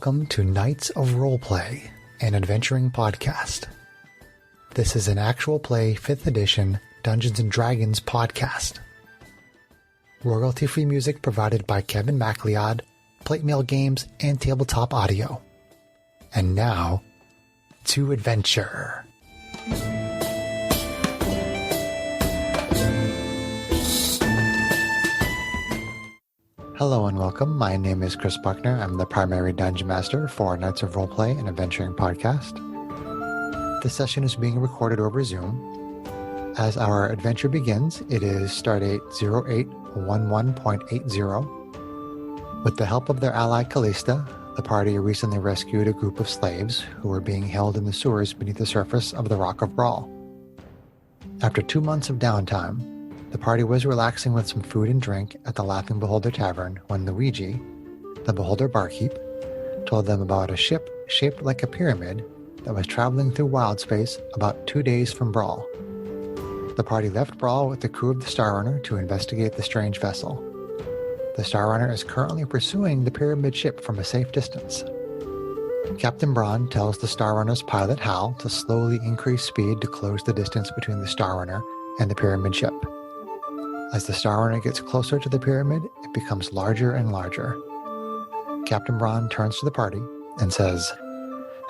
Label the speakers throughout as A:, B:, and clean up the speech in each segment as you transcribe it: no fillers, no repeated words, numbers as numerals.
A: welcome to Knights of Roleplay, an adventuring podcast. This is an actual play 5th edition Dungeons & Dragons podcast. Royalty-free music provided by Kevin MacLeod, Plate Mail Games, and Tabletop Audio. And now, to adventure. Hello and welcome. My name is Chris Buckner. I'm the primary Dungeon Master for Knights of Roleplay, an adventuring podcast. This session is being recorded over Zoom. As our adventure begins, it is Stardate 0811.80. With the help of their ally Callista, the party recently rescued a group of slaves who were being held in the sewers beneath the surface of the Rock of Brawl. After 2 months of downtime, the party was relaxing with some food and drink at the Laughing Beholder Tavern when Luigi, the Beholder barkeep, told them about a ship shaped like a pyramid that was traveling through wild space about 2 days from Brawl. The party left Brawl with the crew of the Starrunner to investigate the strange vessel. The Starrunner is currently pursuing the pyramid ship from a safe distance. Captain Braun tells the Starrunner's pilot Hal to slowly increase speed to close the distance between the Starrunner and the pyramid ship. As the Starrunner gets closer to the pyramid, it becomes larger and larger. Captain Braun turns to the party and says,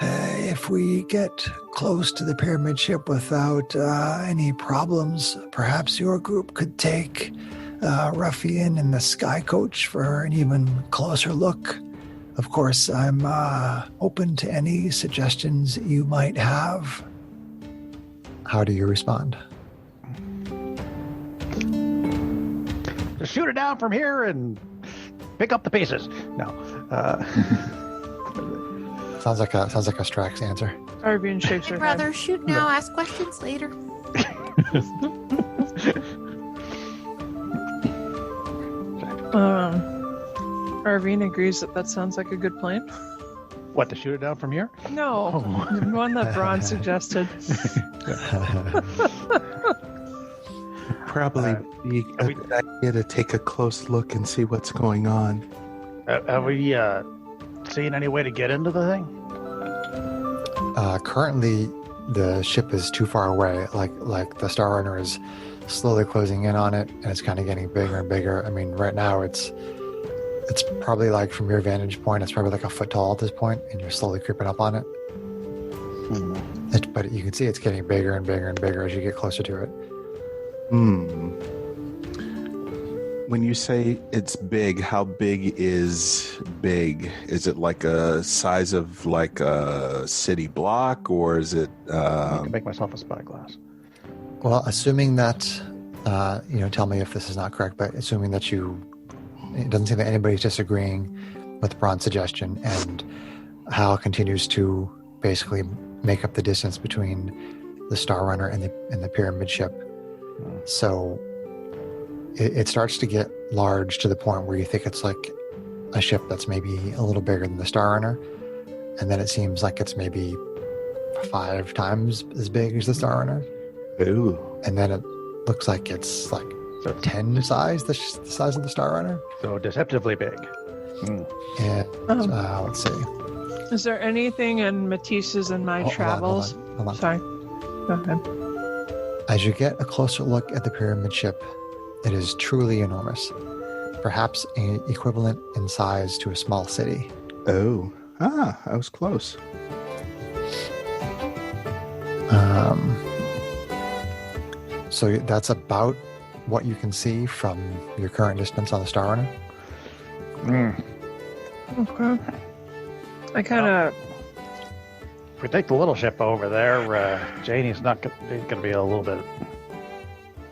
A: "If we get close to the pyramid ship without any problems, perhaps your group could take Ruffian and the Sky Coach for an even closer look. Of course, I'm open to any suggestions you might have." How do you respond?
B: Just shoot it down from here and pick up the pieces. No.
A: Sounds like a Strax answer.
C: Arvian shakes her
D: I'd rather
C: head.
D: shoot now, ask questions later.
C: Arvian agrees that sounds like a good plan.
B: What, to shoot it down from here?
C: No, the one that Braun suggested.
E: Probably be a good idea to take a close look and see what's going on.
B: Have we seen any way to get into the thing?
A: Currently, the ship is too far away. Like the Starrunner is slowly closing in on it, and it's kind of getting bigger and bigger. I mean, right now it's probably like from your vantage point, it's probably like a foot tall at this point, and you're slowly creeping up on it. But you can see it's getting bigger and bigger and bigger as you get closer to it.
E: When you say it's big, how big is big? Is it like a size of like a city block, or is it?
B: I can make myself a spyglass.
A: Well, assuming that, tell me if this is not correct, but assuming that it doesn't seem that anybody's disagreeing with Braun's suggestion, and Hal continues to basically make up the distance between the Starrunner and the pyramid ship. So it starts to get large to the point where you think it's like a ship that's maybe a little bigger than the Starrunner, and then it seems like it's maybe 5 times as big as the Starrunner.
E: Ooh.
A: And then it looks like it's like 10 size, the size of the Starrunner.
B: So deceptively big.
A: And let's see.
C: Is there anything in Matisse's and my travels?
A: Hold on.
C: Sorry. Go ahead.
A: As you get a closer look at the pyramid ship, it is truly enormous, perhaps equivalent in size to a small city.
E: Oh. I was close.
A: So that's about what you can see from your current distance on the Starrunner.
C: Okay. I kind of...
B: If we take the little ship over there, Janie's going to be a little bit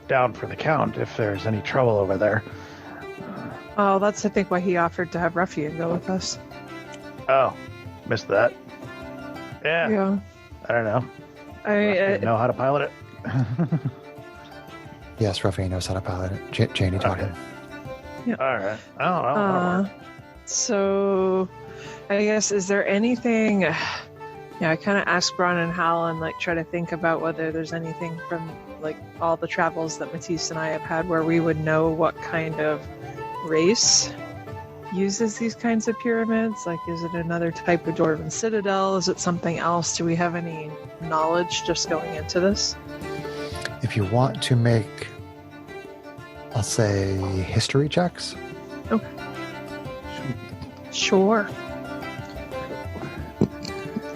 B: down for the count if there's any trouble over there.
C: Oh, that's, I think, why he offered to have Ruffian go with us.
B: Oh, missed that.
C: Yeah.
B: I don't know.
C: I
B: know how to pilot it.
A: Yes, Ruffian knows how to pilot it. Janie taught him.
C: Yeah.
B: All right. I don't know.
C: So, I guess, is there anything... Yeah, I kind of asked Braun and Hal and try to think about whether there's anything from all the travels that Matisse and I have had where we would know what kind of race uses these kinds of pyramids? Like, is it another type of dwarven citadel? Is it something else? Do we have any knowledge just going into this?
A: If you want to make, I'll say, history checks.
C: Sure.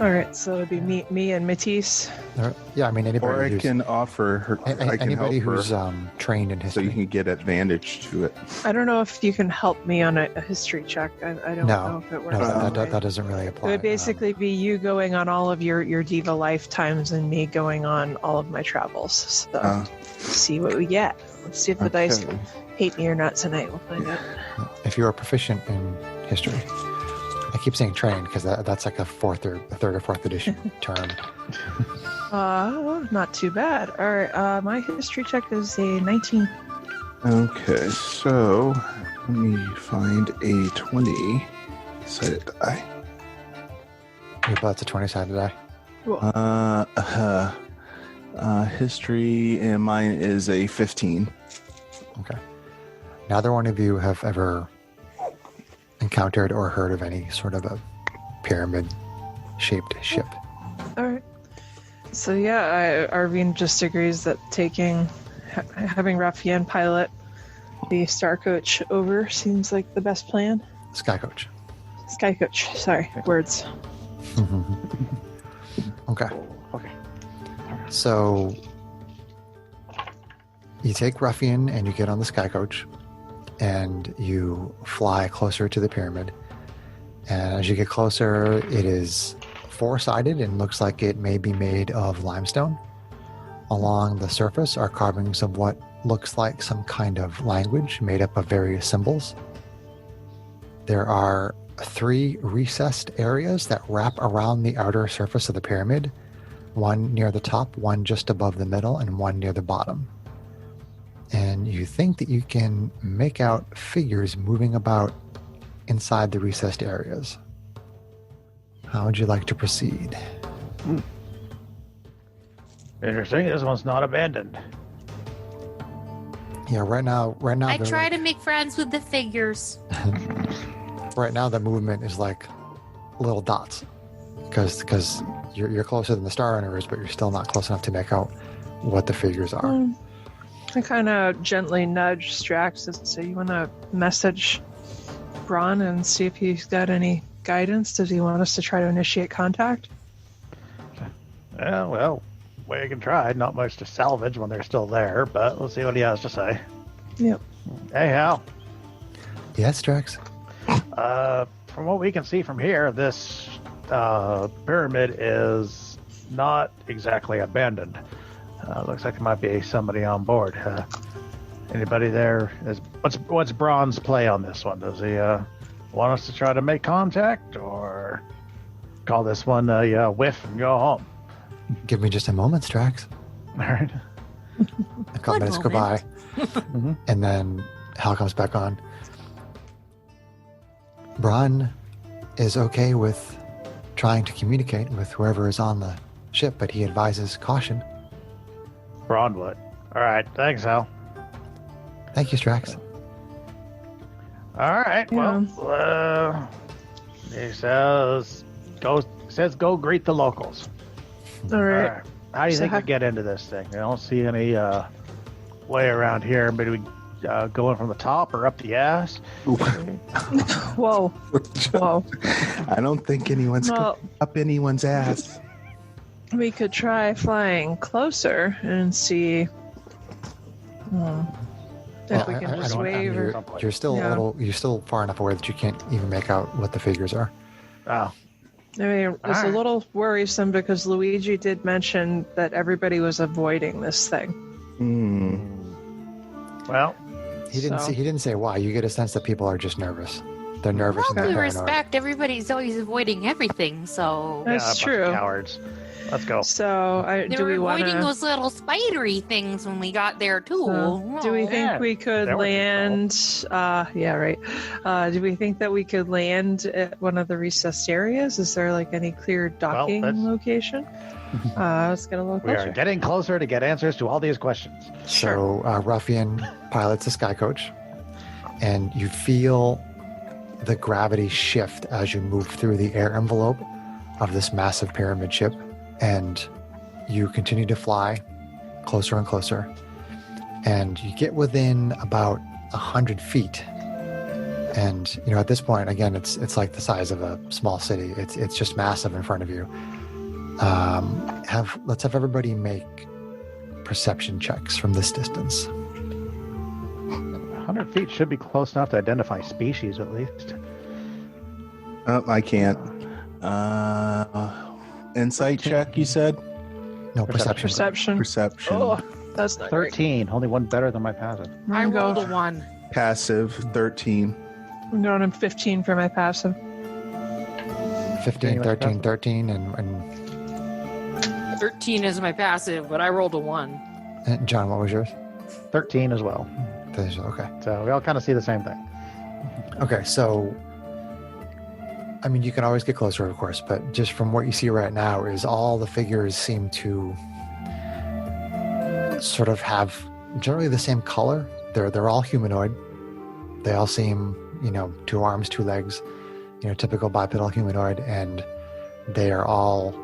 C: All right, so it'd be me and Matisse.
A: Yeah, I mean, anybody
E: Or I
A: who's,
E: can offer her. I can help
A: anybody
E: her
A: who's trained in
E: so
A: history.
E: you can get advantage to it.
C: I don't know if you can help me on a history check. I don't know if it works.
A: No,
C: that way.
A: that doesn't really
C: It
A: apply.
C: would basically be you going on all of your diva lifetimes and me going on all of my travels. So see what we get. Let's see if the dice
E: Okay.
C: hate me or not tonight. We'll find out.
A: If you are proficient in history, I keep saying trained because that's like a third or fourth edition term.
C: Not too bad. All right, my history check is a 19.
E: Okay, so let me find a 20-sided die.
A: That's a 20-sided die.
E: History, and mine is a 15.
A: Okay. Neither one of you have ever encountered or heard of any sort of a pyramid-shaped ship.
C: All right. So yeah, Arvine just agrees that having Rafian pilot the Star Coach over seems like the best plan.
A: Sky Coach.
C: Sky Coach. Sorry, words.
A: Okay.
B: Okay.
A: So you take Ruffian and you get on the Sky Coach and you fly closer to the pyramid. And as you get closer, it is four-sided and looks like it may be made of limestone. Along the surface are carvings of what looks like some kind of language made up of various symbols. There are 3 recessed areas that wrap around the outer surface of the pyramid, one near the top, one just above the middle, and one near the bottom. And you think that you can make out figures moving about inside the recessed areas. How would you like to proceed?
B: Interesting. This one's not abandoned.
A: Yeah, right now,
D: I try to make friends with the figures.
A: right now the movement is like little dots because you're closer than the Star Runners, but you're still not close enough to make out what the figures are.
C: I kind of gently nudge Strax and say, "You want to message Braun and see if he's got any guidance? Does he want us to try to initiate contact?"
B: Yeah, well, we can try. Not much to salvage when they're still there, but let's see what he has to say.
C: Yep.
B: Hey, Hal.
A: Yes, Drax?
B: From what we can see from here, this pyramid is not exactly abandoned. Looks like there might be somebody on board. Anybody there? What's Braun's play on this one? Does he want us to try to make contact, or call this one a whiff and go home?
A: Give me just a moment, Strax.
B: All right.
A: A couple
D: Good
A: minutes go by, and then Hal comes back on. Braun is okay with trying to communicate with whoever is on the ship, but he advises caution.
B: Braun would. All right. Thanks, Hal.
A: Thank you, Strax.
B: All right.
C: Yeah.
B: Well, he says go greet the locals.
C: All right.
B: All right. How do you
C: So
B: think
C: how-
B: we get into this thing? I don't see any way around here. Maybe we go in from the top or up the ass.
C: Whoa. Whoa.
E: I don't think anyone's
C: Well,
E: up anyone's ass.
C: we could try flying closer and see if we can just wave or.
A: You're still
C: Yeah.
A: you're still far enough away that you can't even make out what the figures are.
B: Oh,
C: I mean, it's a
B: Alright.
C: little worrisome because Luigi did mention that everybody was avoiding this thing.
B: well,
A: He didn't
C: So-
A: say. He didn't say why. You get a sense that people are just nervous. They're nervous
D: Well,
A: and they're
D: due
A: paranoid.
D: respect, everybody's always avoiding everything, so
C: That's
B: yeah, a bunch of
C: true.
B: Cowards. Let's go.
C: So,
D: they
C: do
D: were
C: we want
D: avoiding
C: to?
D: those little spidery things when we got there too.
C: Do we think
B: Yeah,
C: we could
B: that would be
C: land? Yeah, right. Do we think that we could land at one of the recessed areas? Is there like any clear docking
B: let's-
C: location? Let's get a little
B: We are
C: closer.
B: getting closer to get answers to all these questions.
A: So Ruffian pilots a sky coach, and you feel the gravity shift as you move through the air envelope of this massive pyramid ship, and you continue to fly closer and closer, and you get within about 100 feet. And at this point, again, it's like the size of a small city. It's just massive in front of you. Let's have everybody make perception checks from this distance.
B: 100 feet should be close enough to identify species, at least.
E: I can't. Insight check, you said?
A: No, perception.
E: Perception.
C: Oh, that's not
B: 13, only one better than my passive.
D: I rolled a 1.
E: Passive, 13.
C: I'm going on 15 for my passive.
A: 15, 13, 13, and
D: 13 is my passive, but I rolled a 1.
A: John, what was yours?
B: 13 as well.
A: Okay.
B: So we all kind of see the same thing.
A: Okay, so I mean, you can always get closer, of course, but just from what you see right now is all the figures seem to sort of have generally the same color. They're all humanoid. They all seem, 2 arms, 2 legs, typical bipedal humanoid, and they are all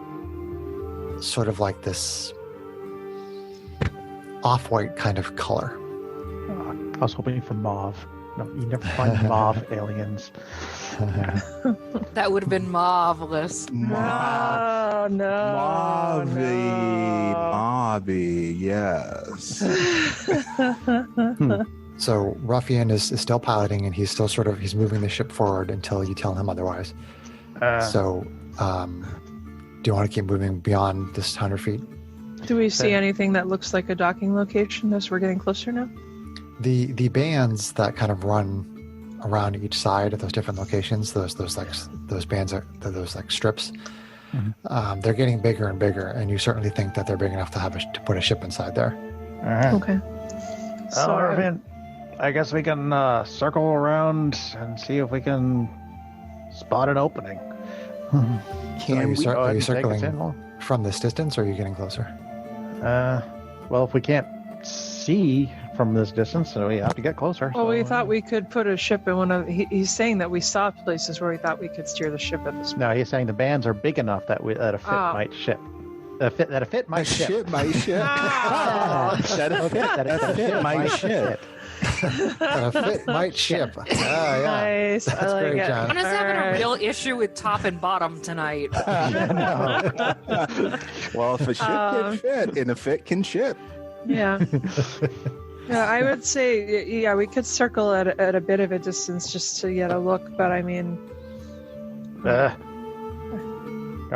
A: sort of like this off-white kind of color.
B: I was hoping for mauve. No, you never find mauve aliens.
D: That would have been marvelous.
C: No, no,
E: Mobby, yes.
A: So Ruffian is still piloting, and he's still he's moving the ship forward until you tell him otherwise. Do you want to keep moving beyond this 100 feet?
C: Do we see anything that looks like a docking location as we're getting closer now?
A: The bands that kind of run around each side of those different locations, those bands are those like strips.
B: Mm-hmm.
A: They're getting bigger and bigger, and you certainly think that they're big enough to put a ship inside there.
C: Okay.
B: So, Irvin, I guess we can circle around and see if we can spot an opening.
A: So are you
B: Take us
A: circling
B: in?
A: from this distance, or are you getting closer?
B: Well, if we can't see from this distance, so we have to get closer.
C: Well,
B: so,
C: we thought we could put a ship in one of. He's saying that we saw places where we thought we could steer the ship at this point.
B: No, he's saying the bands are big enough that a fit might ship. A fit might ship.
E: Ship might ship.
C: Oh.
E: That a fit might ship.
A: A fit might ship. Oh, yeah.
C: Nice.
A: That's
C: I like
A: great,
C: it.
A: John.
D: I'm just having
C: Alright.
D: a real issue with top and bottom tonight.
E: Well, if a ship can fit, and a fit can ship.
C: Yeah. Yeah, I would say, yeah, we could circle at a bit of a distance just to get a look, but I mean,
B: You're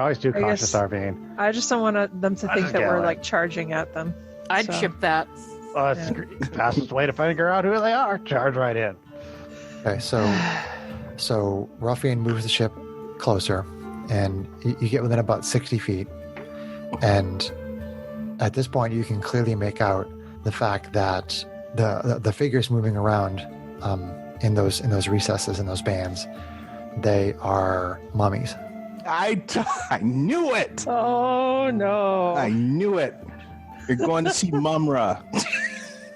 B: always too
C: I
B: cautious,
C: guess-
B: Arvine.
C: I just don't want them to think
B: just
C: that
B: get
C: we're
B: it.
C: like charging at them.
D: I'd
C: So-
D: ship that.
B: Well, it's the fastest way to figure out who they are. Charge right in.
A: Okay, so Ruffian moves the ship closer, and you get within about 60 feet. And at this point, you can clearly make out the fact that the figures moving around in those recesses, in those bands, they are mummies.
E: I knew it.
C: Oh no!
E: I knew it. You're going to see Mumra.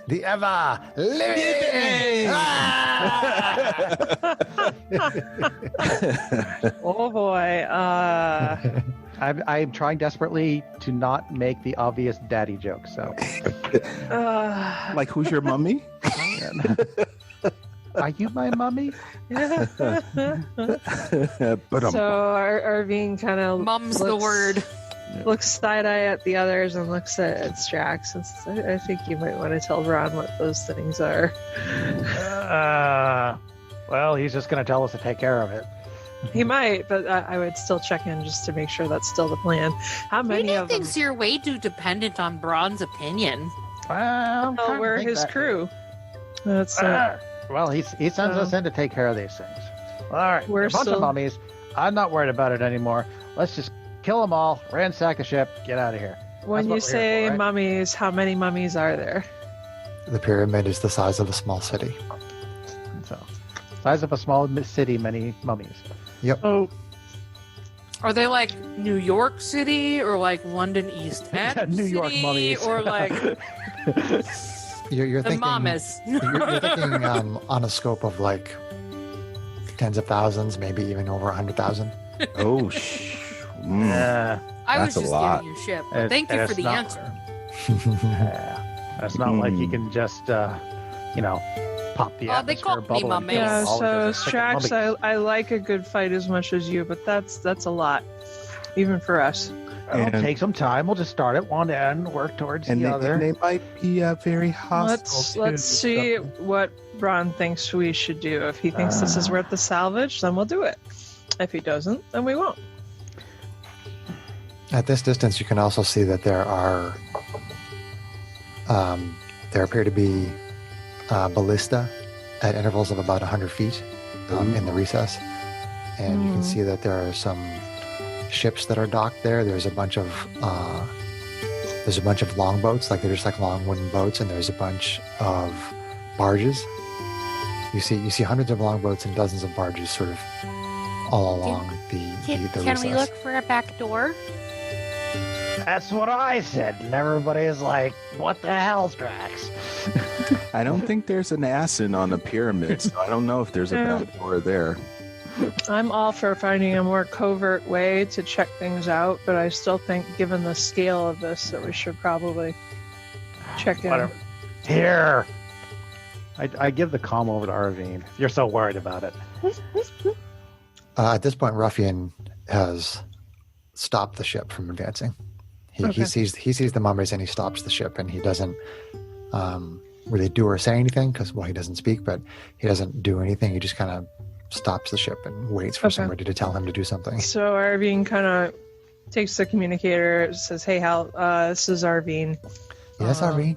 A: The ever living!
C: Oh boy!
B: I'm trying desperately to not make the obvious daddy joke. So,
E: Like, who's your mummy?
B: are you my mummy?
E: But
C: So Arvine kind of
D: Mum's the word.
C: looks side eye at the others and looks at Strax and says, I think you might want to tell Ron what those things are.
B: Well, he's just going to tell us to take care of it.
C: He might, but I would still check in just to make sure that's still the plan. How many
D: Maybe
C: of them?
D: thinks you're way too dependent on Braun's opinion.
B: Well,
C: Oh, we're his crew. That's
B: Well, he sends us in to take care of these things. All right,
C: We're
B: a bunch
C: still-
B: of mummies. I'm not worried about it anymore. Let's just kill them all, ransack the ship, get out of here.
C: when
B: That's
C: you
B: what we're
C: say
B: here for, right?
C: mummies, how many mummies are there?
A: The pyramid is the size of a small city.
B: So, size of a small city, many mummies.
C: Oh,
D: Are they like New York City or like London East End
B: New York
D: City,
B: mummies.
D: or like
A: You're
D: the
A: thinking,
D: mamas?
A: you're thinking on a scope of like tens of thousands, maybe even over 100,000.
E: Oh,
B: Yeah.
D: I was
E: That's a
D: just
E: lot.
D: giving you shit.
B: And-
D: Thank
B: and
D: you
B: it's
D: for the
B: not-
D: answer.
B: Yeah. It's not like you can just, pop the
D: Oh, they
B: atmosphere
D: called me
B: bubble
D: my
B: and
D: man.
B: kill
C: Yeah,
B: them all
C: so
B: because they're freaking
C: Strax,
B: mummies.
C: I like a good fight as much as you, but that's a lot, even for us.
B: It'll
E: And-
B: take some time. We'll just start at one end, work towards
E: and
B: the
E: they,
B: other.
E: and they might be very hostile.
C: Let's
E: too,
C: see
E: so-
C: what Bron thinks we should do. If he thinks this is worth the salvage, then we'll do it. If he doesn't, then we won't.
A: At this distance, you can also see that there appear to be ballista at intervals of about 100 feet in the recess. And you can see that there are some ships that are docked there. There's a bunch of longboats, like they're just like long wooden boats, and there's a bunch of barges. You see hundreds of longboats and dozens of barges sort of all along the
F: Can
A: recess.
F: we look for a back door?
B: That's what I said. And everybody is like, what the hell, Strax?
E: I don't think there's an asin on the pyramid, so I don't know if there's a
C: Yeah.
E: back door there.
C: I'm all for finding a more covert way to check things out, but I still think, given the scale of this, that we should probably check in.
B: Whatever. Here. I give the comm over to Arvine. If you're so worried about it.
A: At this point, Ruffian has stopped the ship from advancing. He
C: Okay.
A: sees the mummies and he stops the ship, and he doesn't really do or say anything because, well, he doesn't speak, but he doesn't do anything. He just kind of stops the ship and waits for
C: Okay.
A: somebody to tell him to do something.
C: So Arvine kind of takes the communicator, says, "Hey, Hal, this is Arvine.
A: Yes,
C: Um,
A: Irene.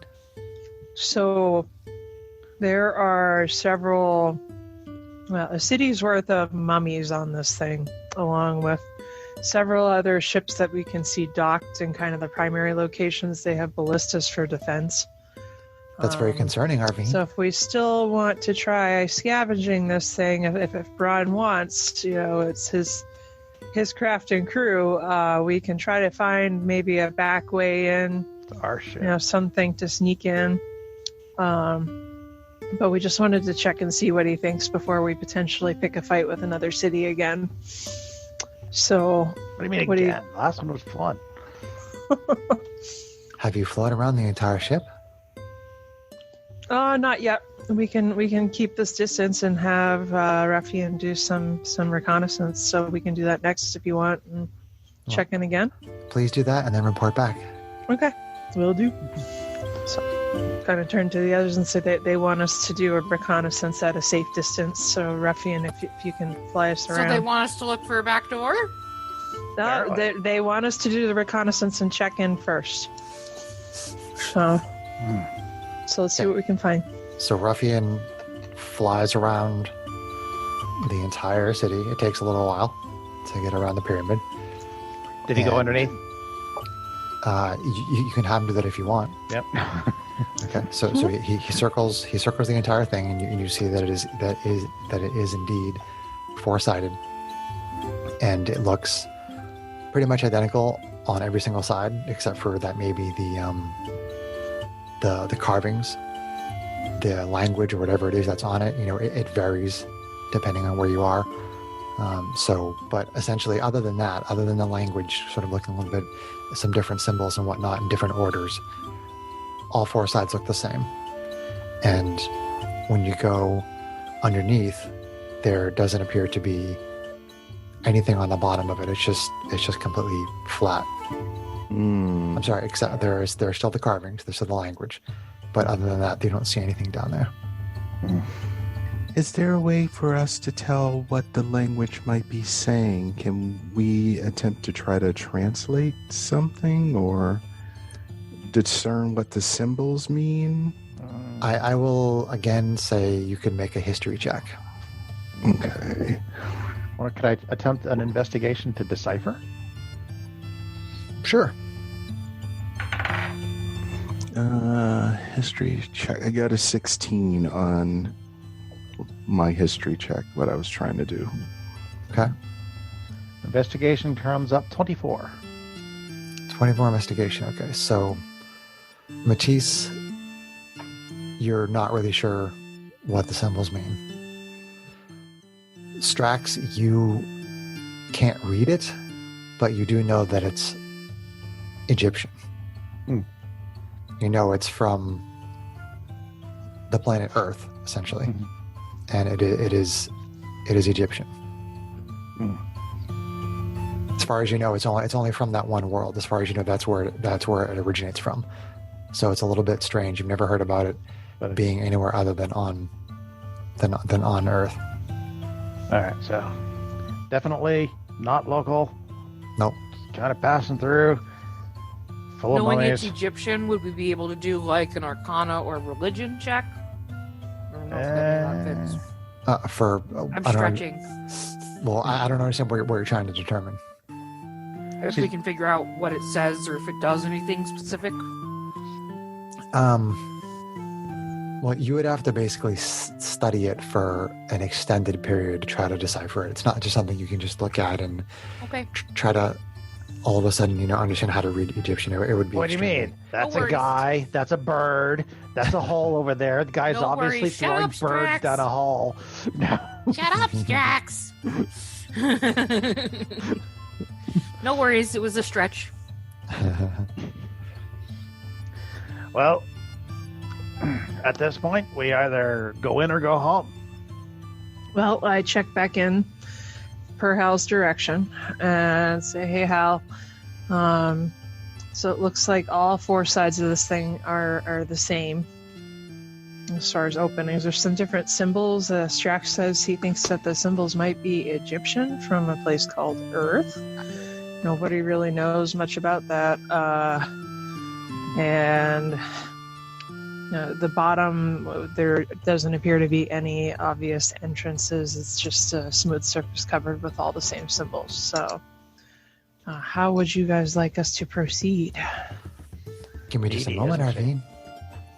C: So there are a city's worth of mummies on this thing, along with several other ships that we can see docked in kind of the primary locations. They have ballistas for defense.
A: That's very
C: Um,
A: concerning, Irene.
C: So if we still want to try scavenging this thing, if Braun wants, it's his craft and crew, we can try to find maybe a back way in,
B: It's our shit.
C: something to sneak in. But we just wanted to check and see what he thinks before we potentially pick a fight with another city again. So,
B: What do you mean
C: What do you-
B: again? Last one was fun.
A: Have you flown around the entire ship?
C: not yet. We can keep this distance and have Ruffian do some reconnaissance. So we can do that next if you want and check in again.
A: Please do that and then report back.
C: Okay, will do. So, kind of turn to the others and say that they want us to do a reconnaissance at a safe distance. So, Ruffian, if you can fly us
D: So
C: around.
D: they want us to look for a back door?
C: No, they want us to do the reconnaissance and check in first. So let's see what we can find.
A: So Ruffian flies around the entire city. It takes a little while to get around the pyramid.
B: Did he go
A: And-
B: underneath?
A: You can have him do that if you want.
B: Yep.
A: Okay, so he circles the entire thing, and you see that it is indeed four-sided, and it looks pretty much identical on every single side, except for that maybe the carvings, the language or whatever it is that's on it. It varies depending on where you are. But essentially, other than the language, sort of looking a little bit, some different symbols and whatnot in different orders, all four sides look the same. And when you go underneath, there doesn't appear to be anything on the bottom of it. It's just completely flat. I'm sorry, except there are still the carvings, there's still the language, but other than that, you don't see anything down there.
E: Is there a way for us to tell what the language might be saying? Can we attempt to try to translate something or discern what the symbols mean?
A: I will again say you can make a history check.
E: Okay.
B: Or could I attempt an investigation to decipher?
A: Sure.
E: History check. I got a 16 on my history check, what I was trying to do.
A: Okay.
B: Investigation comes up 24.
A: 24 investigation. Okay, so Matisse, you're not really sure what the symbols mean. Strax, you can't read it, but you do know that it's Egyptian.
B: Hmm.
A: You know it's from the planet Earth, essentially, and it is Egyptian. As far as you know, it's only from that one world. As far as you know, that's where it originates from. So it's a little bit strange. You've never heard about it being anywhere other than on Earth.
B: All right, so definitely not local.
A: Nope.
B: Kind of passing through. Full of
D: Knowing
B: mummies.
D: it's Egyptian, would we be able to do like an Arcana or religion check? I don't know if that fits.
A: I'm
D: Stretching.
A: Well, I don't understand what you're trying to determine.
D: I guess we can figure out what it says or if it does anything specific.
A: Well, you would have to basically study it for an extended period to try to decipher it. It's not just something you can just look at and
D: Okay.
A: try to all of a sudden, understand how to read Egyptian. It would be.
B: What do you
A: extremely-
B: mean? That's
D: No
B: a
D: worries.
B: guy. That's a bird. That's a hole over there. The guy's
D: No
B: obviously
D: worries. Shut
B: throwing
D: up,
B: birds
D: Strax.
B: down a hole.
D: Shut up, Strax. No worries, it was a stretch.
B: Well, at this point, we either go in or go home.
C: Well, I check back in per Hal's direction and say, hey, Hal. So it looks like all four sides of this thing are the same as far as openings. There's some different symbols. Strax says he thinks that the symbols might be Egyptian from a place called Earth. Nobody really knows much about that. And the bottom, there doesn't appear to be any obvious entrances. It's just a smooth surface covered with all the same symbols. So how would you guys like us to proceed?
A: Give me just a
B: Edie,
A: moment,
B: isn't she?
A: Arvine.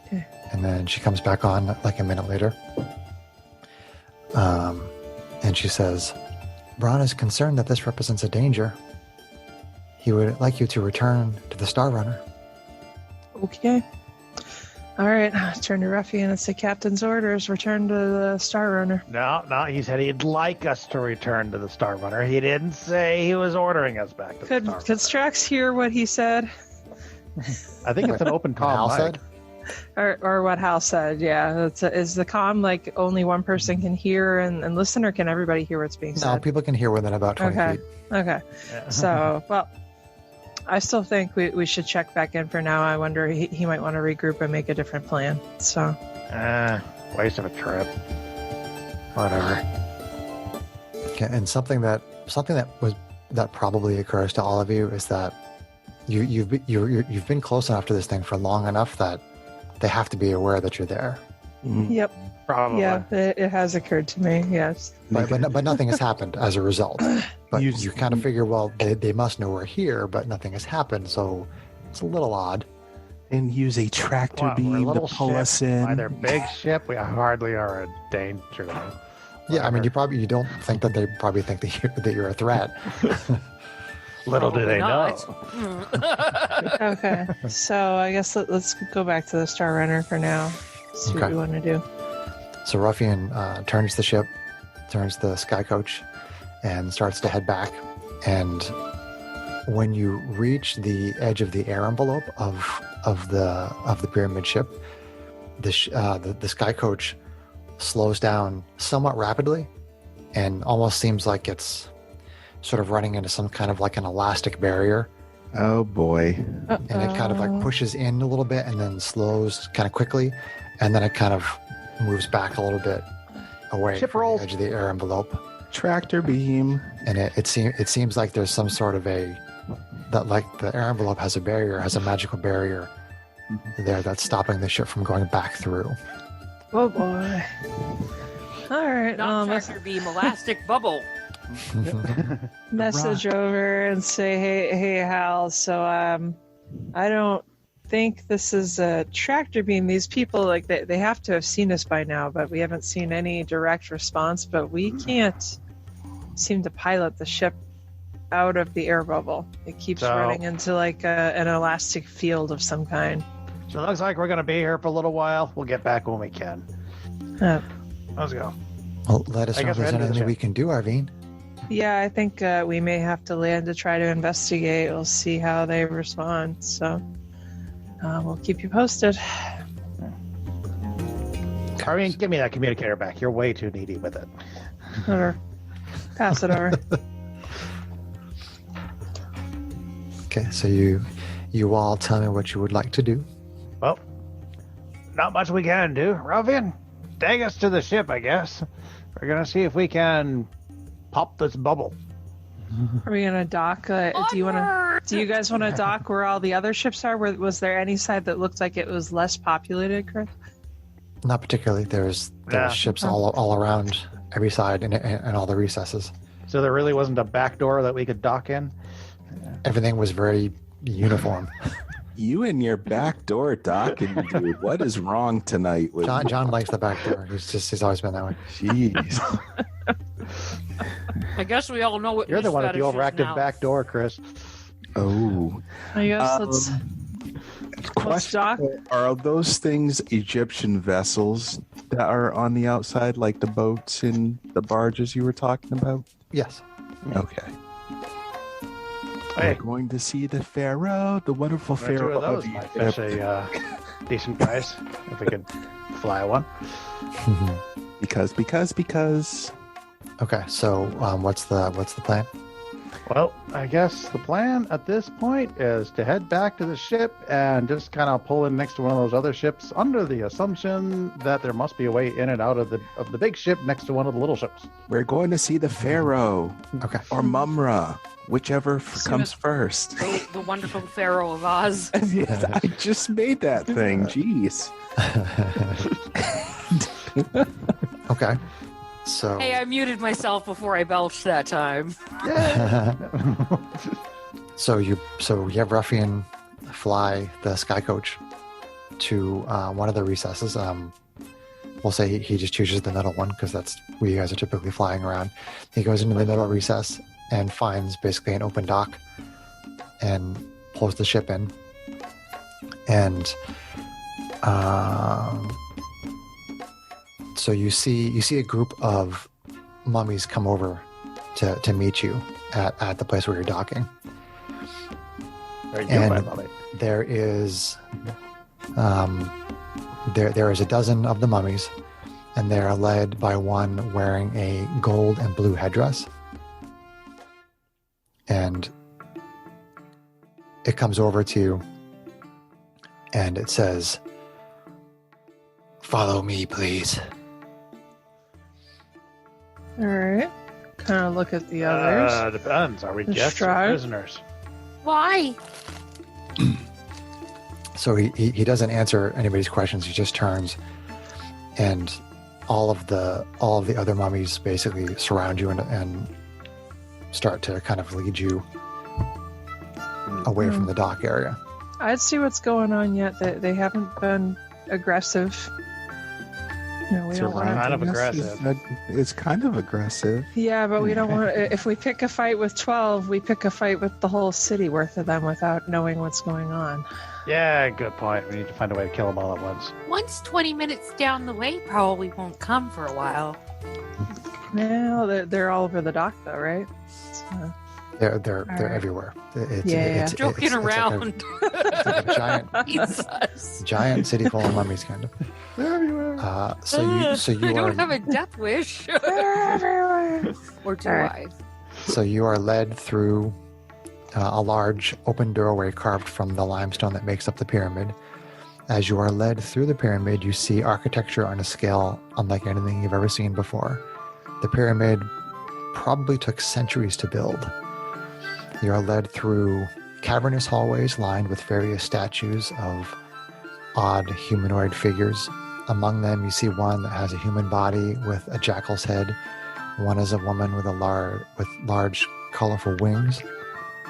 C: Okay.
A: And then she comes back on like a minute later. And she says, Braun is concerned that this represents a danger. He would like you to return to the Star Runner.
C: Okay. All right. Turn to Ruffian and say, Captain's orders, return to the Star Runner.
B: No, he said he'd like us to return to the Star Runner. He didn't say he was ordering us back to
C: Could
B: the Star
C: Strax hear what he said?
B: Runner. I think it's an open
A: What Hal
B: comm mic.
A: said?
C: Or what Hal said, yeah. Is the comm like only one person can hear and listen, or can everybody hear what's being
A: No,
C: said?
A: people can hear within about 20
C: Okay.
A: feet.
C: Okay.
B: Yeah.
C: So, well, I still think we should check back in for now. I wonder he might want to regroup and make a different plan. So,
B: Waste of a trip.
A: Whatever. Okay, and something that probably occurs to all of you is that you've been close enough to this thing for long enough that they have to be aware that you're there.
C: yep.
B: Probably.
C: Yeah, it has occurred to me. Yes.
A: But nothing has happened as a result. But
E: You-
A: you kind of figure, well, they must know we're here, but nothing has happened, so it's a little odd.
E: And use a tractor
B: Wow, we're a
E: beam to
B: little
E: pull
B: ship.
E: us in.
B: By their big ship, we hardly are a danger. Though.
A: Yeah, I mean,
B: Whatever.
A: you don't think that they probably think that you're a threat.
B: Little do they know.
D: Not.
C: Okay. So I guess let's go back to the Star Runner for now. See what
A: Okay.
C: we want to do.
A: So Ruffian turns the ship, turns the sky coach, and starts to head back. And when you reach the edge of the air envelope of the pyramid ship, the sky coach slows down somewhat rapidly, and almost seems like it's sort of running into some kind of like an elastic barrier.
E: Oh boy.
A: And it kind of like pushes in a little bit and then slows kind of quickly, and then it kind of moves back a little bit away
B: Ship
A: from
B: rolls.
A: the edge of the air envelope.
E: Tractor beam.
A: And it seems like there's some sort of that like the air envelope has a magical barrier there that's stopping the ship from going back through.
C: Oh boy. All right.
D: Not
C: Let's
D: tractor beam, elastic bubble.
C: message over and say, hey, Hal. So I don't think this is a tractor beam. These people, like, they have to have seen us by now, but we haven't seen any direct response. But we can't seem to pilot the ship out of the air bubble. It keeps
B: So-
C: running into like an elastic field of some kind.
B: So it looks like we're going to be here for a little while. We'll get back when we can.
C: Uh,
B: Let's go.
A: Well, let us
B: I
A: know if
B: guess we're
A: there's
B: headed to the
A: anything we
B: ship.
A: can do, Arvine.
C: Yeah, I think we may have to land to try to investigate. We'll see how they respond. So we'll keep you posted.
B: Arvine, give me that communicator back. You're way too needy with it.
C: Or pass it over.
A: Okay, so you all tell me what you would like to do.
B: Well, not much we can do. Ravian, take us to the ship, I guess. We're going to see if we can pop this bubble.
C: Are we gonna dock? Do you guys want to dock where all the other ships are? Was there any side that looked like it was less populated, Chris?
A: Not particularly. There's
B: Yeah.
A: ships all around every side and all the recesses.
B: So there really wasn't a back door that we could dock in?
A: Everything was very uniform.
E: You and your back door docking, dude. What is wrong tonight with
A: John likes the back door. He's always been that way.
E: Jeez.
D: I guess we all know what
B: You're the
D: his
B: one with the
D: fetish is
B: overactive
D: now.
B: back door, Chris.
E: Oh.
C: I guess let's
E: Question:
C: dock.
E: Are those things Egyptian vessels that are on the outside, like the boats and the barges you were talking about?
A: Yes.
E: Okay.
B: Hey,
E: We're going to see the pharaoh, the wonderful
B: one or two
E: pharaoh
B: of those
E: of
B: might
E: Egypt.
B: fetch a decent price if we could fly one.
E: Because.
A: Okay, so what's the plan?
B: Well, I guess the plan at this point is to head back to the ship and just kind of pull in next to one of those other ships under the assumption that there must be a way in and out of the big ship next to one of the little ships.
E: We're going to see the pharaoh
A: Okay.
E: or Mumra, whichever comes
D: it.
E: first.
D: The wonderful Pharaoh of Oz.
E: Yes, I just made that thing. Jeez.
A: Okay. So
D: Hey, I muted myself before I belched that time.
A: so you have Ruffian fly the sky coach to one of the recesses. We'll say he just chooses the middle one because that's where you guys are typically flying around. He goes into the middle recess and finds basically an open dock and pulls the ship in. And so you see a group of mummies come over to meet you at the place where you're docking.
B: Very good,
A: And
B: my mummy.
A: There is there is a dozen of the mummies, and they are led by one wearing a gold and blue headdress. And it comes over to you, and it says, "Follow me, please."
C: All right. Kind of look at the others.
B: Depends. Are we
C: The
B: guests or
C: stride?
B: prisoners?
D: Why?
A: So he doesn't answer anybody's questions. He just turns, and all of the other mummies basically surround you and start to kind of lead you away from the dock area.
C: I'd see what's going on yet. They haven't been aggressive. No, we don't want to.
B: Kind of
E: Surrounding us
B: aggressive.
E: It's kind of aggressive.
C: Yeah, but we don't want. If we pick a fight with 12, we pick a fight with the whole city worth of them without knowing what's going on.
B: Yeah, good point. We need to find a way to kill them all at once.
D: Once 20 minutes down the way probably won't come for a while.
C: No, they're all over the dock though, right? So,
A: They're
C: right.
A: everywhere.
D: Joking around.
A: It's like a giant
D: Jesus.
A: giant city full of mummies, kind of.
B: They're everywhere.
D: I
A: So you are
D: don't have a death wish.
C: they're everywhere.
D: Or do
C: All
D: I?
C: right.
A: So you are led through a large open doorway carved from the limestone that makes up the pyramid. As you are led through the pyramid, you see architecture on a scale unlike anything you've ever seen before. The pyramid probably took centuries to build. You are led through cavernous hallways lined with various statues of odd humanoid figures. Among them, you see one that has a human body with a jackal's head. One is a woman with large, colorful wings,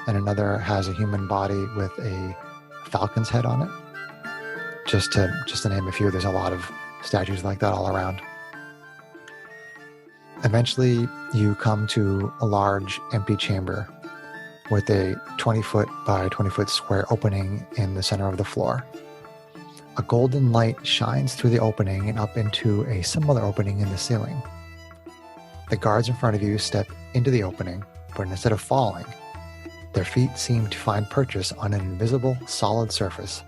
A: and another has a human body with a falcon's head on it. Just to name a few, there's a lot of statues like that all around. Eventually, you come to a large, empty chamber with a 20-foot by 20-foot square opening in the center of the floor. A golden light shines through the opening and up into a similar opening in the ceiling. The guards in front of you step into the opening, but instead of falling, their feet seem to find purchase on an invisible, solid surface,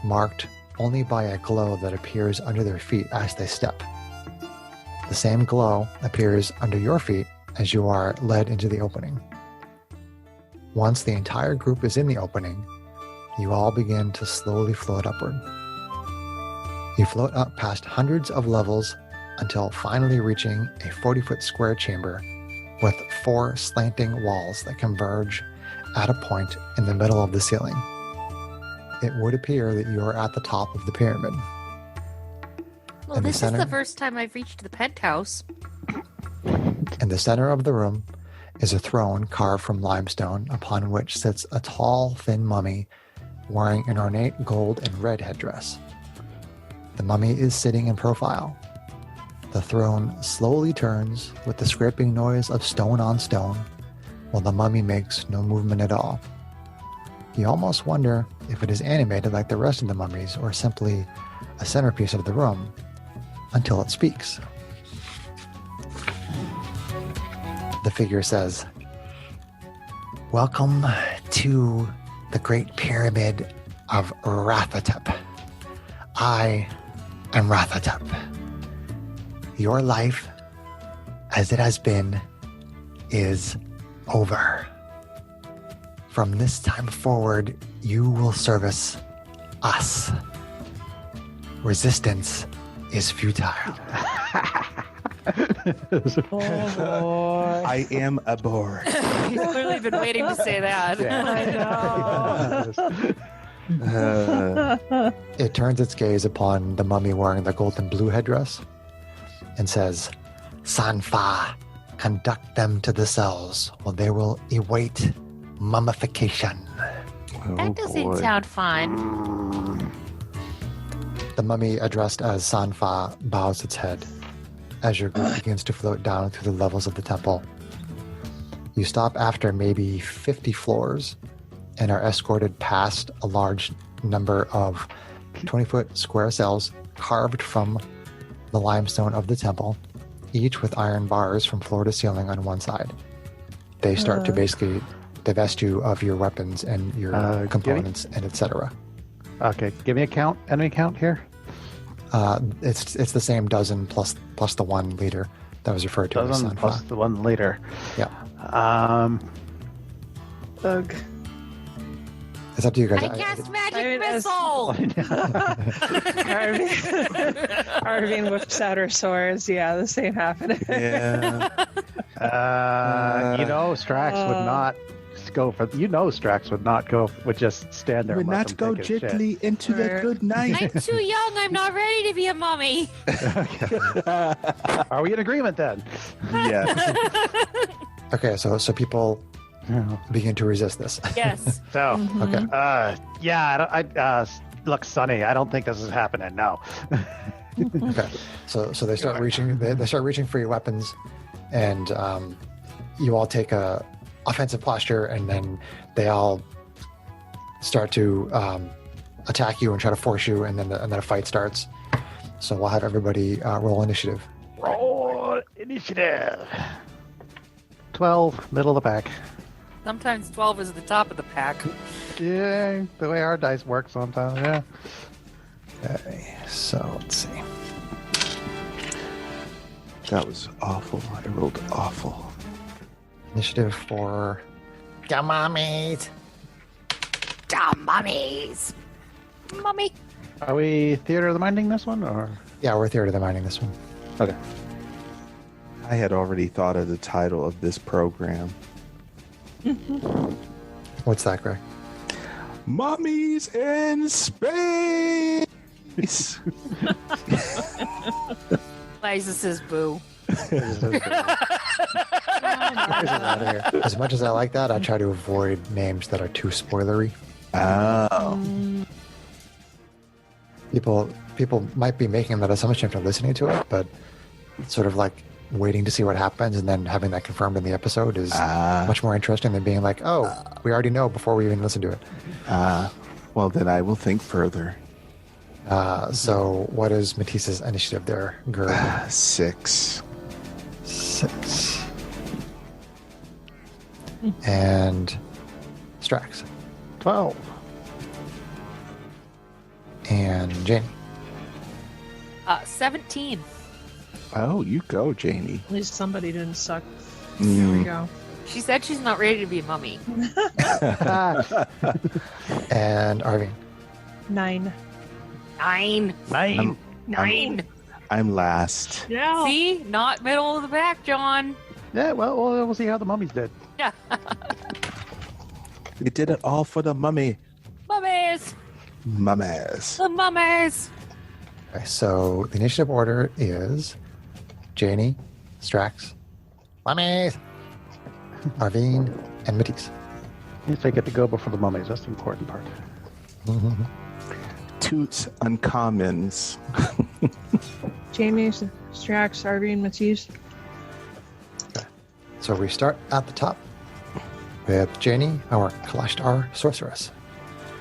A: marked only by a glow that appears under their feet as they step. The same glow appears under your feet as you are led into the opening. Once the entire group is in the opening, you all begin to slowly float upward. You float up past hundreds of levels until finally reaching a 40-foot square chamber with 4 slanting walls that converge at a point in the middle of the ceiling. It would appear that you are at the top of the pyramid.
D: Well,
A: In the
D: this is
A: center-
D: the first time I've reached the penthouse.
A: In the center of the room is a throne carved from limestone upon which sits a tall, thin mummy wearing an ornate gold and red headdress. The mummy is sitting in profile. The throne slowly turns with the scraping noise of stone on stone, while the mummy makes no movement at all. You almost wonder if it is animated like the rest of the mummies or simply a centerpiece of the room, until it speaks. The figure says, "Welcome to the Great Pyramid of Rathatep. I am Rathatep. Your life, as it has been, is over. From this time forward, you will service us. Resistance is futile."
C: Oh boy.
E: I am aboard.
D: You've clearly been waiting to say that.
C: I know.
A: It turns its gaze upon the mummy wearing the gold and blue headdress and says, "Sanfa, conduct them to the cells, where they will await mummification."
D: That doesn't sound fun.
A: The mummy, addressed as Sanfa, bows its head as your group begins to float down through the levels of the temple. You stop after maybe 50 floors and are escorted past a large number of 20-foot square cells carved from the limestone of the temple, each with iron bars from floor to ceiling on one side. They start to basically divest you of your weapons and your components and etc.
B: Okay, give me a count. Enemy count here.
A: It's the same dozen plus the one leader that was referred to as
B: Dozen
A: Sanfa.
B: plus the one leader.
A: Yeah.
C: Ugh.
A: It's up to you guys.
D: I cast magic
C: I mean,
D: missile.
C: Arvine whips out her swords. Yeah, the same happened.
E: Yeah.
B: Strax would not go for. Strax would not go. Would just stand there.
E: Would
B: and let
E: not
B: them
E: go
B: take his shit.
E: gently into the
C: Right.
E: good night.
D: I'm too young. I'm not ready to be a mummy.
B: Are we in agreement then?
E: Yes.
A: Okay, so people
B: Yeah.
A: begin to resist this.
D: Yes.
B: So,
A: Okay.
B: look, Sonny, I don't think this is happening. No.
A: Okay. So they start reaching. They start reaching for your weapons, and you all take a offensive posture, and then they all start to attack you and try to force you, and then a fight starts. So we'll have everybody roll initiative.
B: Roll initiative. 12, middle of the pack.
D: Sometimes 12 is the top of the pack.
B: Yeah, the way our dice work sometimes. Yeah.
A: Okay. So let's see.
E: That was awful. I rolled awful.
A: Initiative for Gamammies.
D: Dumb mummies. Mummy.
B: Are we theater of the minding this one, or?
A: Yeah, we're theater of the minding this one.
B: Okay.
E: I had already thought of the title of this program.
A: What's that, Greg?
E: Mummies in Space!
D: Liza says boo.
A: As much as I like that, I try to avoid names that are too spoilery.
E: Oh.
A: People might be making that assumption after listening to it, but sort of like waiting to see what happens and then having that confirmed in the episode is much more interesting than being like, oh, we already know before we even listen to it.
E: Well, then I will think further.
A: So what is Matisse's initiative there, Gerb?
E: 6.
A: 6. And Strax.
B: 12.
A: And Janie.
D: 17.
E: Oh, you go, Janie.
C: At least somebody didn't suck. There we go.
D: She said she's not ready to be a mummy.
A: And Arvine.
C: 9.
D: 9.
B: 9.
D: 9.
E: I'm last.
C: Yeah.
D: See? Not middle of the pack, John.
B: Yeah, well, we'll see how the mummies did.
D: Yeah.
E: We did it all for the mummy.
D: Mummies.
E: Mummies.
D: The mummies.
A: Okay, so the initiative order is Janie, Strax, Mummies, Arvine, and Matisse.
B: You say get to go before the mummies. That's the important part.
E: Toots uncommons.
C: Jamie, Strax, Arvine, Matisse.
A: So we start at the top with Janie, our Kalashtar sorceress.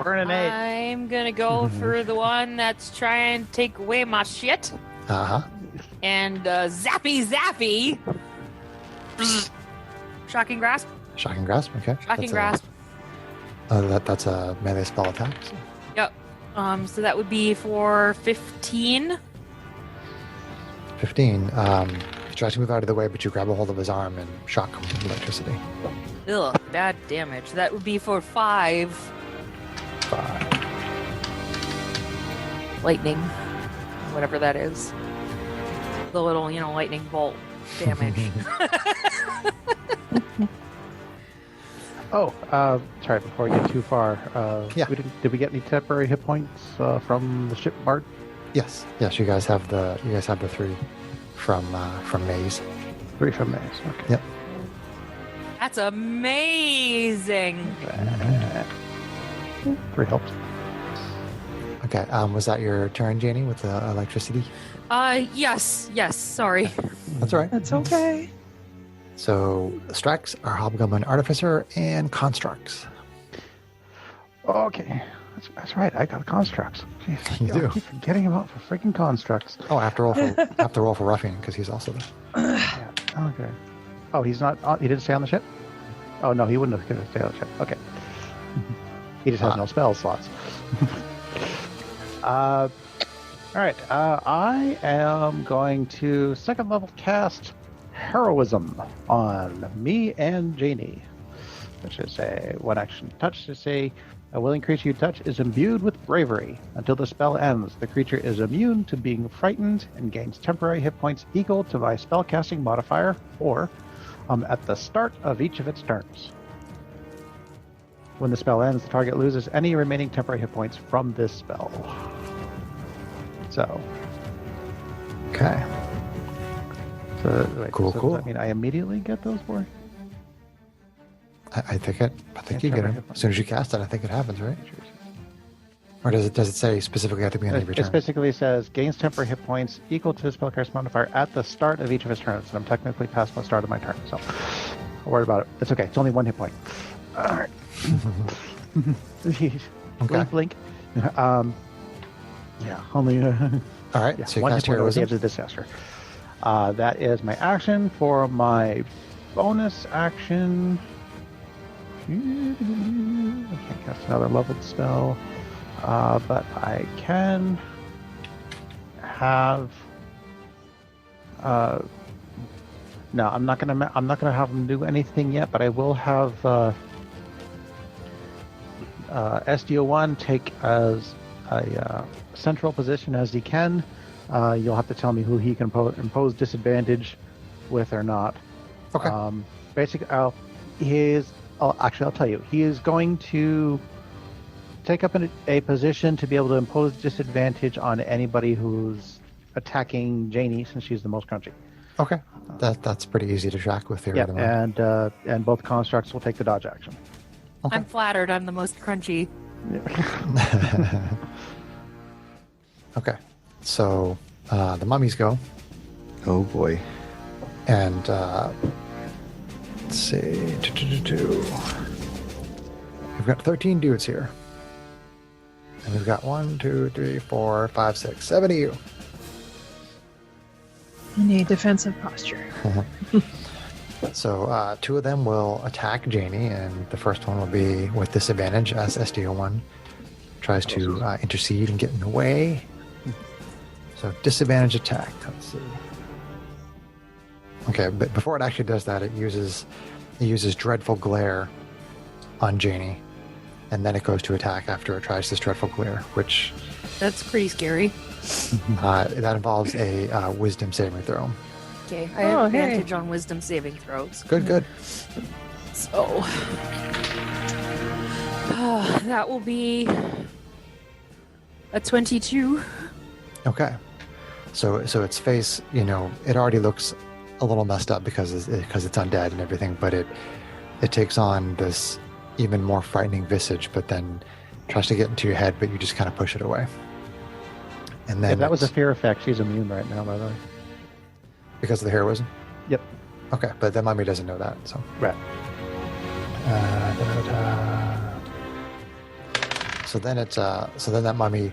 B: Burn an 8.
D: I'm gonna go for the one that's trying to take away my shit.
A: Uh-huh.
D: And zappy. Shocking grasp.
A: Shocking Grasp, okay.
D: Shocking
A: That's
D: grasp.
A: That's a melee spell attack.
D: Yep. So that would be for 15.
A: 15. He tries to move out of the way, but you grab a hold of his arm and shock him with electricity.
D: Ugh, bad damage. That would be for 5.
A: 5.
D: Lightning. Whatever that is. The little, lightning bolt damage.
B: Oh, sorry, before we get too far,
A: Yeah.
B: did we get any temporary hit points from the ship Bart?
A: Yes, you guys have the 3 from Maze.
B: 3 from Maze. Okay.
A: Yep.
D: That's amazing.
B: 3 helps.
A: Okay, was that your turn, Janie, with the electricity?
D: Yes, sorry.
A: That's all right.
C: That's okay.
A: So Strax, our Hobgoblin Artificer, and Constructs.
B: Okay. That's right. I got constructs. Jeez,
A: You do.
B: I keep forgetting about for freaking constructs.
A: Oh, I have to roll for Ruffian because he's also there.
B: Yeah. Okay. Oh, he's not. He didn't stay on the ship. Oh no, he wouldn't have stayed on the ship. Okay. He just has no spell slots. All right. I am going to 2nd level cast Heroism on me and Janie, which is a 1-action touch to say a willing creature you touch is imbued with bravery. Until the spell ends, the creature is immune to being frightened and gains temporary hit points equal to my spellcasting modifier, or at the start of each of its turns. When the spell ends, the target loses any remaining temporary hit points from this spell. So,
A: Okay. Cool.
B: Does that mean I immediately get those four?
A: I think you get it. As soon as you cast it, I think it happens, right? Or does it say specifically at the beginning of your
B: It
A: turn?
B: specifically says gains temporary hit points equal to the spellcast modifier at the start of each of his turns. And I'm technically past the start of my turn, so don't worry about it. It's okay. It's only 1 hit point. All right.
A: Okay.
B: Blink. Yeah, only.
A: All right,
B: Yeah,
A: so you
B: 1 hit
A: cast
B: point over the
A: Heroism.
B: edge of disaster. That is my action. For my bonus action, I can't cast another leveled spell, but I can have. No, I'm not gonna have him do anything yet, but I will have SDO1 take as a central position as he can. You'll have to tell me who he can impose disadvantage with or not.
A: Okay.
B: Basically, I'll tell you. He is going to take up a position to be able to impose disadvantage on anybody who's attacking Janie, since she's the most crunchy.
A: Okay. That's pretty easy to track with your
B: Yeah,
A: other one.
B: and both constructs will take the dodge action.
A: Okay.
D: I'm flattered. I'm the most crunchy.
A: Okay. So the mummies go,
E: Oh boy.
A: and let's see. We've got 13 dudes here. And we've got 1, 2, 3, 4, 5, 6, 7 of you.
C: I need defensive posture.
A: So 2 of them will attack Janie, and the first one will be with disadvantage as SDO1 tries to intercede and get in the way. So disadvantage attack. Let's see. Okay, but before it actually does that, it uses Dreadful Glare on Janie, and then it goes to attack after it tries this Dreadful Glare, which
D: That's pretty scary.
A: that involves a Wisdom saving throw.
D: Okay, I have
C: hey.
D: advantage on wisdom saving throws.
A: Good.
D: So that will be a 22.
A: Okay. So its face, it already looks a little messed up because it's undead and everything, but it takes on this even more frightening visage, but then tries to get into your head, but you just kind of push it away. And then
B: If that was a fear effect, she's immune right now, by the way.
A: because of the heroism.
B: Yep.
A: Okay, but the mummy doesn't know that, so.
B: Right.
A: So then that mummy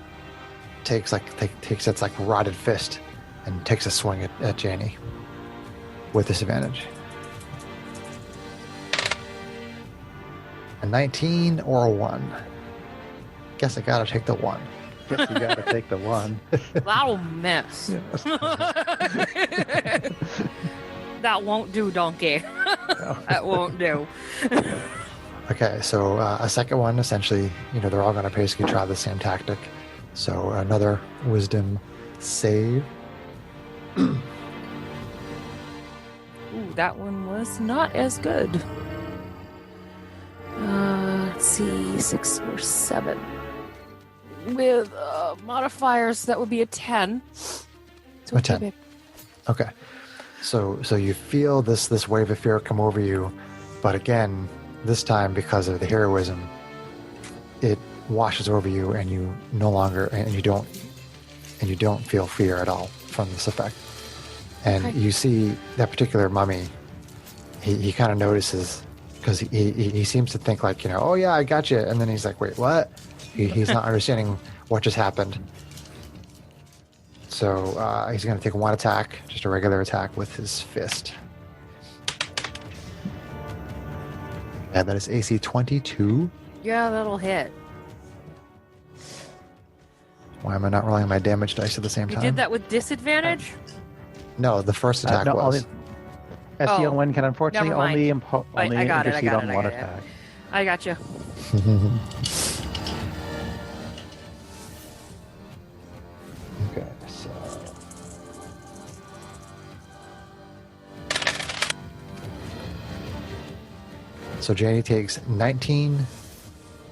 A: takes its like rotted fist and takes a swing at Janie with disadvantage. A 19 or a 1. Guess I gotta take the 1.
B: Guess you gotta take the 1.
D: That'll miss. That won't do, donkey. That won't do.
A: Okay, so a second one, essentially, they're all going to basically try the same tactic. So another wisdom save.
D: Ooh, that one was not as good. Let's see, 6 or 7. With modifiers, that would be a 10. So
A: A 10. Okay, so you feel this wave of fear come over you, but again, this time because of the heroism, it washes over you, and you no longer and you don't feel fear at all from this effect. And
D: Okay.
A: you see that particular mummy. He kind of notices because he seems to think like oh yeah, I got you, and then he's like, wait, what? He's not understanding what just happened. So he's going to take 1 attack, just a regular attack with his fist. And that is AC 22.
D: Yeah, that'll hit.
A: Why am I not rolling my damage dice at the same
D: You
A: time?
D: did that with disadvantage?
A: No, the first attack
B: No,
A: was.
B: SDO1 can unfortunately
D: Never mind.
B: only
D: I got it, I
B: intercede
D: got
B: on
D: it, I
B: 1
D: got it.
B: attack.
D: I got you.
A: Okay, so. So Janie takes 19.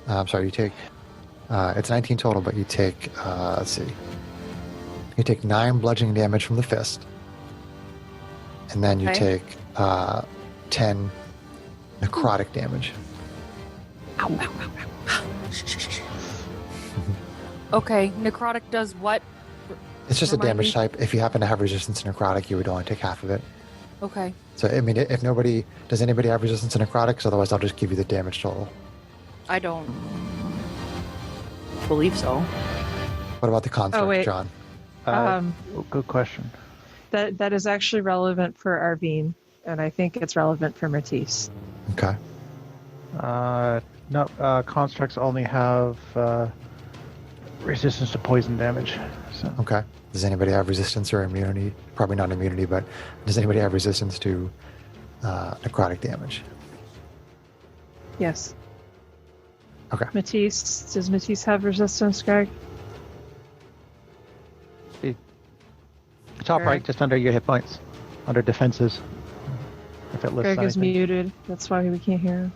A: I'm sorry, you take. It's 19 total, but you take. Let's see. You take 9 bludgeoning damage from the fist, and then you
D: Okay.
A: take 10 necrotic damage.
D: Ow, ow, ow, ow. Okay, necrotic does what?
A: It's just a
D: Remind
A: damage
D: me.
A: type. If you happen to have resistance to necrotic, you would only take half of it.
D: Okay.
A: So I mean, if nobody does, anybody have resistance to necrotics? Otherwise, I'll just give you the damage total.
D: I don't believe so.
A: What about the construct,
C: wait.
A: John?
B: Good question.
C: That is actually relevant for Arvine, and I think it's relevant for Matisse.
A: Okay.
B: No, constructs only have resistance to poison damage. So
A: Okay. Does anybody have resistance or immunity? Probably not immunity, but does anybody have resistance to necrotic damage?
C: Yes.
A: Okay.
C: Matisse, does Matisse have resistance, Greg?
B: top
C: Greg?
B: right, just under your hit points, under defenses. If it lists
C: Greg is
B: anything.
C: muted. That's why we can't hear him.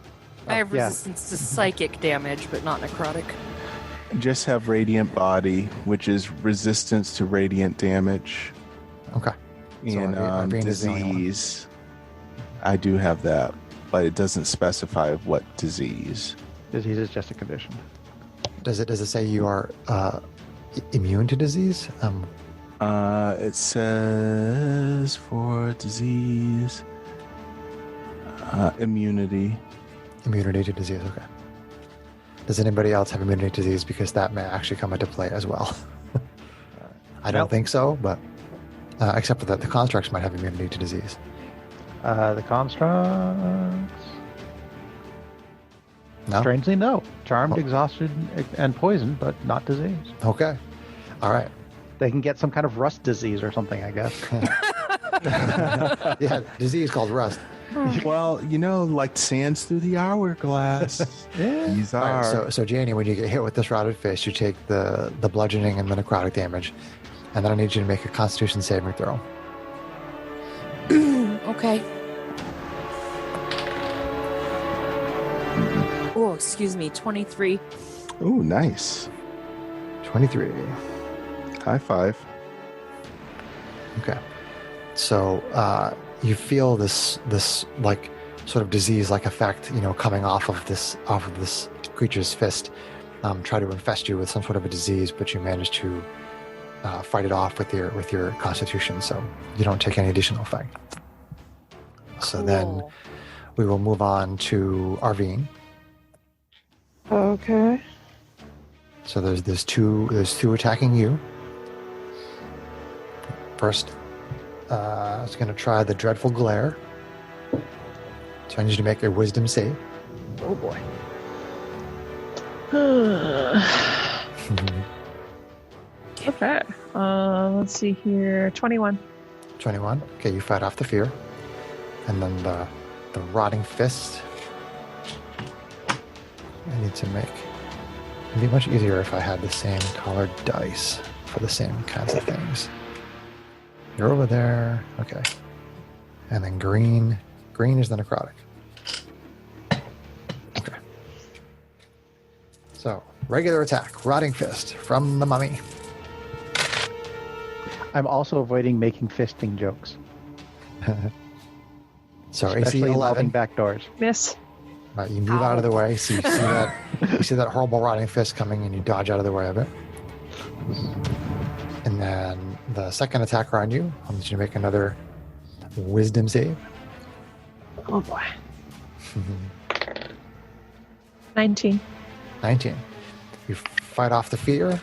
D: I have
B: yeah.
D: resistance to psychic damage, but not necrotic.
E: Just have radiant body, which is resistance to radiant damage
A: Okay. So
E: and
A: Arvine is the only one.
E: disease. I do have that, but it doesn't specify what disease.
B: Disease is just a condition.
A: Does it say you are immune to disease?
E: It says for disease, immunity.
A: Immunity to disease. Okay. Does anybody else have immunity to disease? Because that may actually come into play as well. I don't
B: Nope.
A: think so, but except for that, the constructs might have immunity to disease.
B: The constructs.
A: No?
B: Strangely, no. Charmed,
A: Oh.
B: exhausted, and poisoned, but not diseased.
A: Okay. All right.
B: They can get some kind of rust disease or something, I guess.
A: Yeah, disease called rust.
E: Well, like sands through the hourglass.
B: Yeah.
E: These
A: All
E: are.
A: right, so Janie, when you get hit with this rotted fist, you take the bludgeoning and the necrotic damage, and then I need you to make a Constitution saving throw.
D: Okay. Oh, excuse me, 23.
E: Ooh, nice.
A: 23.
E: High five.
A: Okay. So you feel this like sort of disease like effect, coming off of this creature's fist, try to infest you with some sort of a disease, but you manage to fight it off with your Constitution, so you don't take any additional effect. So then
D: Cool.
A: we will move on to Arvine.
C: Okay.
A: So there's two attacking you. First, I was going to try the Dreadful Glare. So I need you to make a Wisdom save.
C: Oh boy. Okay. Let's see here. 21.
A: 21. Okay, you fight off the fear. And then the Rotting Fist. I need to make... It'd be much easier if I had the same colored dice for the same kinds of things. You're over there. Okay. And then green. Green is the necrotic. Okay. So, regular attack. Rotting Fist from the mummy.
B: I'm also avoiding making fisting jokes,
A: So AC
B: especially
A: 11.
B: involving back doors.
C: Miss.
A: Right, you move out of the way, so you see that horrible rotting fist coming, and you dodge out of the way of it. And then the second attacker on you, I want you to make another Wisdom save.
C: Oh boy. 19.
A: 19. You fight off the fear.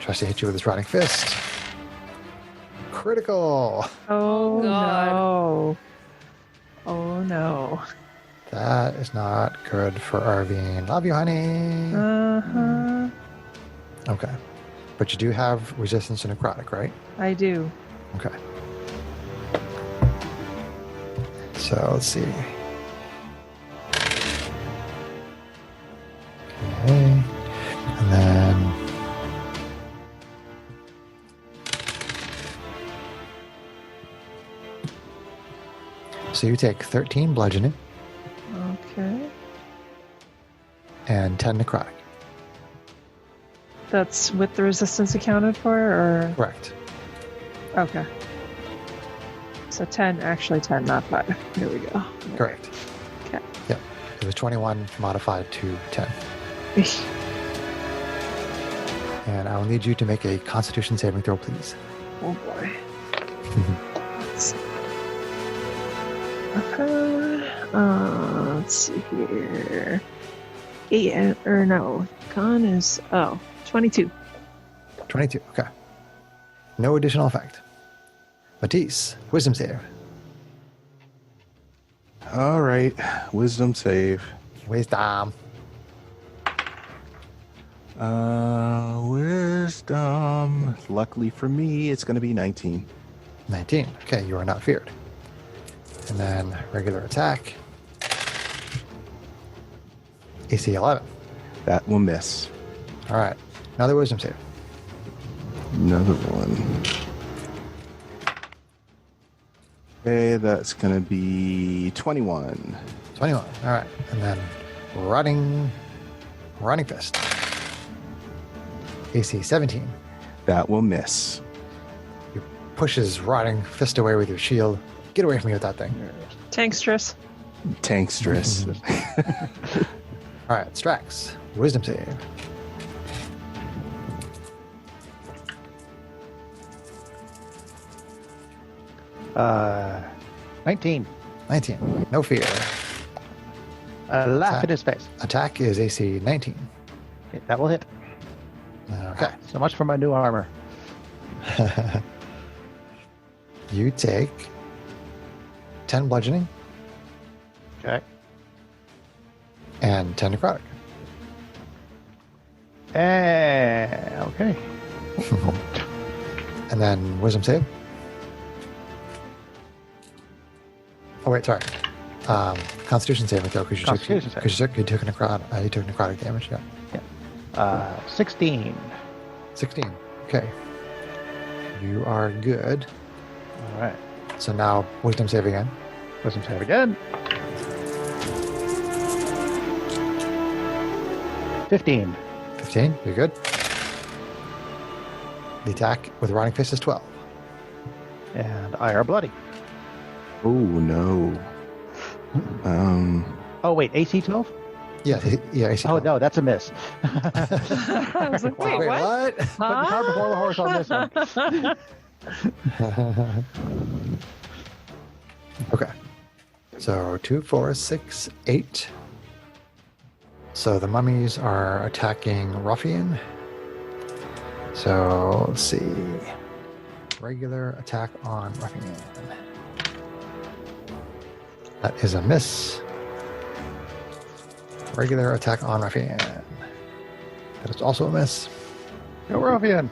A: Tries to hit you with his rotting fist. Critical.
C: Oh
D: God.
C: no. Oh no.
A: That is not good for Arvine. Love you, honey.
C: Uh-huh.
A: Okay. But you do have resistance to necrotic, right?
C: I do.
A: Okay. So let's see. Okay. And then. So you take 13 bludgeoning
C: Okay.
A: and 10 necrotic.
C: That's with the resistance accounted for, or?
A: Correct.
C: Okay. So 10, actually 10, not 5. Here we go.
A: Correct.
C: Okay.
A: Yep. It was 21 modified to 10. And I will need you to make a Constitution saving throw, please.
C: Oh boy. Let's see here. 22.
A: 22. Okay. No additional effect. Matisse, Wisdom save.
E: All right. Wisdom save.
A: Wisdom.
E: Wisdom. Luckily for me, it's going to be 19.
A: 19. Okay, you are not feared. And then regular attack. AC 11.
E: That will miss.
A: All right. Another Wisdom save.
E: Another one. Okay, that's going to be 21.
A: 21. All right. And then running fist. AC 17.
E: That will miss.
A: You push his rotting fist away with your shield. Get away from me with that thing.
C: Tankstress.
E: Tankstress.
A: All right. Strax, Wisdom save.
B: Uh, 19.
A: 19. No fear.
B: Laugh in his face.
A: Attack is AC 19.
B: Okay, that will hit.
A: Okay.
B: So much for my new armor.
A: You take 10 bludgeoning
B: Okay.
A: and 10 necrotic.
B: Okay.
A: And then wisdom save. Oh wait, sorry. Constitution saving throw because you
B: Constitution save.
A: you took necrotic damage. Yeah.
B: 16.
A: 16. Okay. You are good.
B: All right.
A: So now wisdom save again.
B: Wisdom save again. 15.
A: 15. You're good. The attack with rotting fist is 12.
B: And I are bloody.
E: Oh no.
B: Oh, wait. AC 12?
A: Yeah. Yeah. AC
B: Oh,
A: 12.
B: no. That's a miss.
C: I was like, wait,
A: Wait,
C: what?
A: what?
B: Put the cart before the horse on this one.
A: Okay. So 2, 4, 6, 8. So the mummies are attacking Ruffian. So let's see. Regular attack on Ruffian. That is a miss. Regular attack on Ruffian. That is also a miss.
B: Go Ruffian.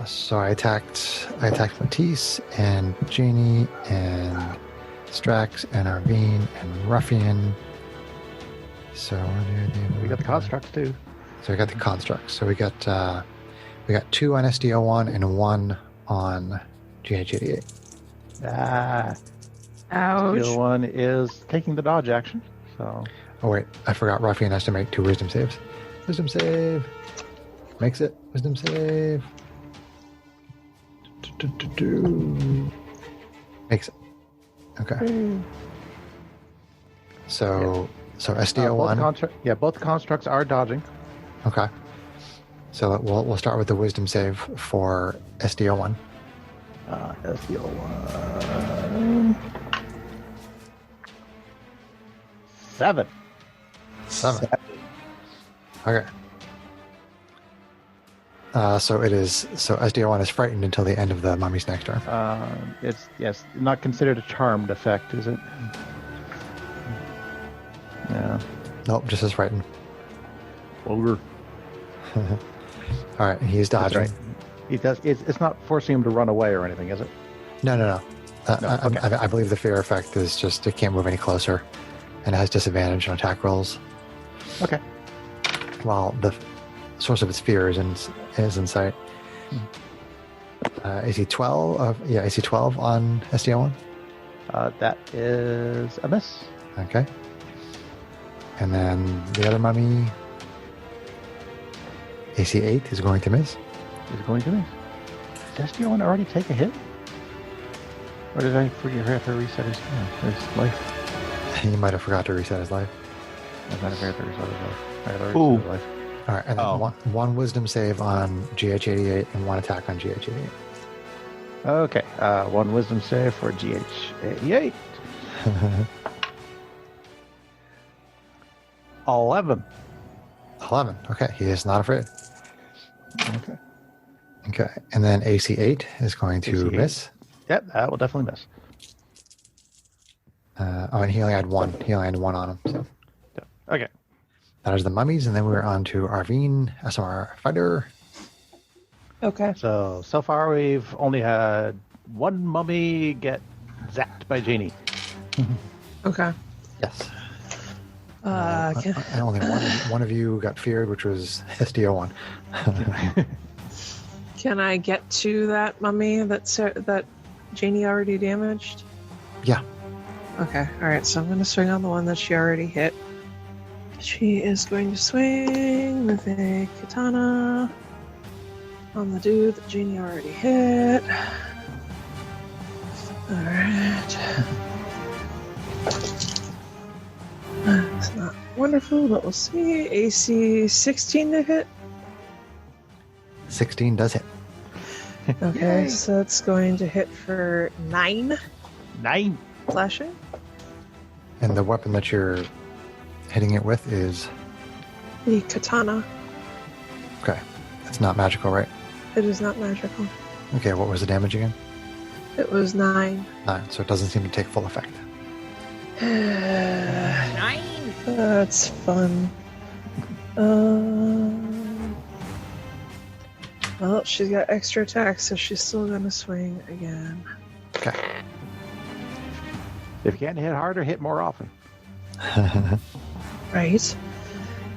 A: So I attacked Matisse and Janie and Strax and Arvine and Ruffian. So
B: We got the constructs, too.
A: So we got the constructs. So we got 2 on SDO1 and 1 on GH88.
B: Ah.
C: Ouch.
B: The other one is taking the dodge action. So
A: Oh wait, I forgot Ruffian has to make 2 wisdom saves. Wisdom save. Makes it. Wisdom save. Makes it. Okay. So SDO1.
B: both constructs are dodging.
A: Okay. So we'll start with the wisdom save for SDO1.
B: SDO1. 7.
A: 7. Okay. So SDO1 is frightened until the end of the mummy's next turn.
B: It's not considered a charmed effect, is it? Yeah.
A: Nope, just as frightened.
B: Ogre.
A: All right, he's
B: That's
A: dodging.
B: right. He does. It's not forcing him to run away or anything, is it?
A: No.
B: No, okay.
A: I believe the fear effect is just it can't move any closer, and it has disadvantage on attack rolls.
B: Okay.
A: While the source of its fear is in sight. AC 12. AC 12 on SDO1.
B: That is a miss.
A: Okay. And then the other mummy, AC 8 is going to miss.
B: Is it going to miss? Does SDO1 already take a hit? Or did I forget have to reset his life?
A: He might have forgot to reset his life.
B: I might have to reset his life. I gotta reset
E: Ooh.
B: his life.
A: All right, and then one wisdom save on GH88 and 1 attack on GH88.
B: Okay. 1 wisdom save for GH88. 11.
A: 11. Okay, he is not afraid.
B: Okay.
A: Okay, and then AC 8 is going to
B: AC 8.
A: miss.
B: Yep, that will definitely miss.
A: And he only had 1. He only had 1 on him. So
B: Okay.
A: that is the mummies, and then we're on to Arvine, SMR fighter.
C: Okay.
B: So far we've only had 1 mummy get zapped by Genie.
C: Okay.
A: Yes.
C: Can,
A: And only one of you got feared, which was SDO1.
C: can I get to that mummy that Janie already damaged?
A: Yeah.
C: Okay. All right. So I'm going to swing on the one that she already hit. She is going to swing with a katana on the dude that Janie already hit. All right. It's not wonderful, but we'll see. AC 16 to hit.
A: 16 does hit.
C: Okay, so it's going to hit for 9
B: 9.
C: slashing.
A: And the weapon that you're hitting it with is...
C: The katana.
A: Okay. It's not magical, right?
C: It is not magical.
A: Okay, what was the damage again?
C: It was 9.
A: 9, so it doesn't seem to take full effect.
D: 9.
C: That's fun. Well, she's got extra attack, so she's still gonna swing again.
A: Okay.
B: If you can't hit harder, hit more often.
C: Right.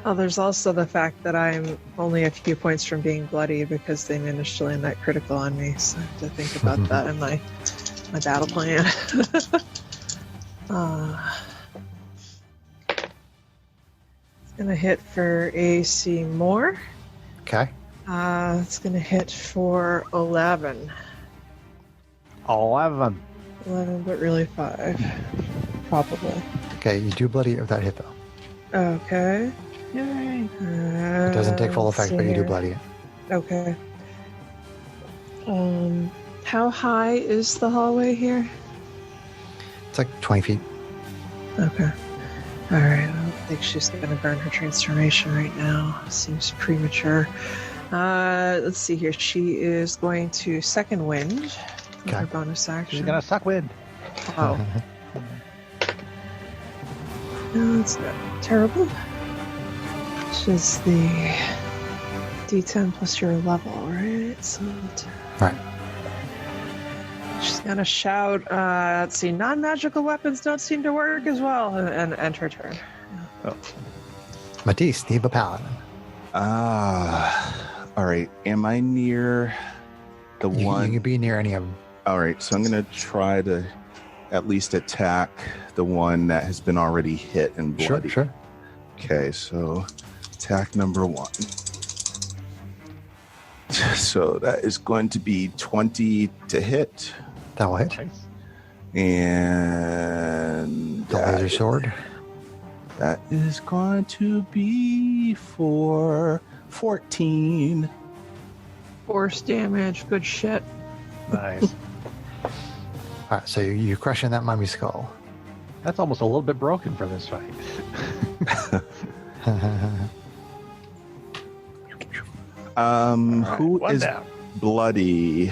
C: Oh, there's also the fact that I'm only a few points from being bloody because they managed to land that critical on me. So I have to think about that in my battle plan. It's gonna hit for AC more.
A: Okay.
C: It's gonna hit for 11.
B: 11.
C: 11, but really 5. Probably.
A: Okay, you do bloody it with that hit, though.
C: Okay.
B: Yay.
A: It doesn't take full effect, but you do bloody it.
C: Okay. How high is the hallway here?
A: It's like 20 feet.
C: Okay. Alright, I don't think she's going to burn her transformation right now. Seems premature. Let's see here. She is going to second wind with
A: Okay.
C: her bonus action.
B: She's going to suck wind.
C: Oh. No, it's not terrible. Which is the D10 plus your level, right? So
A: Right.
C: she's gonna shout, let's see, non-magical weapons don't seem to work as well, and end her turn.
A: Matisse, Steve a Paladin.
E: All right. Am I near the
A: You
E: one?
A: can be near any of them.
E: All right. So I'm going to try to at least attack the one that has been already hit and bloody.
A: Sure.
E: Okay. So attack number 1. So that is going to be 20 to hit.
A: That will hit.
B: Nice.
E: And
A: The laser sword.
E: that is going to be for 14.
C: Force damage, good shit.
B: Nice.
A: All right, so you're crushing that mummy skull.
B: That's almost a little bit broken for this fight.
E: Who
B: one
E: is
B: down.
E: bloody?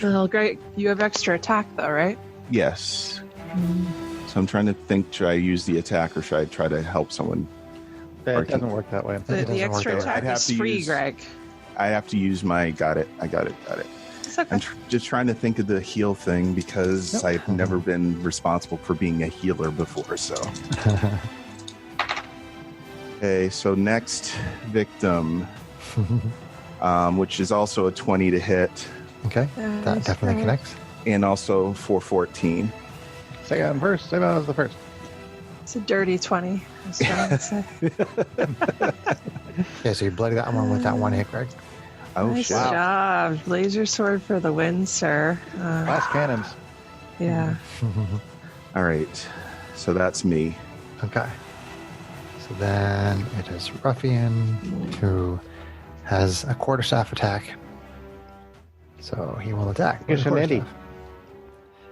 C: Well, great. You have extra attack, though, right?
E: Yes. So I'm trying to think, should I use the attack or should I try to help someone?
B: It doesn't work that way.
C: The
A: doesn't work
C: extra
A: that way.
E: I'd
C: attack
E: have
C: is
E: to
C: free,
E: use-
C: Greg.
E: I have to use my, got it.
C: It's okay.
E: I'm just trying to think of the heal thing because
B: Yep.
E: I've never been responsible for being a healer before, so. Okay, so next victim, which is also a 20 to hit
A: Okay, that definitely connects.
E: and also for 14.
B: Second first. Second was the first.
C: It's a dirty 20. That's what I would say.
A: Yeah, so you bloody that one with that one hit, Greg.
E: Oh,
C: Nice
E: shit.
C: job. Laser sword for the win, sir.
B: Glass cannons.
C: Yeah.
E: All right, so that's me.
A: Okay. So then it is Ruffian, who has a quarterstaff attack. So he will attack. with
B: Here's
A: a
B: an Eddie.
A: quarterstaff.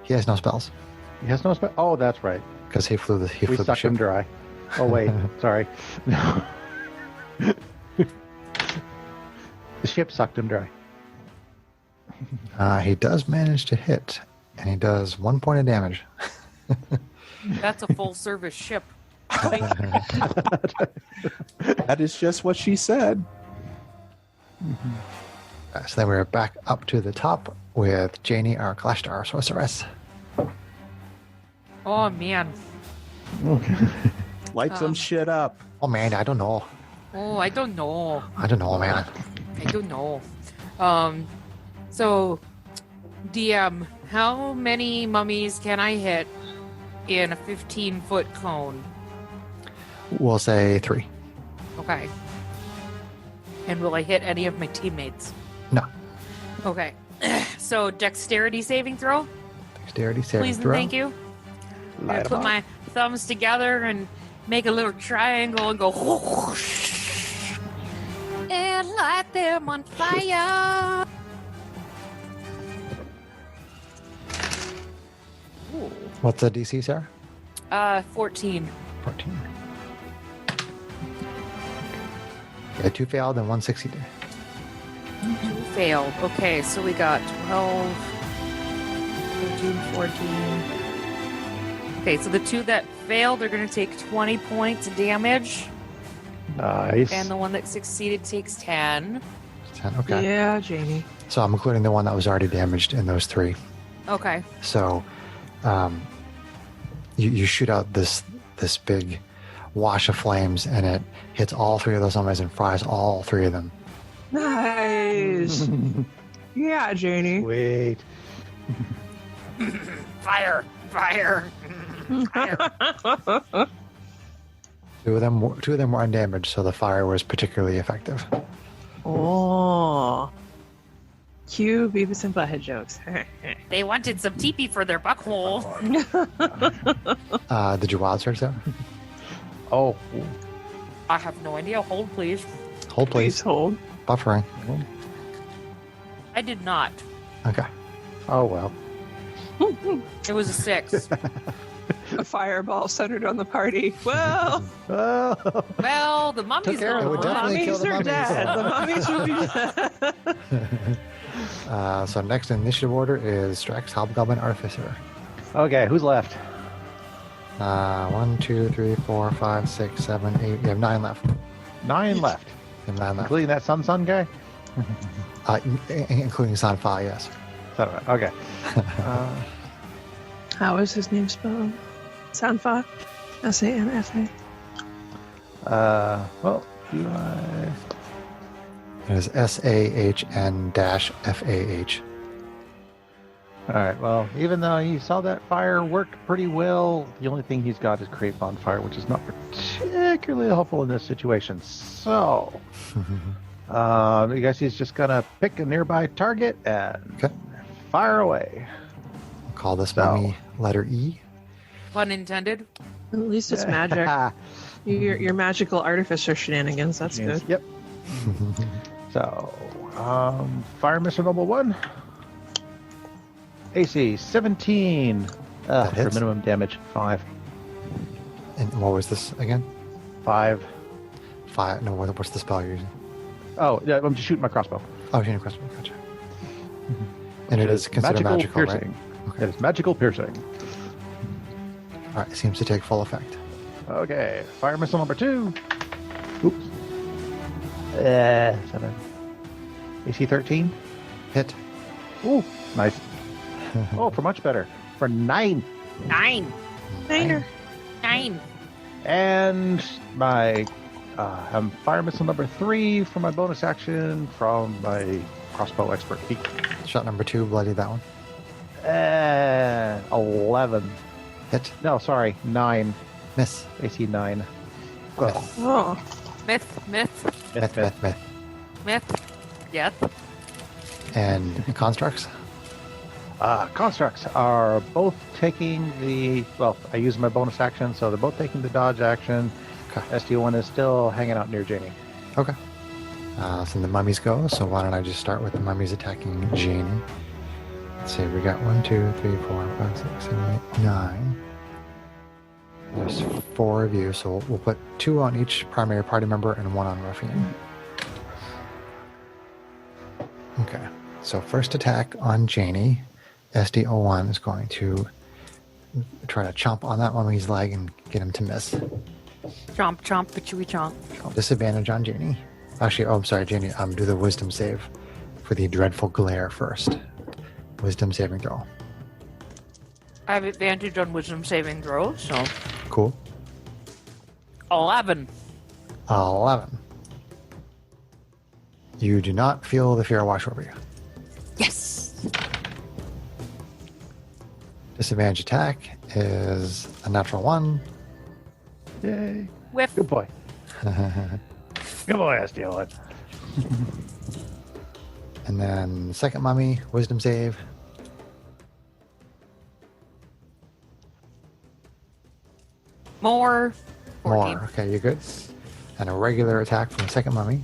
A: He has no spells
B: He has no spell. Oh, that's right.
A: because he flew the
B: We
A: the
B: sucked
A: ship.
B: him dry. Oh, wait. Sorry. No. The ship sucked him dry.
A: He does manage to hit, and he does 1 point of damage.
D: That's a full service ship.
E: That is just what she said.
A: So then we're back up to the top with Janie, our Kalashtar, our sorceress.
D: Oh man.
E: Light some shit up.
A: Oh man, I don't know.
D: Oh, I don't know.
A: I don't know, man.
D: I don't know. So, DM, how many mummies can I hit in a 15-foot cone?
A: We'll say 3.
D: Okay. And will I hit any of my teammates?
A: No.
D: Okay. So, dexterity saving throw?
A: Dexterity saving
D: Please and
A: throw.
D: thank you. I'm
B: Light
D: gonna
B: 'em
D: put
B: up.
D: my thumbs together and make a little triangle and go whoosh, and light them on fire.
A: What's the DC, Sarah?
D: 14.
A: 14. Yeah, 2 failed and 1 succeeded.
D: 2 failed. Okay, so we got 12, 13, 14. Okay, so the two that failed are going to take 20 points of damage,
B: Nice.
D: and the one that succeeded takes 10.
A: 10, okay.
C: Yeah, Janie.
A: So I'm including the one that was already damaged in those 3.
D: Okay.
A: So you shoot out this big wash of flames, and it hits all 3 of those zombies and fries all 3 of them.
C: Nice. Yeah, Janie.
B: Wait.
D: Fire! Fire! Fire!
A: 2 of them were undamaged, so the fire was particularly effective.
C: Oh. Cue Beavis and Butthead jokes.
D: They wanted some teepee for their buckhole.
A: Did you wild search that?
B: Oh.
D: I have no idea. Hold, please.
A: Hold,
C: Please
A: please.
C: hold.
A: Buffering.
D: I did not.
A: Okay.
B: Oh, well.
D: It was a 6.
C: A fireball centered on the party. Well,
B: Oh.
D: Well, the mummy's
A: care of it. It would
D: gone.
A: definitely kill
C: mummies
A: the
C: are
A: mummies.
C: dead. The mummies will be dead.
A: So next in initiative order is Strax, Hobgoblin, Artificer.
B: Okay, who's left?
A: 1, 2, 3, 4, 5, 6, 7, 8. You have 9 left.
B: 9 left.
A: You have 9 left.
B: Including that Sun guy?
A: Including Sanfa, yes.
B: Okay.
C: How is his name spelled? Sanfa? Sanfa.
B: Well, do I...
A: It is SAHN-FAH.
B: All right, well, even though you saw that fire work pretty well, the only thing he's got is Create Bonfire, which is not particularly helpful in this situation. So, I guess he's just going to pick a nearby target and
A: Okay.
B: fire away.
A: Call this
B: So-
A: mummy letter E.
D: Pun intended.
C: At least it's magic. Your magical artificer shenanigans. That's good.
B: Yep. So, fire missile number 1. AC 17.
A: That
B: For
A: hits.
B: minimum damage, 5.
A: And what was this again?
B: 5.
A: 5. No, what's the spell you're using?
B: Oh, yeah, I'm just shooting my crossbow.
A: Oh, shooting crossbow. Gotcha. And it is considered magical, right?
B: piercing. It is magical piercing.
A: All right, it seems to take full effect.
B: Okay, fire missile number 2. Oops. 7. AC 13.
A: Hit.
B: Ooh, nice. Oh, for much better. For 9.
D: 9.
C: Niner.
D: 9.
B: And my fire missile number 3 for my bonus action from my crossbow expert feat.
A: Shot number 2, bloody that one.
B: 11.
A: Hit.
B: No, sorry, 9.
A: Miss.
B: AC 9. Well,
C: Oh.
D: Myth. Yes.
A: And constructs.
B: Constructs are both taking the... Well, I use my bonus action, so they're both taking the dodge action.
A: Okay.
B: SD1 is still hanging out near Janie.
A: Okay. So the mummies go. So why don't I just start with the mummies attacking Jean? Let's see. We got 1, 2, 3, 4, 5, 6, 7, 8, 9. There's 4 of you, so we'll put 2 on each primary party member and 1 on Ruffian. Okay. So first attack on Janie. SD01 is going to try to chomp on that mummy's leg and get him to miss.
D: Chomp, chomp, chewy chomp.
A: Disadvantage on Janie. Actually, I'm sorry, Janie. Do the wisdom save for the dreadful glare first. Wisdom saving throw.
D: I have advantage on wisdom saving throws, so
A: Cool.
D: 11.
A: 11. You do not feel the fear wash over you.
D: Yes.
A: Disadvantage attack is a natural 1.
B: Yay.
D: Whiff.
B: Good boy. Good boy, SD1.
A: And then second mummy, wisdom save.
D: More. 14.
A: More. Okay, you're good. And a regular attack from the second mummy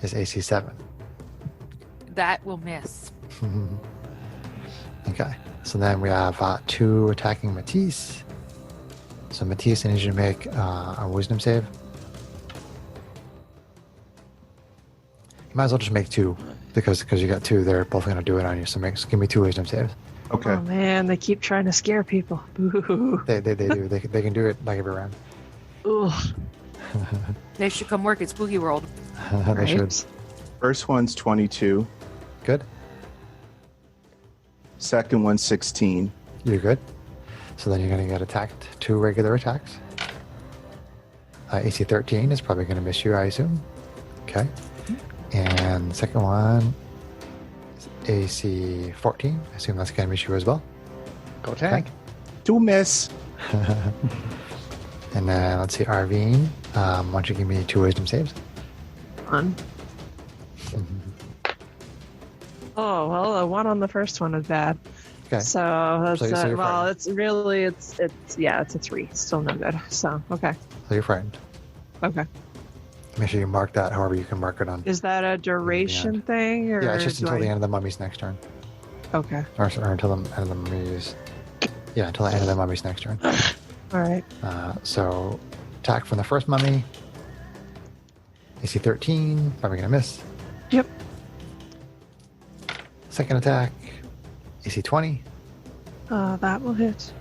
A: is AC 7.
D: That will miss.
A: Okay. So then we have 2 attacking Matisse. So Matisse, I need you to make a wisdom save. You might as well just make 2 because you got 2. They're both going to do it on you. So give me 2 wisdom saves.
E: Okay.
C: Oh man, they keep trying to scare people. Boo.
A: They do. They can do it like every round.
C: Ugh.
D: They should come work at Spooky World.
A: They
C: Right?
A: should.
E: First one's 22.
A: Good.
E: Second one's 16.
A: You're good. So then you're going to get attacked. 2 regular attacks. AC 13 is probably going to miss you, I assume. Okay. And the second one is AC 14. I assume that's going to miss you as well.
B: Go tank.
E: 2 miss.
A: And then let's see, Arvine. Why don't you give me 2 wisdom saves?
C: Fun. Oh well, the one on the first one is bad.
A: Okay.
C: So that's
A: So you're
C: well,
A: frightened.
C: it's really it's a 3. Still no good. So okay.
A: So you're frightened.
C: Okay.
A: Make sure you mark that however you can mark it on.
C: Is that a duration thing? Or
A: Yeah, it's just
C: do
A: until the
C: I-
A: end of the mummy's next turn.
C: Okay.
A: Or until the end of the mummy's... Yeah, until the end of the mummy's next turn.
C: All right.
A: So, attack from the first mummy. AC 13, probably going to miss.
C: Yep.
A: Second attack, AC 20.
C: That will hit.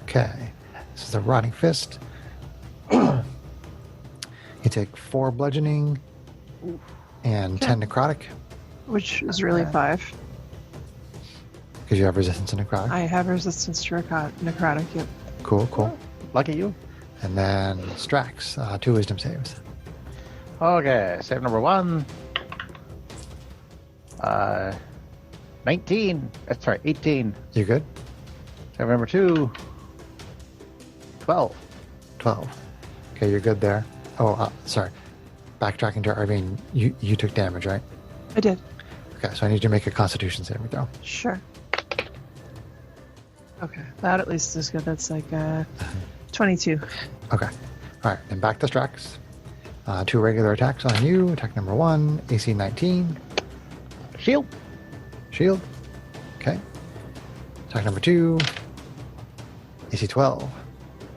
A: Okay. This is a Rotting Fist. You take 4 bludgeoning and 10 necrotic
C: Which is really 5.
A: because you have resistance to necrotic.
C: I have resistance to necrotic. Yep.
A: Cool.
B: Lucky you.
A: And then Strax, 2 wisdom saves.
B: Okay, save number 1. 19. Sorry, 18.
A: You good?
B: Save number 2. 12.
A: 12. Okay, you're good there. Oh, sorry. Backtracking to Arvine, you took damage, right?
C: I did.
A: Okay, so I need you to make a Constitution saving throw.
C: Sure. Okay. That at least is good. That's like 22.
A: Okay. All right, then back to Strax. 2 regular attacks on you. Attack number 1, AC 19.
B: Shield.
A: Shield. Okay. Attack number 2, AC 12.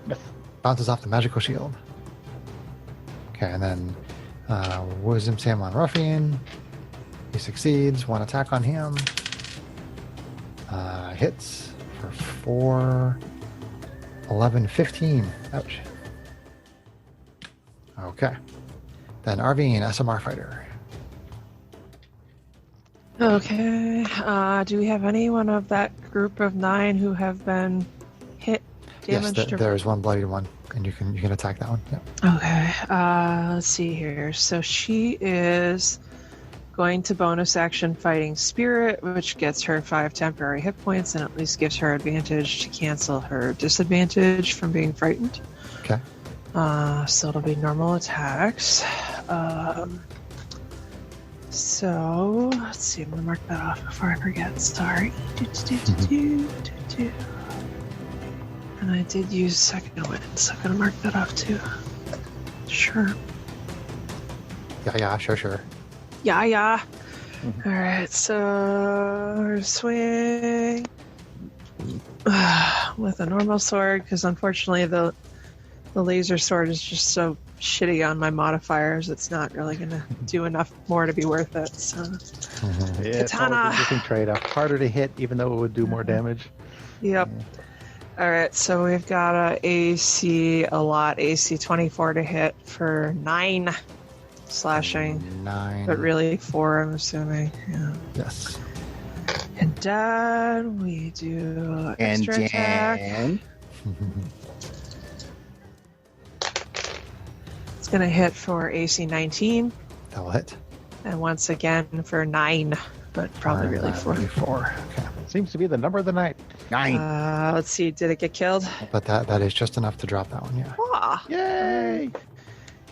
B: Miss.
A: Bounces off the magical shield. Okay, and then Wisdom Save on Ruffian. He succeeds. 1 attack on him. Hits for 4, 11, 15. Ouch. Okay. Then Arvine, SMR fighter.
C: Okay. Do we have anyone of that group of 9 who have been hit, damaged,
A: Yes, there's one bloodied one, and you can attack that one. Yeah.
C: Okay. Let's see here. So she is going to bonus action Fighting Spirit, which gets her 5 temporary hit points and at least gives her advantage to cancel her disadvantage from being frightened.
A: Okay.
C: So it'll be normal attacks. So let's see. I'm gonna mark that off before I forget. Sorry. And I did use second wind, so I'm gonna mark that off too. Sure.
A: Yeah, sure.
C: Yeah. All right. So swing with a normal sword because unfortunately the laser sword is just so shitty on my modifiers. It's not really going to do enough more to be worth it. So
B: Yeah, it's always
C: Katana.
B: an interesting trade-off. Harder to hit, even though it would do more damage.
C: yep. All right. So we've got a AC 24 to hit for 9 slashing,
A: 9.
C: but really 4. I'm assuming. Yeah.
A: Yes.
C: And then we do extra attack.
E: And
C: It's going to hit for AC 19,
A: That will hit.
C: and once again for 9, but probably really 4.
A: 4. Okay.
B: Seems to be the number of the night.
E: 9.
C: Let's see, did it get killed?
A: But that is just enough to drop that one, yeah.
C: Ah,
B: Yay!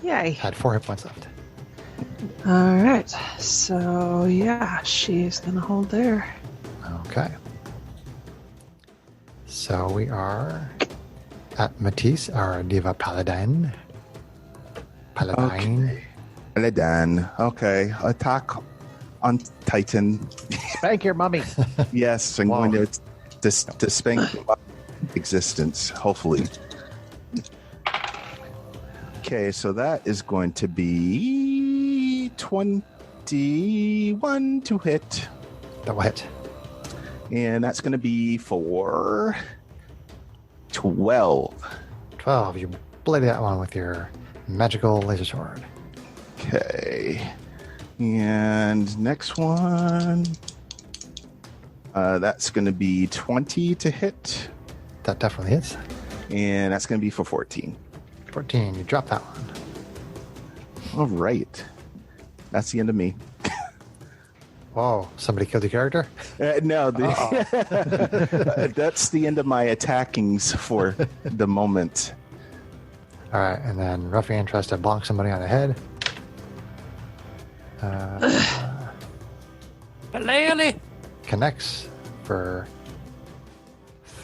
C: yay.
A: Had 4 hit points left.
C: All right, so yeah, she's going to hold there.
A: Okay. So we are at Matisse, our Diva Paladin.
E: Okay. Paladin. Okay. Attack on Titan.
B: Spank your mummy.
E: Yes, I'm
A: Wow.
E: going to spank existence, hopefully. Okay, so that is going to be 21 to hit.
A: That will hit.
E: And that's going to be for 12.
A: 12. You blade that one with your magical laser sword.
E: Okay. And next one. That's going to be 20 to hit.
A: That definitely hits.
E: And that's going to be for 14.
A: 14. You drop that one.
E: All right. That's the end of me.
A: Whoa, somebody killed your character?
E: No, that's the end of my attackings for the moment.
A: All right, and then Ruffian tries to bonk somebody on the head.
D: Lily.
A: Connects for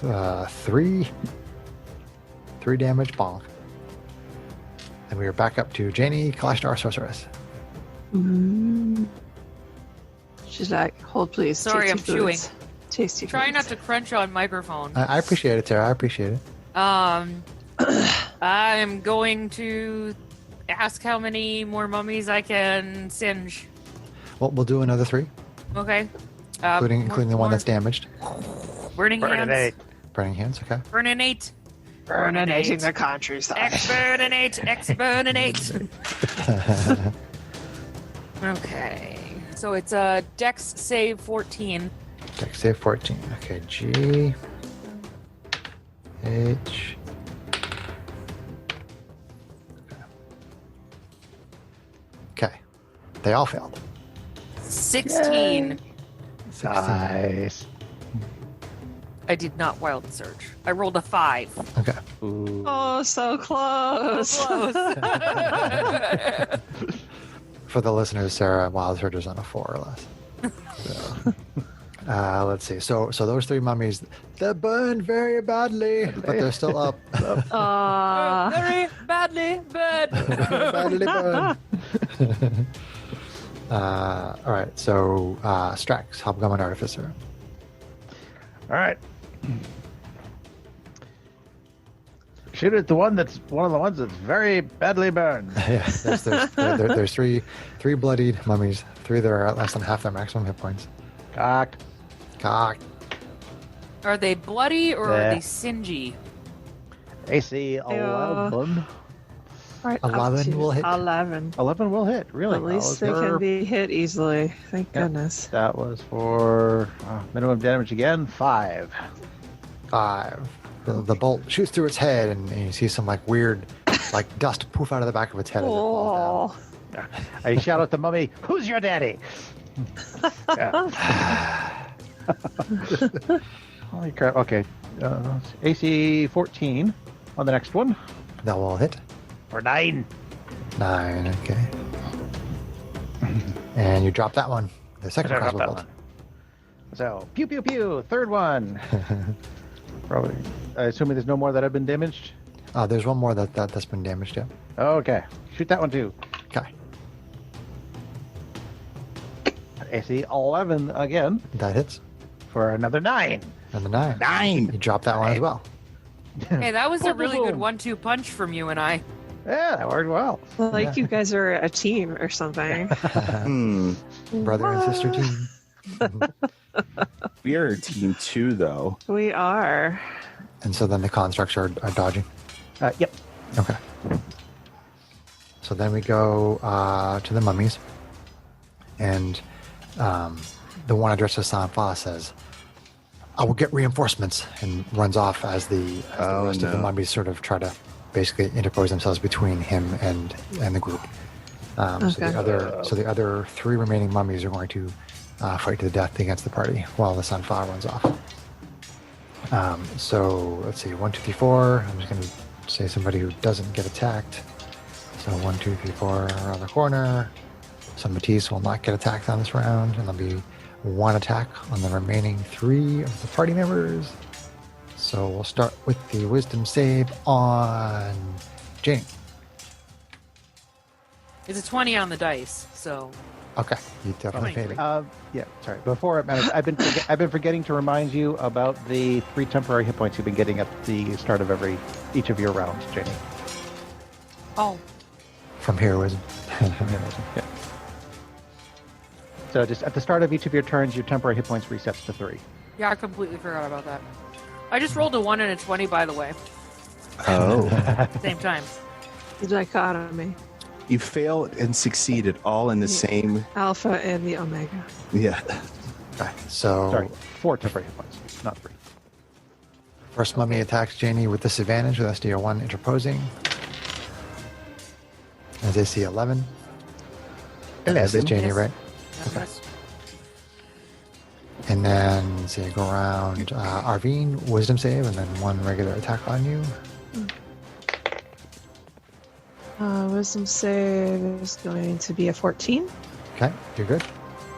A: 3 damage bonk. And we are back up to Janie, Kalashtar, Sorceress.
F: She's like, hold please.
D: Sorry,
F: tasty
D: I'm chewing.
F: foods. Tasty
D: Try
F: foods.
D: not to crunch on microphone.
A: I appreciate it, Tara. I appreciate it.
D: I'm going to ask how many more mummies I can singe.
A: Well, we'll do another 3,
D: Okay.
A: including the one that's damaged.
D: Burning hands.
B: Burninate.
A: Burning hands, okay.
D: Burninate.
F: Burninating the countryside.
D: Exburninate. Exburninate. Okay. So it's a Dex save 14.
A: Dex save 14. Okay, G. H. Okay. They all failed.
D: 16.
A: 16.
B: Nice.
D: I did not wild surge. I rolled a 5.
A: Okay.
B: Ooh.
F: Oh, so close.
D: Close.
A: For the listeners, Sarah, Wild Surge is on a 4 or less. So, let's see. So those 3 mummies, they're burned very badly, but they're still up.
D: Very badly burned.
A: badly burned. All right. So Strax, Hobgoblin Artificer.
B: All right. Shoot at the one that's one of the ones that's very badly burned.
A: Yeah, there's three bloodied mummies. 3 that are at less than half their maximum hit points.
B: Cocked.
A: Cocked.
D: Are they bloody or are
B: Yeah.
D: they singy?
B: AC 11.
F: Right,
A: 11 will hit.
F: 11.
B: 11 will hit. Really?
F: At least they
B: That was
F: can
B: for-
F: be hit easily. Thank
B: Yeah.
F: goodness.
B: That was for minimum damage again. 5.
A: 5. The bolt shoots through its head, and you see some like weird, like dust poof out of the back of its head as it falls down.
F: Oh,
B: I shout at the mummy, "Who's your daddy?" Yeah. Holy crap! Okay, AC 14 on the next one
A: That will hit.
B: for 9.
A: 9. Okay. And you drop that one. The second
B: I dropped
A: crossbow
B: that
A: bolt.
B: one. So pew pew pew. Third one. Probably. Assuming there's no more that have been damaged.
A: There's one more that's been damaged. Yeah.
B: Okay, shoot that one too.
A: Okay.
B: AC 11 again
A: That hits.
B: for another 9.
A: And the 9.
E: 9.
A: You drop that one as well.
D: Hey, that was a really good
B: Boom.
D: 1-2 punch from you and I.
B: Yeah, that worked well.
F: like
A: Yeah.
F: you guys are a team or something.
A: Brother and sister team.
E: We are a team 2, though.
F: We are.
A: And so then the constructs are dodging.
B: Yep.
A: Okay. So then we go to the mummies. And the one addressed to Sanfa says, "I will get reinforcements," and runs off as the rest of the mummies sort of try to basically interpose themselves between him and the group. So the other 3 remaining mummies are going to fight to the death against the party while the Sanfa runs off. So let's see, 1, 2, 3, 4. I'm just going to say somebody who doesn't get attacked. So 1, 2, 3, 4 around the corner. So Matisse will not get attacked on this round, and there'll be 1 attack on the remaining 3 of the party members. So we'll start with the wisdom save on Jane.
D: It's a 20 on the dice, so
A: Okay, you definitely
D: Fine.
A: failed.
B: Yeah, sorry. Before it matters, I've been forgetting to remind you about the 3 temporary hit points you've been getting at the start of each of your rounds, Jenny.
D: oh,
A: From heroism.
B: Yeah. So just at the start of each of your turns, your temporary hit points resets to 3.
D: Yeah, I completely forgot about that. I just rolled a 1 and a 20, by the way.
E: Oh.
D: Same time.
F: The dichotomy.
E: You failed and succeeded all in the same.
F: Alpha and the omega.
E: Yeah.
A: Okay, so
B: Sorry, 4 temporary hit points, not 3.
A: first mummy attacks Janie with disadvantage with SDR1 interposing. As AC 11. This is Janie,
D: Yes.
A: right?
D: Okay.
A: And then, so you go around Arvine, wisdom save, and then 1 regular attack on you.
F: Wisdom save is going to be a 14.
A: Okay, you're good.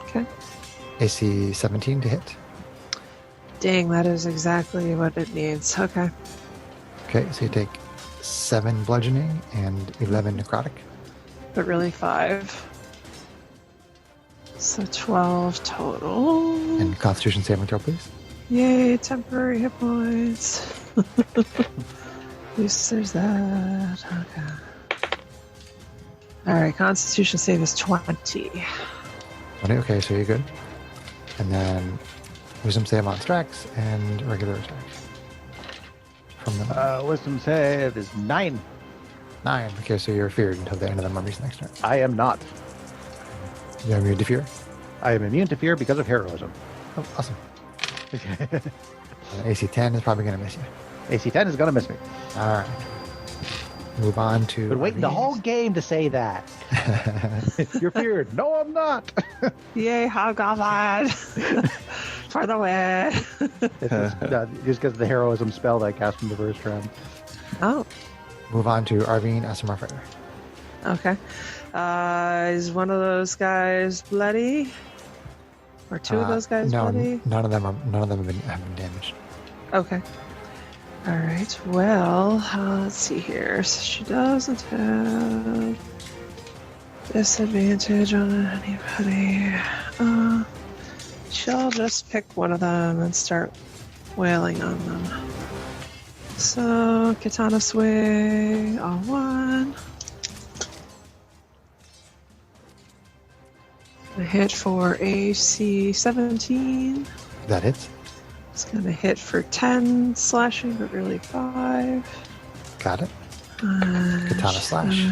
F: Okay.
A: AC 17 to hit.
F: Dang, that is exactly what it needs. Okay.
A: Okay, so you take 7 bludgeoning and 11 necrotic.
F: But really 5. So 12 total.
A: And Constitution saving throw, please.
F: Yay, temporary hit points. At least there's that. Okay. Alright, Constitution save is 20.
A: Okay, so you're good. And then wisdom save on Strax and regular attacks. From the
B: Wisdom save is 9.
A: 9. Okay, so you're feared until the end of the mummy's next turn.
B: I am not.
A: You have immune to fear?
B: I am immune to fear because of heroism.
A: Oh, awesome. AC 10 is probably going to miss you.
B: AC 10 is going to miss me.
A: All right. Move on to.
B: Been waiting the
A: Arvine's.
B: whole game to say that. You're feared. No, I'm not.
F: Yay, Hobgoblin! For the win!
B: Just because of the heroism spell that I cast from the first round.
F: Oh,
A: Move on to Arvine SMR Fighter.
F: okay. Is one of those guys bloody? Or two of those guys
A: no,
F: bloody?
A: none of them have been damaged.
F: Okay. All right. Well, let's see here. So she doesn't have disadvantage on anybody. She'll just pick one of them and start wailing on them. So, katana swing on one. A hit for AC 17.
A: That hits.
F: It's going to hit for 10 slashing, but really 5.
A: Got it.
F: Katana
A: slash.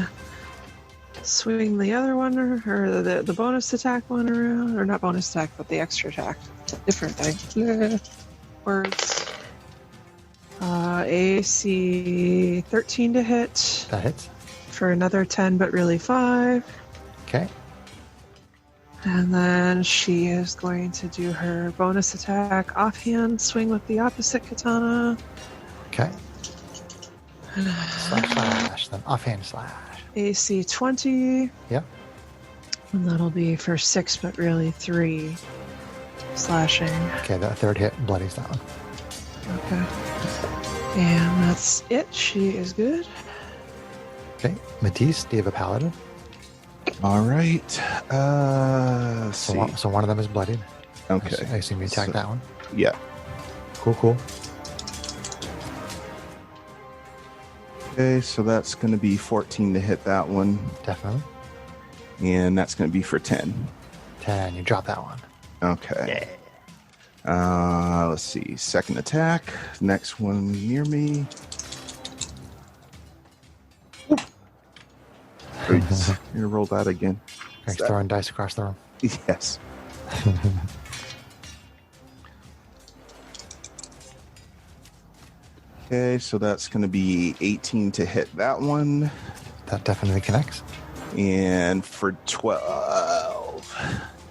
F: Swing the other one, or the bonus attack one around. Or not bonus attack, but the extra attack. Different thing. Bleh. Words. AC 13 to hit.
A: That hits.
F: For another 10, but really 5.
A: Okay.
F: And then she is going to do her bonus attack offhand swing with the opposite katana.
A: Okay. Slash. Then offhand slash.
F: AC 20.
A: Yep.
F: And that'll be for 6, but really 3 slashing.
A: Okay, the third hit bloodies that one.
F: Okay. And that's it. She is good.
A: Okay. Matisse, do you have a paladin?
E: All right. Let's
A: So
E: see.
A: so one of them is bloodied.
E: Okay.
A: I assume you attack
E: So-
A: that one.
E: Yeah.
A: Cool.
E: Okay, so that's going to be 14 to hit that one,
A: Definitely.
E: and that's going to be for 10.
A: 10. You drop that one.
E: Okay. Let's see. Second attack. Next one near me. Oops. You're gonna roll that again.
A: Okay, throwing dice across the room.
E: Yes. Okay, so that's going to be 18 to hit that one,
A: That definitely connects.
E: and for 12.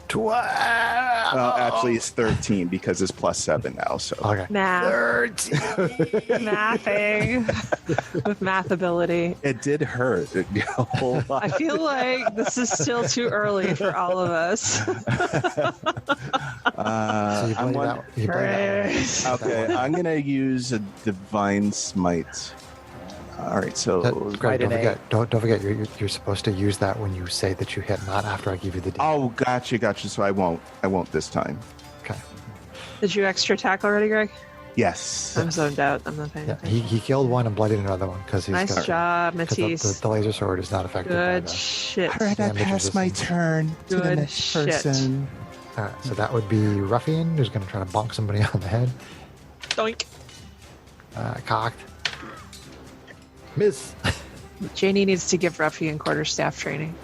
A: 12.
E: Well, actually, it's 13 because it's plus 7 now. So
A: Okay.
F: Math. Mathing. With math ability.
E: it did hurt a whole lot.
F: I feel like this is still too early for all of us.
A: So you
E: I'm
A: bloody
E: wonder-
A: that, you bloody that one.
E: Okay, I'm gonna use a divine smite. All right, so
A: Greg, don't
B: an A.
A: forget. Don't forget. You're supposed to use that when you say that you hit, not after I give you the D.
E: oh, gotcha. So I won't this time.
A: Okay.
F: Did you extra attack already, Greg?
E: Yes.
F: I'm zoned out. I'm not paying
A: Yeah.
F: attention.
A: He killed one and bloodied another one because he's
F: Nice
A: got,
F: job,
A: 'cause
F: Matisse.
A: the laser sword is not affected by
F: Good
A: the.
F: shit.
E: All right, I
A: Damage
E: pass my
A: resistance.
E: turn to the
F: Good
E: next
F: shit.
E: person.
A: All right, so that would be Ruffian, who's going to try to bonk somebody on the head.
F: Doink.
A: Cocked. Miss.
F: Janie needs to give Ruffian quarterstaff training.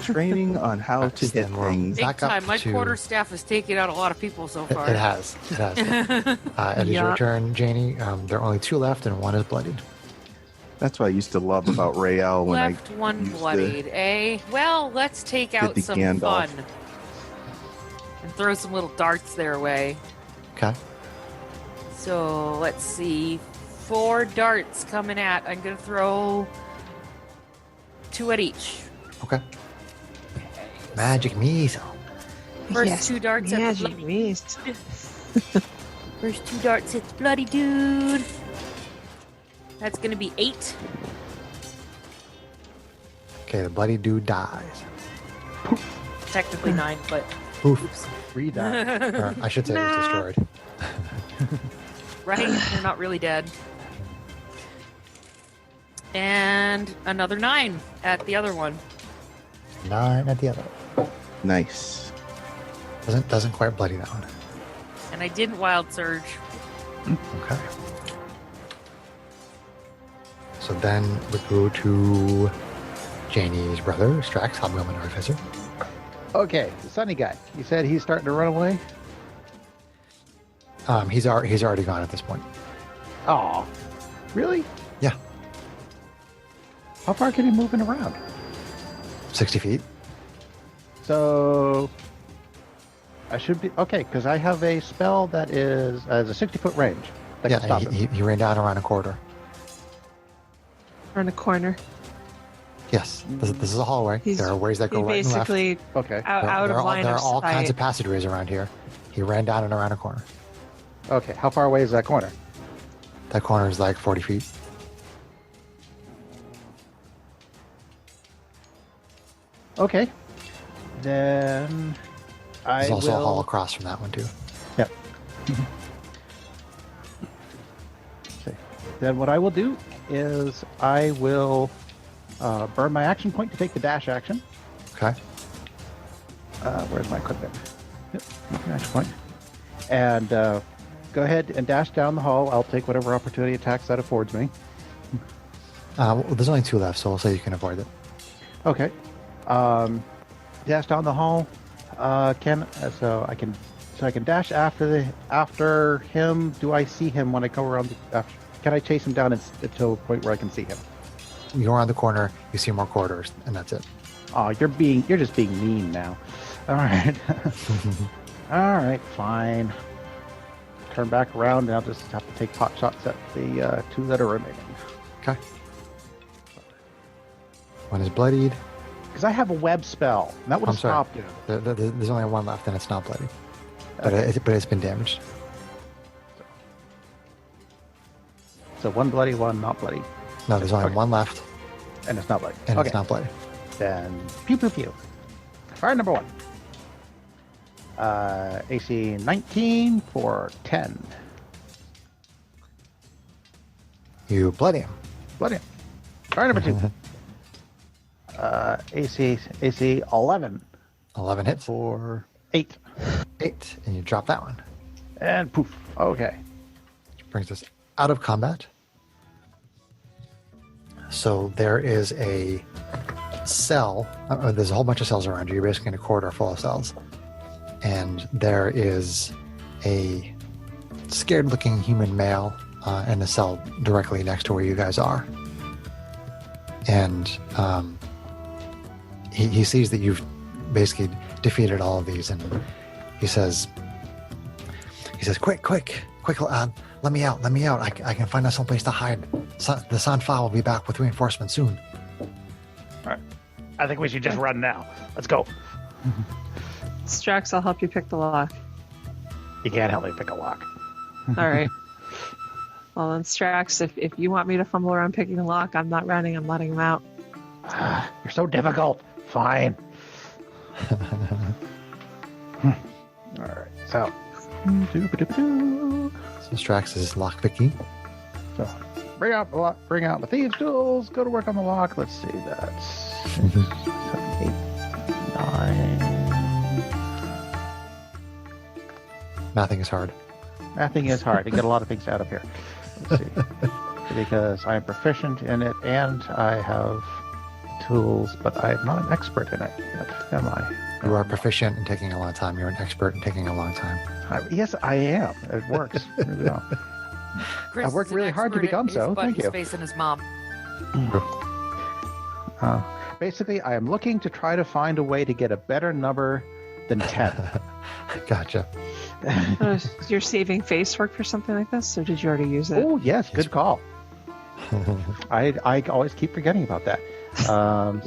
E: Training on how to hit
A: Then we're
E: things.
D: Big
A: back up
D: time. My
A: to-
D: quarterstaff has taken out a lot of people so
A: It
D: far.
A: has. It has. It is your
F: Yeah.
A: turn, Janie. There are only 2 left, and 1 is bloodied.
E: That's what I used to love about Rael when
D: Left
E: I
D: one
E: used to-
D: bloodied, eh? Well, let's take out
E: the
D: some
E: Gandalf.
D: fun. And throw some little darts their way.
A: Okay.
D: So, let's see. 4 darts coming at. I'm going to throw 2 at each.
A: Okay. Magic missile.
D: First
F: Yes,
D: 2 darts at the
F: magic
D: bloody
F: mist.
D: First 2 darts hit the bloody dude. That's going to be 8.
A: Okay, the bloody dude dies.
D: Technically 9, but
A: Oof.
D: oops.
B: 3 die.
A: Or I should say it was destroyed.
D: Right? They're not really dead. And another 9 at the other one.
A: 9 at the other.
E: Nice.
A: Doesn't quite bloody that one.
D: And I didn't wild surge.
A: Okay. So then we go to Janie's brother, Strax, Hobgoblin Artificer.
B: Okay, the sunny guy. You said he's starting to run away?
A: He's already gone at this point.
B: Oh, really?
A: Yeah,
B: How far can he move around?
A: 60 feet.
B: So I should be okay because I have a spell that has a 60-foot range that can
A: Yeah,
B: stop him.
A: he ran down around a corridor.
F: Around a corner.
A: Yes, this is a hallway.
F: He's
A: There are ways that
F: he
A: go right and left.
F: basically
B: Okay.
F: out
A: there
F: of
A: are,
F: line
A: there
F: of
A: are all
F: sight.
A: kinds of passageways around here. He ran down and around a corner.
B: Okay. How far away is that corner?
A: That corner is like 40 feet.
B: Okay. Then I
A: There's also a hall
B: will.
A: across from that one too.
B: Yep. Okay. Then what I will do is I will burn my action point to take the dash action.
A: Okay.
B: Where's my equipment? Yep, action point. And go ahead and dash down the hall. I'll take whatever opportunity attacks that affords me.
A: Well, there's only 2 left, so we'll say you can avoid it.
B: Okay. Dash down the hall. So I can dash after him. Do I see him when I come around? Can I chase him down until a point where I can see him?
A: You go around the corner, you see more corridors, and that's it.
B: Oh, you're just being mean now. All right. All right, fine. Turn back around, and I'll just have to take pot shots at the 2 that are remaining.
A: Okay. One is bloodied.
B: Because I have a web spell, and that would
A: I'm
B: have
A: sorry.
B: stopped him.
A: There's only 1 left, and it's not bloody. But,
B: Okay.
A: but it's been damaged.
B: So 1 bloody, 1 not bloody,
A: No, there's only
B: Okay.
A: 1 left,
B: and it's not bloody.
A: and
B: Okay,
A: it's not bloody.
B: then pew pew pew. Fire number 1. AC 19 for 10.
A: You bloody him.
B: Bloody him. Fire number 2. AC 11
A: 11 hits.
B: for 8.
A: 8, and you drop that one.
B: And poof. Okay.
A: Which brings us out of combat. So there is a cell. There's a whole bunch of cells around you. You're basically in a corridor full of cells. And there is a scared-looking human male in a cell directly next to where you guys are. And he sees that you've basically defeated all of these, and he says, quick, let me out. I can find us someplace to hide. The Sanfa will be back with reinforcements soon.
B: I think we should just run now. Let's go.
F: Strax, I'll help you pick the lock.
B: You can't help me pick a lock.
F: All right. Well, then, Strax, if you want me to fumble around picking a lock, I'm not running. I'm letting him out.
B: You're so difficult. Fine. All right. So.
A: So Strax is lockpicking.
B: So, bring out the lock. Bring out the thieves' tools. Go to work on the lock. Let's see. That's 7, 8,
A: Mathing is hard.
B: Mathing is hard. I get a lot of things out of here. Let's see. Because I am proficient in it and I have tools, but I'm not an expert in it yet, am I?
A: You are proficient in taking a long time. You're an expert in taking a long time.
B: Yes, I am. It works. Really well.
D: Chris
B: I've worked
D: is an
B: really hard to
D: expert
B: become
D: at
B: so.
D: his butt,
B: Thank
D: his
B: you.
D: face and his mom.
B: Basically, I am looking to try to find a way to get a better number than 10.
A: Gotcha.
F: You're saving face work for something like this, or did you already use it?
B: Oh, yes, good call. I always keep forgetting about that.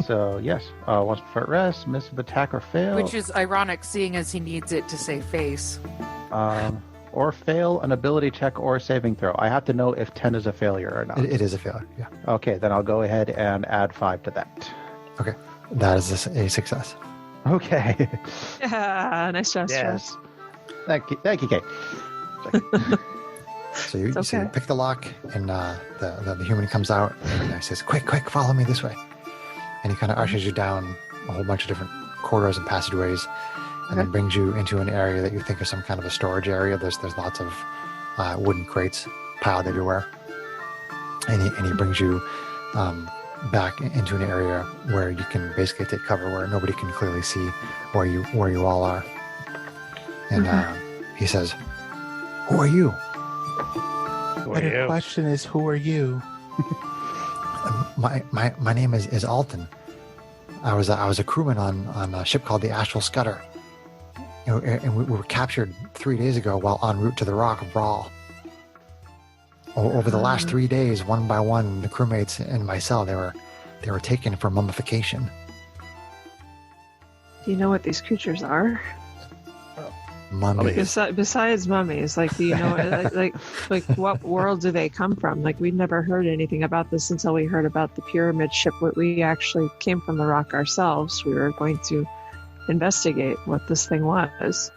B: So, yes, once before rest, miss of attack or fail.
D: Which is ironic, seeing as he needs it to save face.
B: Or fail an ability check or a saving throw. I have to know if 10 is a failure or not.
A: It is a failure, yeah.
B: Okay, then I'll go ahead and add 5 to that.
A: Okay. That is a success.
B: Okay.
F: Yeah, nice job, Stress.
B: Thank you, Kate.
A: So you
F: It's okay.
A: pick the lock, and the human comes out and he says, quick, follow me this way. And he kind of ushers you down a whole bunch of different corridors and passageways, and then brings you into an area that you think is some kind of a storage area. There's lots of wooden crates piled everywhere. And he brings you back into an area where you can basically take cover, where nobody can clearly see where you all are. And he says, "Who are you?"
E: The question is, who are you?
A: My name is Alton. I was a crewman on a ship called the Astral Scudder. And we were captured 3 days ago while en route to the Rock of Brawl. Over the last 3 days, one by one, the crewmates and myself, they were taken for mummification.
F: Do you know what these creatures are?
A: Mummies.
F: Besides mummies, like, do you know, like what world do they come from? Like, we'd never heard anything about this until we heard about the pyramid ship. We actually came from the rock ourselves. We were going to investigate what this thing was.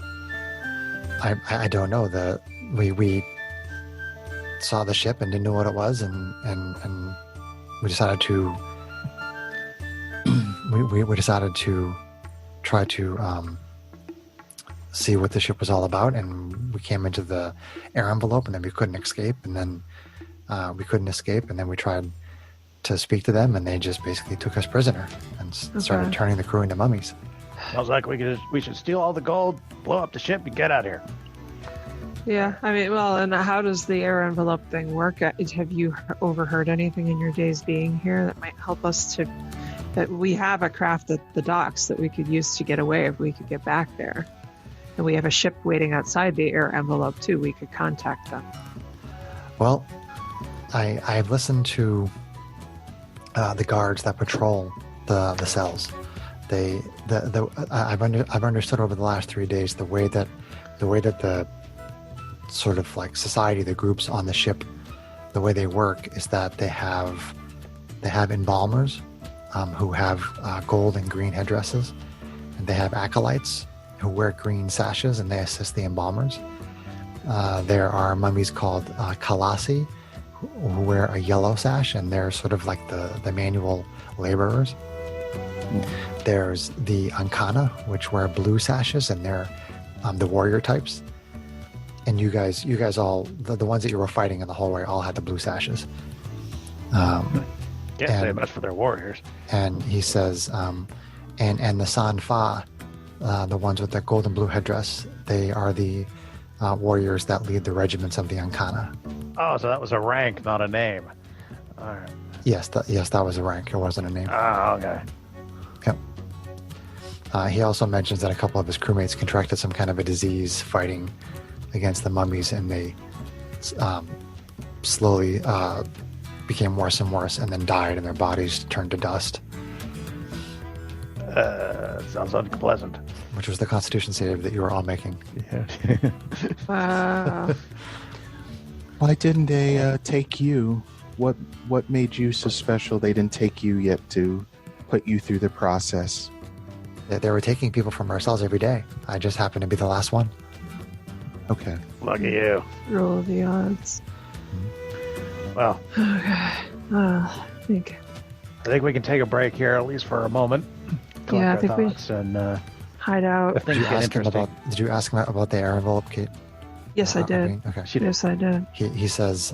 A: I don't know. We saw the ship and didn't know what it was, and we decided to we decided to try to see what the ship was all about, and we came into the air envelope, and then we couldn't escape, and then we tried to speak to them, and they just basically took us prisoner and started turning the crew into mummies.
B: Sounds like we should steal all the gold, blow up the ship, and get out of here.
F: Yeah, I mean, well, and how does the air envelope thing work? Have you overheard anything in your days being here that might help us to... That we have a craft at the docks that we could use to get away if we could get back there. And we have a ship waiting outside the air envelope, too. We could contact them.
A: Well, I've listened to the guards that patrol the cells. I've understood over the last 3 days the way that the sort of like society, the groups on the ship, the way they work is that they have embalmers who have gold and green headdresses, and they have acolytes who wear green sashes and they assist the embalmers. There are mummies called Kalasi who wear a yellow sash, and they're sort of like the manual laborers. There's the Ankana, which wear blue sashes, and they're the warrior types. And you guys all, the ones that you were fighting in the hallway, all had the blue sashes.
B: Can't say much for their warriors.
A: And he says, and the Sanfa, the ones with the gold and blue headdress, they are the warriors that lead the regiments of the Ankana.
B: Oh, so that was a rank, not a name. All right.
A: Yes, that was a rank. It wasn't a name.
B: Oh, okay.
A: Yep. He also mentions that a couple of his crewmates contracted some kind of a disease fighting against the mummies, and they slowly became worse and worse, and then died, and their bodies turned to dust.
B: Sounds unpleasant.
A: Which was the Constitution save that you were all making.
B: Yeah.
F: Wow.
E: Why didn't they take you? What made you so special they didn't take you yet to put you through the process?
A: They were taking people from our cells every day. I just happened to be the last one.
E: Okay.
B: Lucky you.
F: Roll of the odds.
B: Well,
F: Okay. I think
B: I think we can take a break here, at least for a moment. collect
F: Yeah, I
B: our
F: think we-
B: thoughts and
F: Hide out.
B: if things get interesting.
A: Did you ask him about the air envelope, Kate?
F: Yes, I did.
A: Okay.
B: She did.
F: Yes, I did.
A: He says,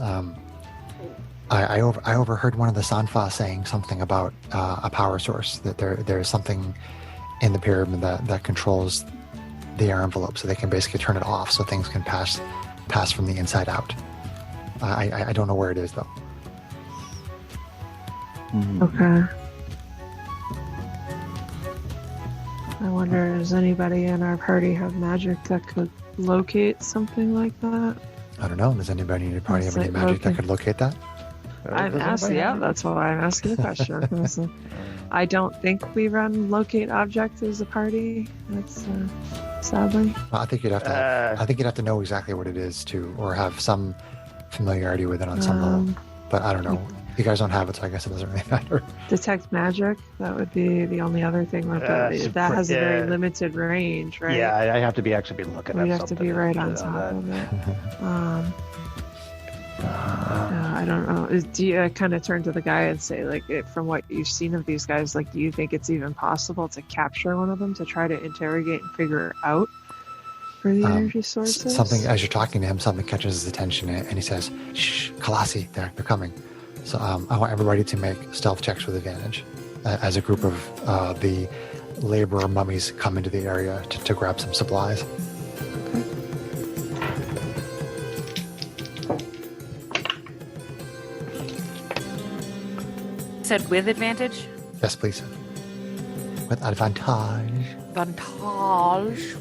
A: I overheard one of the Sanfa saying something about a power source, that there's something in the pyramid that controls the air envelope, so they can basically turn it off so things can pass from the inside out. I don't know where it is, though.
F: Okay. I wonder, does anybody in our party have magic that could locate something like that?
A: I don't know. Does anybody in your party have any
F: Let's say
A: magic that
F: locate.
A: could locate that?
F: I'm asking, yeah, that's why I'm asking the question. Listen, I don't think we run locate object as a party. That's sadly.
A: Well, I think you'd have to. I think you'd have to know exactly what it is too, or have some familiarity with it on some level. But I don't know. You guys don't have it, so I guess it doesn't really matter.
F: Detect magic. That would be the only other thing with that. That has a very limited range, right?
B: Yeah, I have to be looking at
F: We'd have to
B: something
F: be right on
B: that.
F: top of it. I don't know. Do you kind of turn to the guy and say, like, from what you've seen of these guys, like, do you think it's even possible to capture one of them to try to interrogate and figure out where the energy source is?
A: Something, as you're talking to him, something catches his attention, and he says, "Shh, Kalasi, they're coming." So I want everybody to make stealth checks with advantage, as a group of the laborer mummies come into the area to grab some supplies.
D: Said with advantage?
A: Yes, please. With advantage.
D: Advantage.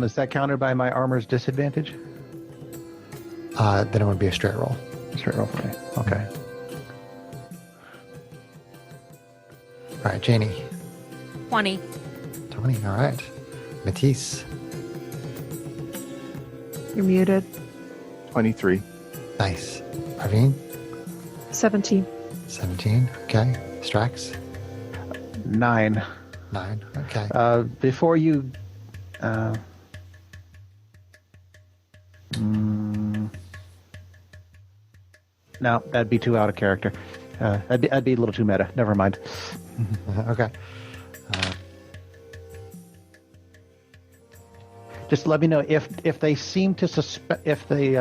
B: Is that countered by my armor's disadvantage?
A: Then it would be a straight roll.
B: Straight roll for me. Okay.
A: All right, Janie.
D: 20.
A: 20. All right. Matisse.
F: You're muted.
E: 23.
A: Nice. Arvine.
F: 17.
A: 17. Okay. Strax.
B: 9.
A: 9. Okay.
B: Before you... no, that'd be too out of character. I'd be a little too meta. Never mind.
A: Okay.
B: Just let me know if they seem to suspect, if they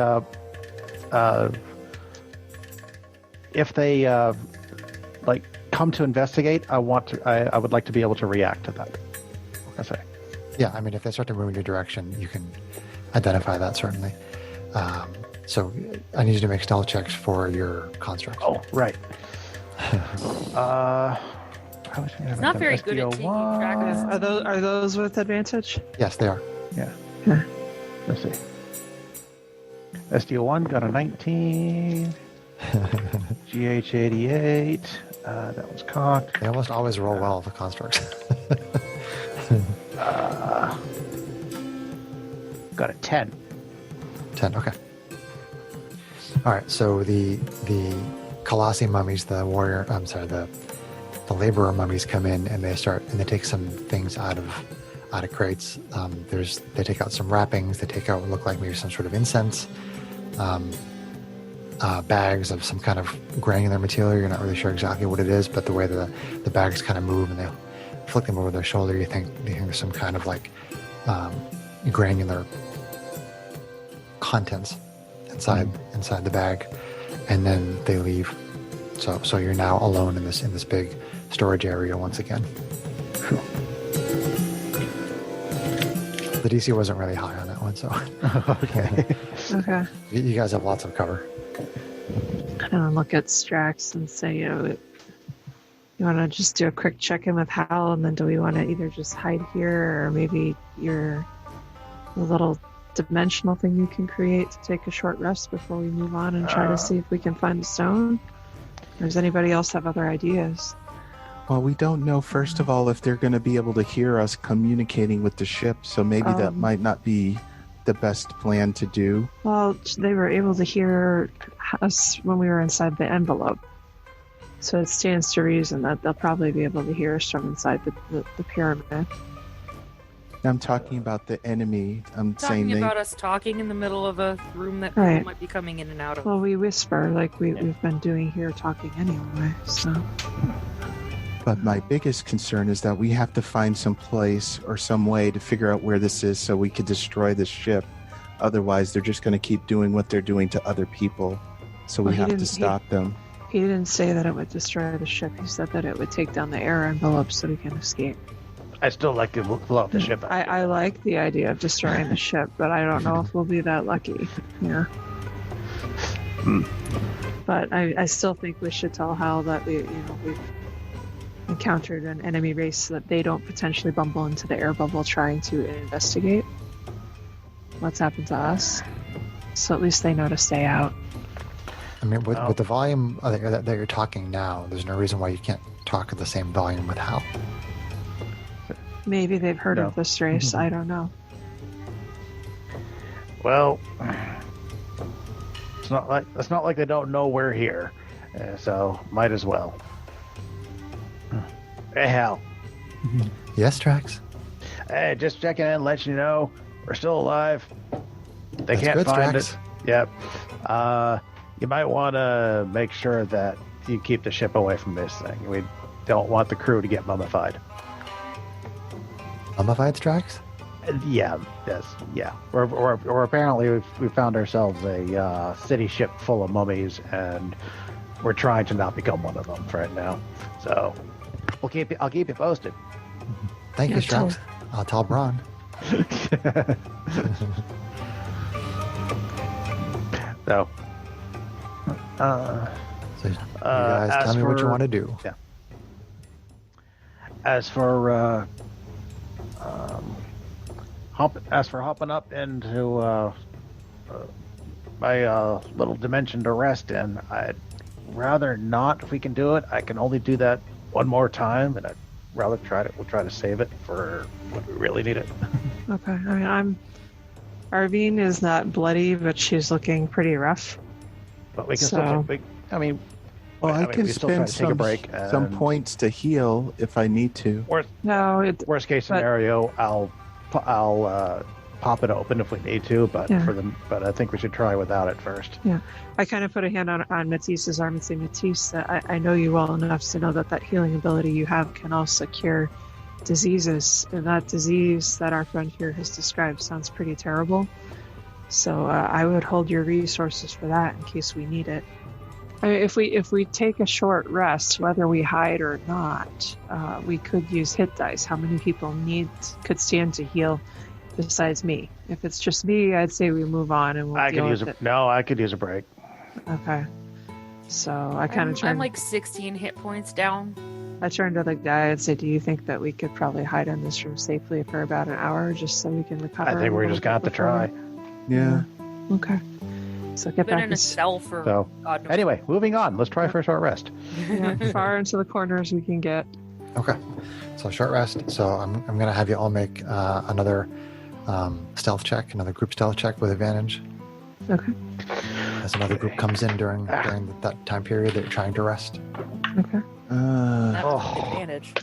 B: like come to investigate. I would like to be able to react to that. I say.
A: Yeah, I mean, if they start to move in your direction, you can identify that, certainly. So I need you to make stealth checks for your constructs.
B: Oh, right.
D: It's not very good at taking track of
F: Are those with advantage?
A: Yes, they are.
B: Yeah. Let's see. SDO1 got a 19. GH88. That was cocked.
A: They almost always roll well, the constructs.
B: Got a 10.
A: 10, okay. All right, so the Colossi mummies, the laborer mummies come in and they take some things out of crates. They take out some wrappings. They take out what look like maybe some sort of incense. Bags of some kind of granular material. You're not really sure exactly what it is, but the way the bags kind of move and they flick them over their shoulder, you think there's some kind of like granular contents inside the bag, and then they leave. So you're now alone in this big storage area once again. The DC wasn't really high on that one, so
B: Okay.
F: Okay.
A: you guys have lots of cover.
F: Kind of look at Strax and say, you want to just do a quick check-in with Hal, and then do we want to either just hide here, or maybe the little dimensional thing you can create to take a short rest before we move on and try to see if we can find a stone? Or does anybody else have other ideas?
E: Well, we don't know, first of all, if they're going to be able to hear us communicating with the ship, so maybe that might not be the best plan to do.
F: Well, they were able to hear us when we were inside the envelope. So it stands to reason that they'll probably be able to hear us from inside the pyramid.
E: I'm talking about the enemy. I'm saying
D: talking about us talking in the middle of a room that people
F: Right.
D: might be coming in and out of.
F: Well, we whisper like we've been doing here, talking anyway. So
E: But my biggest concern is that we have to find some place or some way to figure out where this is so we could destroy this ship. Otherwise, they're just going to keep doing what they're doing to other people. So we
F: Well, he
E: have to
F: didn't-
E: stop them.
F: He didn't say that it would destroy the ship. He said that it would take down the air envelope so we can escape.
B: I still like to blow up the ship.
F: I like the idea of destroying the ship, but I don't know if we'll be that lucky. Yeah. But I still think we should tell Hal that we've encountered an enemy race so that they don't potentially bumble into the air bubble trying to investigate what's happened to us. So at least they know to stay out.
A: I mean, with the volume that you're talking now, there's no reason why you can't talk at the same volume with Hal.
F: Maybe they've heard
B: No.
F: of this race. I don't know.
B: Well, it's not like they don't know we're here, so might as well. Hey, Hal.
A: Yes, Trax?
B: Hey, just checking in, letting you know we're still alive. They
A: That's
B: can't
A: good,
B: find
A: Strax.
B: it. Yep. You might want to make sure that you keep the ship away from this thing. We don't want the crew to get mummified.
A: Mummified Strax?
B: Yeah. Yes. Yeah. Or apparently we found ourselves a city ship full of mummies, and we're trying to not become one of them for right now. So I'll keep you posted.
A: Thank you,
F: Yeah, tell-
A: Strax. I'll tell Braun.
B: So.
A: So you guys
B: as
A: tell me what you
B: for-
A: want to do.
B: As for hopping up into my little dimension to rest in, I'd rather not. If we can do it, I can only do that one more time, and I'd rather we'll try to save it for when we really need it.
F: Okay. I mean, Arvine is not bloody, but she's looking pretty rough.
B: But we can
F: So-
B: still. I mean,
E: Well, I can
B: we still try
E: spend
B: to take a break.
E: some
B: and
E: points to heal if I need to.
F: No,
B: Worst case
F: But-
B: scenario, I'll pop it open if we need to, but
F: Yeah.
B: but I think we should try without it first.
F: I kind of put a hand on Matisse's arm and say, Matisse, I know you well enough to know that healing ability you have can also cure diseases. And that disease that our friend here has described sounds pretty terrible. So I would hold your resources for that in case we need it. I mean, if we take a short rest, whether we hide or not, we could use hit dice. How many people could stand to heal besides me? If it's just me, I'd say we move on and we'll
B: I
F: deal
B: could use
F: with it.
B: I could use a break.
F: Okay. So I kind of
D: I'm
F: turned.
D: like 16 hit points down.
F: I turned to the guy and said, "Do you think that we could probably hide in this room safely for about an hour, just so we can recover?"
B: I think
F: a
B: we're
F: little
B: just gonna have to
F: bit before
B: try.
E: Yeah.
F: we-" Okay. So get
D: Been
F: back
D: in a cell for
B: So
D: God knows.
B: anyway, moving on. Let's try for a short rest.
F: far into the corners we can get.
A: Okay. So short rest. So I'm going to have you all make another stealth check, another group stealth check with advantage.
F: Okay.
A: As another group comes in during that time period that you're trying to rest.
F: Okay.
D: That's
B: Oh.
D: an advantage.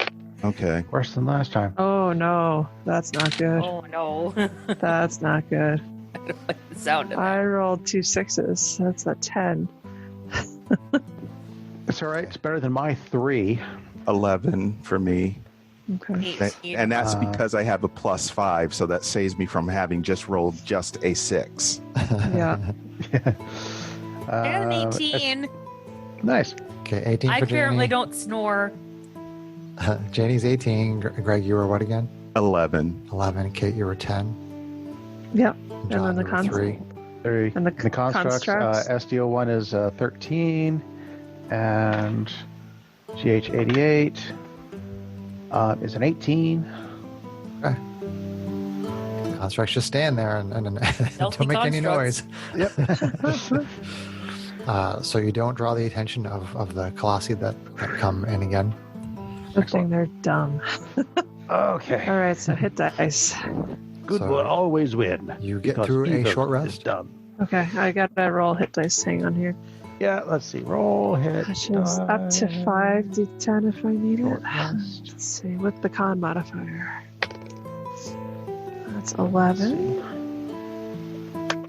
E: Okay.
B: Worse than last time.
F: Oh no, that's not good.
D: Oh no.
F: That's not good.
D: I don't like the sound of
F: I
D: that.
F: rolled 2 6s. That's a 10.
B: It's all right. It's better than my 3.
E: 11 for me.
F: Okay.
E: And that's
B: Uh,
E: because I have a +5, so that saves me from having just rolled just a 6.
F: Yeah.
D: And
B: it's
D: 18.
B: Nice.
A: Okay, 18
D: I
A: for
D: apparently
A: Janie.
D: don't snore.
A: Janie's 18. Greg, you were what again?
E: 11.
A: 11. Kate, you were 10.
F: Yep.
A: John,
F: then the
A: you were 3.
F: And the
B: constructs,
F: constructs?
B: SDO1 is 13, and GH88 is an 18.
A: Constructs just stand there and
D: Stealthy
A: don't make any noise.
D: constructs.
B: Yep.
A: So you don't draw the attention of the Colossi that come in again.
F: Good thing they're dumb.
B: Okay.
F: All right, so hit dice.
B: Good
A: So
B: will always win.
A: You get
B: because
A: through a
B: evil
A: short
B: is
A: rest.
B: dumb.
F: Okay, I got to roll hit dice. Hang on here.
B: Yeah, let's see. Roll, hit,
F: Which is up to
B: die,
F: 5d10 if I need it.
B: short rest.
F: Let's see, with the con modifier. That's 11.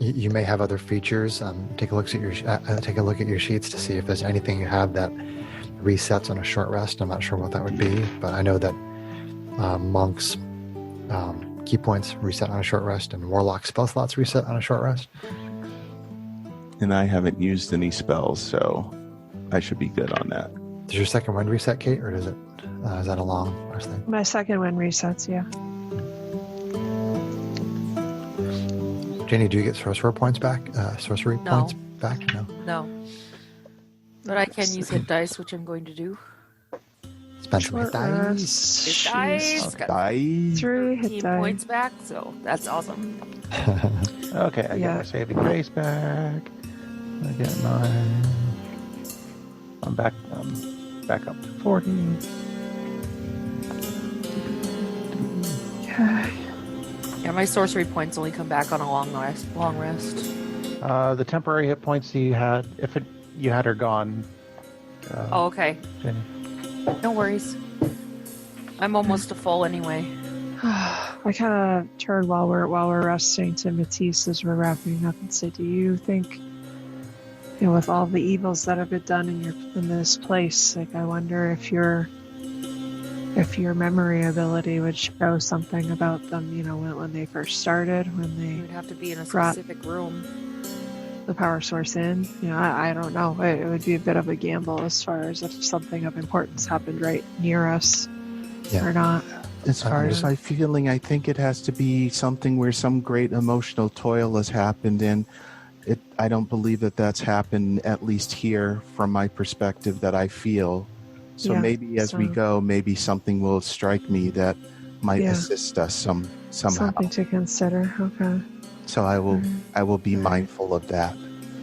A: You may have other features. Take a look at your sheets to see if there's anything you have that resets on a short rest. I'm not sure what that would be, but I know that monks' key points reset on a short rest, and warlock spell slots reset on a short rest.
E: And I haven't used any spells, so I should be good on that.
A: Does your second wind reset, Kate, or is that a long rest thing?
F: My second wind resets, yeah.
A: Jenny, do you get sorcerer points back? Sorcery
D: No.
A: points back? No.
D: No. But I can use hit dice, which I'm going to do.
A: Spend some hit
F: Short
A: dice.
F: rest.
D: Hit dice. Got
E: Die.
F: 3 hit
D: 15
F: die.
D: points back, so that's awesome.
B: Okay, I
F: Yeah.
B: get my saving grace back. I get mine. I'm back up to 40.
F: Okay.
D: Yeah, my sorcery points only come back on a long rest.
B: The temporary hit points you had, you had her gone.
D: Oh, okay.
B: Jenny.
D: No worries. I'm almost to full anyway.
F: I kind of turn while we're resting to Matisse as we're wrapping up and say, "Do you think, with all the evils that have been done in this place, like I wonder if your memory ability would show something about them, when they first started, when
D: You
F: they
D: would have to be in a
F: Brought-
D: specific room.
F: the power source in? I don't know. It would be a bit of a gamble as far as if something of importance happened right near us
A: Yeah.
F: or not.
E: As far as my feeling, I think it has to be something where some great emotional toil has happened, and I don't believe that that's happened, at least here from my perspective, that I feel. So
F: Yeah,
E: maybe as we
F: so-
E: go, maybe something will strike me that might
F: Yeah.
E: assist us somehow.
F: Something to consider. Okay.
E: So I will be
F: Alright.
E: mindful of that.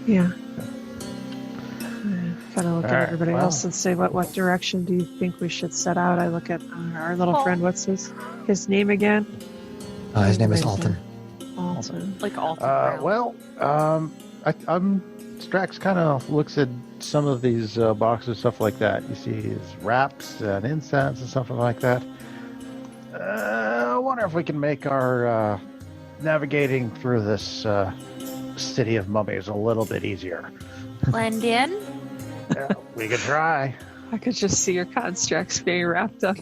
F: Yeah. Kind of look at
B: Alright,
F: everybody
B: well.
F: else and say, what direction do you think we should set out? I look at our little friend. What's his name again?
A: His name is
F: Right
A: Alton.
F: Alton.
D: Like all around.
B: Well, I'm Strax kind of looks at some of these boxes, stuff like that. You see his wraps and incense and stuff like that. I wonder if we can make our navigating through this city of mummies a little bit easier.
D: Blend in.
B: Yeah, we could try.
F: I could just see your constructs being wrapped up.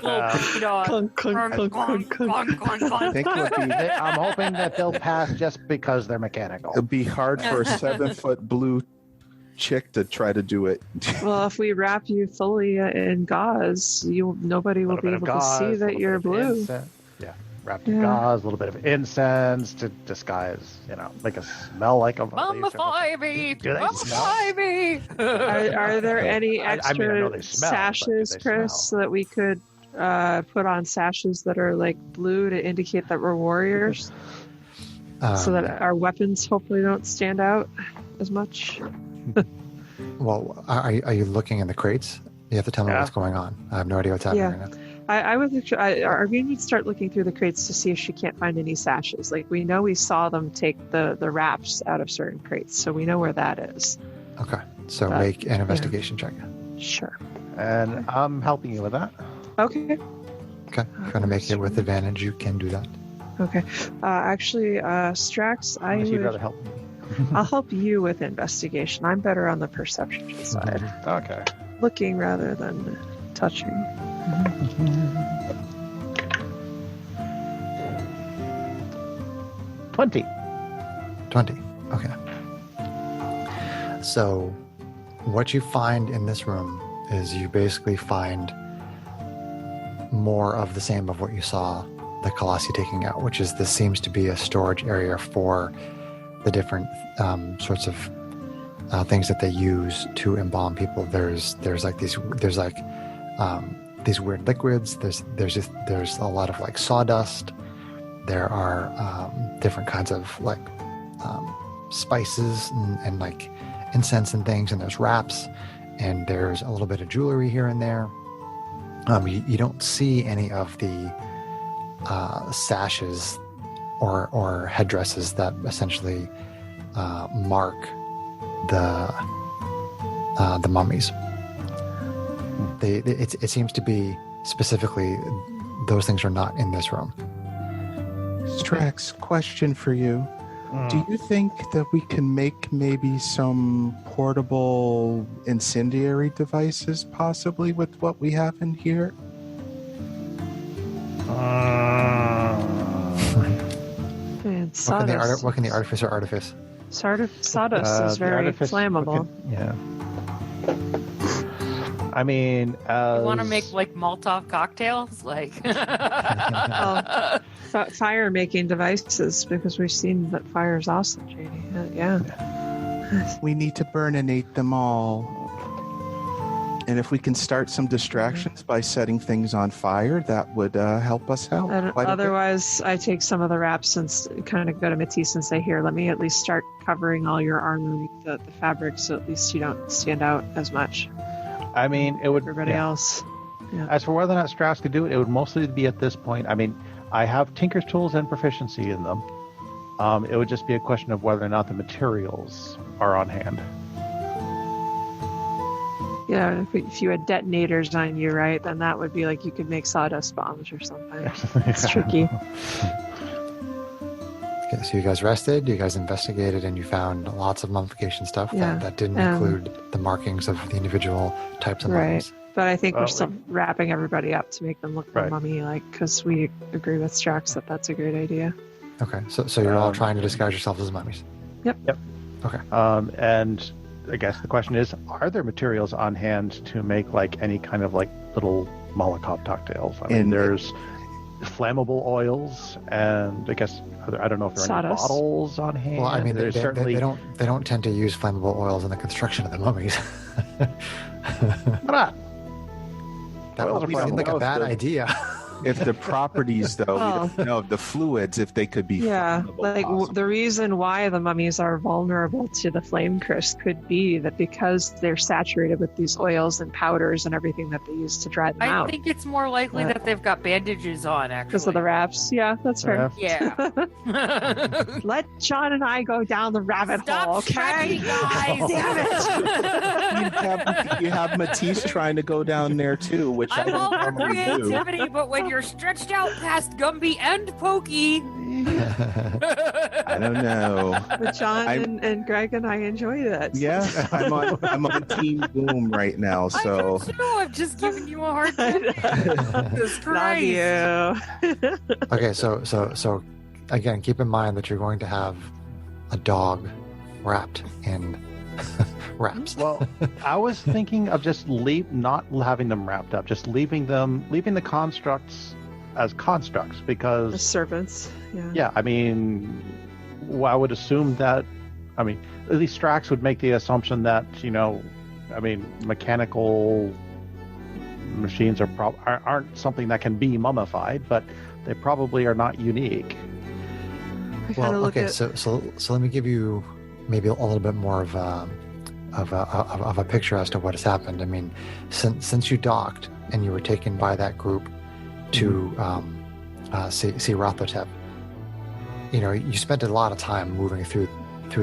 D: Little creepy dog.
F: Clunk, clunk, clunk, clunk, clunk.
E: I think it would be,
B: I'm hoping that they'll pass just because they're mechanical.
E: it'd be hard for a 7-foot blue chick to try to do it.
F: Well, if we wrap you fully in gauze, nobody will
B: Little
F: be
B: bit of
F: able to see
B: gauze,
F: that
B: little
F: you're
B: bit of
F: blue.
B: incense. Yeah, wrapped in
F: Yeah.
B: gauze, a little bit of incense to disguise, make us smell like a
D: Mummify me!
B: Do they
D: Mummify me!
F: Are there any
B: I
F: extra
B: mean, I know they smell, but do
F: sashes,
B: they
F: Chris,
B: smell?
F: so that we could put on sashes that are like blue to indicate that we're warriors, so that our weapons hopefully don't stand out as much?
A: Well, are you looking in the crates? You have to tell me
B: Yeah.
A: what's going on. I have no idea what's happening
F: Yeah.
A: right now.
F: I would. Arvine would start looking through the crates to see if she can't find any sashes. Like we know we saw them take the wraps out of certain crates, so we know where that is.
A: Okay, so
F: But,
A: make an investigation check.
F: Sure.
B: And I'm helping you with that.
F: Okay.
A: Okay, if you want to make it with advantage, you can do that.
F: Okay. Actually, Strax,
B: Unless you'd rather
F: would.
B: help me.
F: I'll help you with investigation. I'm better on the perception side,
B: Okay.
F: looking rather than touching.
B: 20.
A: 20. Okay. So, what you find in this room is you basically find more of the same of what you saw the Colossi taking out, which is this seems to be a storage area for the different sorts of things that they use to embalm people. There's these weird liquids. There's a lot of like sawdust. There are different kinds of like spices and like incense and things, and there's wraps, and there's a little bit of jewelry here and there. You don't see any of the sashes or headdresses that essentially mark the mummies. It seems to be specifically those things are not in this room.
E: Strax, question for you. Do you think that we can make maybe some portable incendiary devices possibly with what we have in here?
F: And
A: What can the artificer artifice?
F: Sawdust is
B: The
F: very
B: artifice-
F: flammable.
B: Yeah. I mean,
D: You want to make like Molotov cocktails? Like,
F: Fire making devices, because we've seen that fire is awesome, Janie. Yeah.
E: We need to burninate them all. And if we can start some distractions by setting things on fire, that would help us out.
F: And
E: quite a bit.
F: otherwise, I take some of the wraps and kind of go to Matisse and say, here, let me at least start covering all your armor with the fabric, so at least you don't stand out as much.
B: I mean, it would.
F: Everybody
B: yeah.
F: else. Yeah.
B: As for whether or not Strax could do it, it would mostly be at this point. I mean, I have Tinker's tools and proficiency in them. It would just be a question of whether or not the materials are on hand.
F: Yeah, if you had detonators on you, right, then that would be like you could make sawdust bombs or something. It's tricky.
A: Okay, so you guys rested, you guys investigated, and you found lots of mummification stuff
F: Yeah,
A: that didn't
F: and-
A: include the markings of the individual types of
F: Right.
A: mummies.
F: But I think we're
B: Well,
F: still wrapping everybody up to make them look more
B: Right.
F: mummy-like, because we agree with Strax that that's a great idea.
A: Okay, so you're all
B: Um,
A: trying to disguise yourselves as mummies.
B: And I guess the question is, are there materials on hand to make like any kind of like little Molotov cocktails? I mean,
E: And-
B: there's flammable oils, and I guess I don't know if there are any
F: Sawdust.
B: bottles on hand.
A: Well, I mean,
B: there's certainly
A: they don't tend to use flammable oils in the construction of the mummies.
B: Why not?
A: That
B: Oils
A: would
B: are
A: seem like a
E: flammable.
A: bad idea.
E: If the properties, though,
F: Oh.
E: we don't know the fluids, if they could be
F: Yeah,
E: flammable,
F: like
E: possibly.
F: the reason why the mummies are vulnerable to the flame curse could be that because they're saturated with these oils and powders and everything that they use to dry them
D: I
F: out.
D: think it's more likely
F: Yeah.
D: that they've got bandages on, actually.
F: Because of the wraps. Yeah, that's fair.
D: Yeah.
F: Let John and I go down the rabbit
D: Stop
F: hole, okay?
D: stretching, guys.
F: Damn
E: you have Matisse trying to go down there too, which I
D: I'm all
E: don't
D: for
E: normally do.
D: creativity, but when you're stretched out past Gumby and Pokey,
E: I don't know.
F: But John
E: I'm-
F: and Greg and I enjoy that.
E: Yeah, I'm on Team Boom right now, so
D: I know, I'm just giving you a hard
F: I
D: time.
F: know.
D: Jesus
F: Love
D: Christ.
F: you.
A: Okay, so again, keep in mind that you're going to have a dog wrapped in wraps.
B: Well, I was thinking of just not having them wrapped up, just leaving the constructs as constructs,
F: The
B: because
F: serpents. Yeah.
B: yeah, I mean, I would assume that, I mean, at least Strax would make the assumption that, I mean, mechanical machines aren't something that can be mummified, but they probably are not unique.
F: I kind of look
A: okay,
F: at
A: so let me give you maybe a little bit more of a picture as to what has happened. I mean, since you docked and you were taken by that group to see Rothotep, you spent a lot of time moving through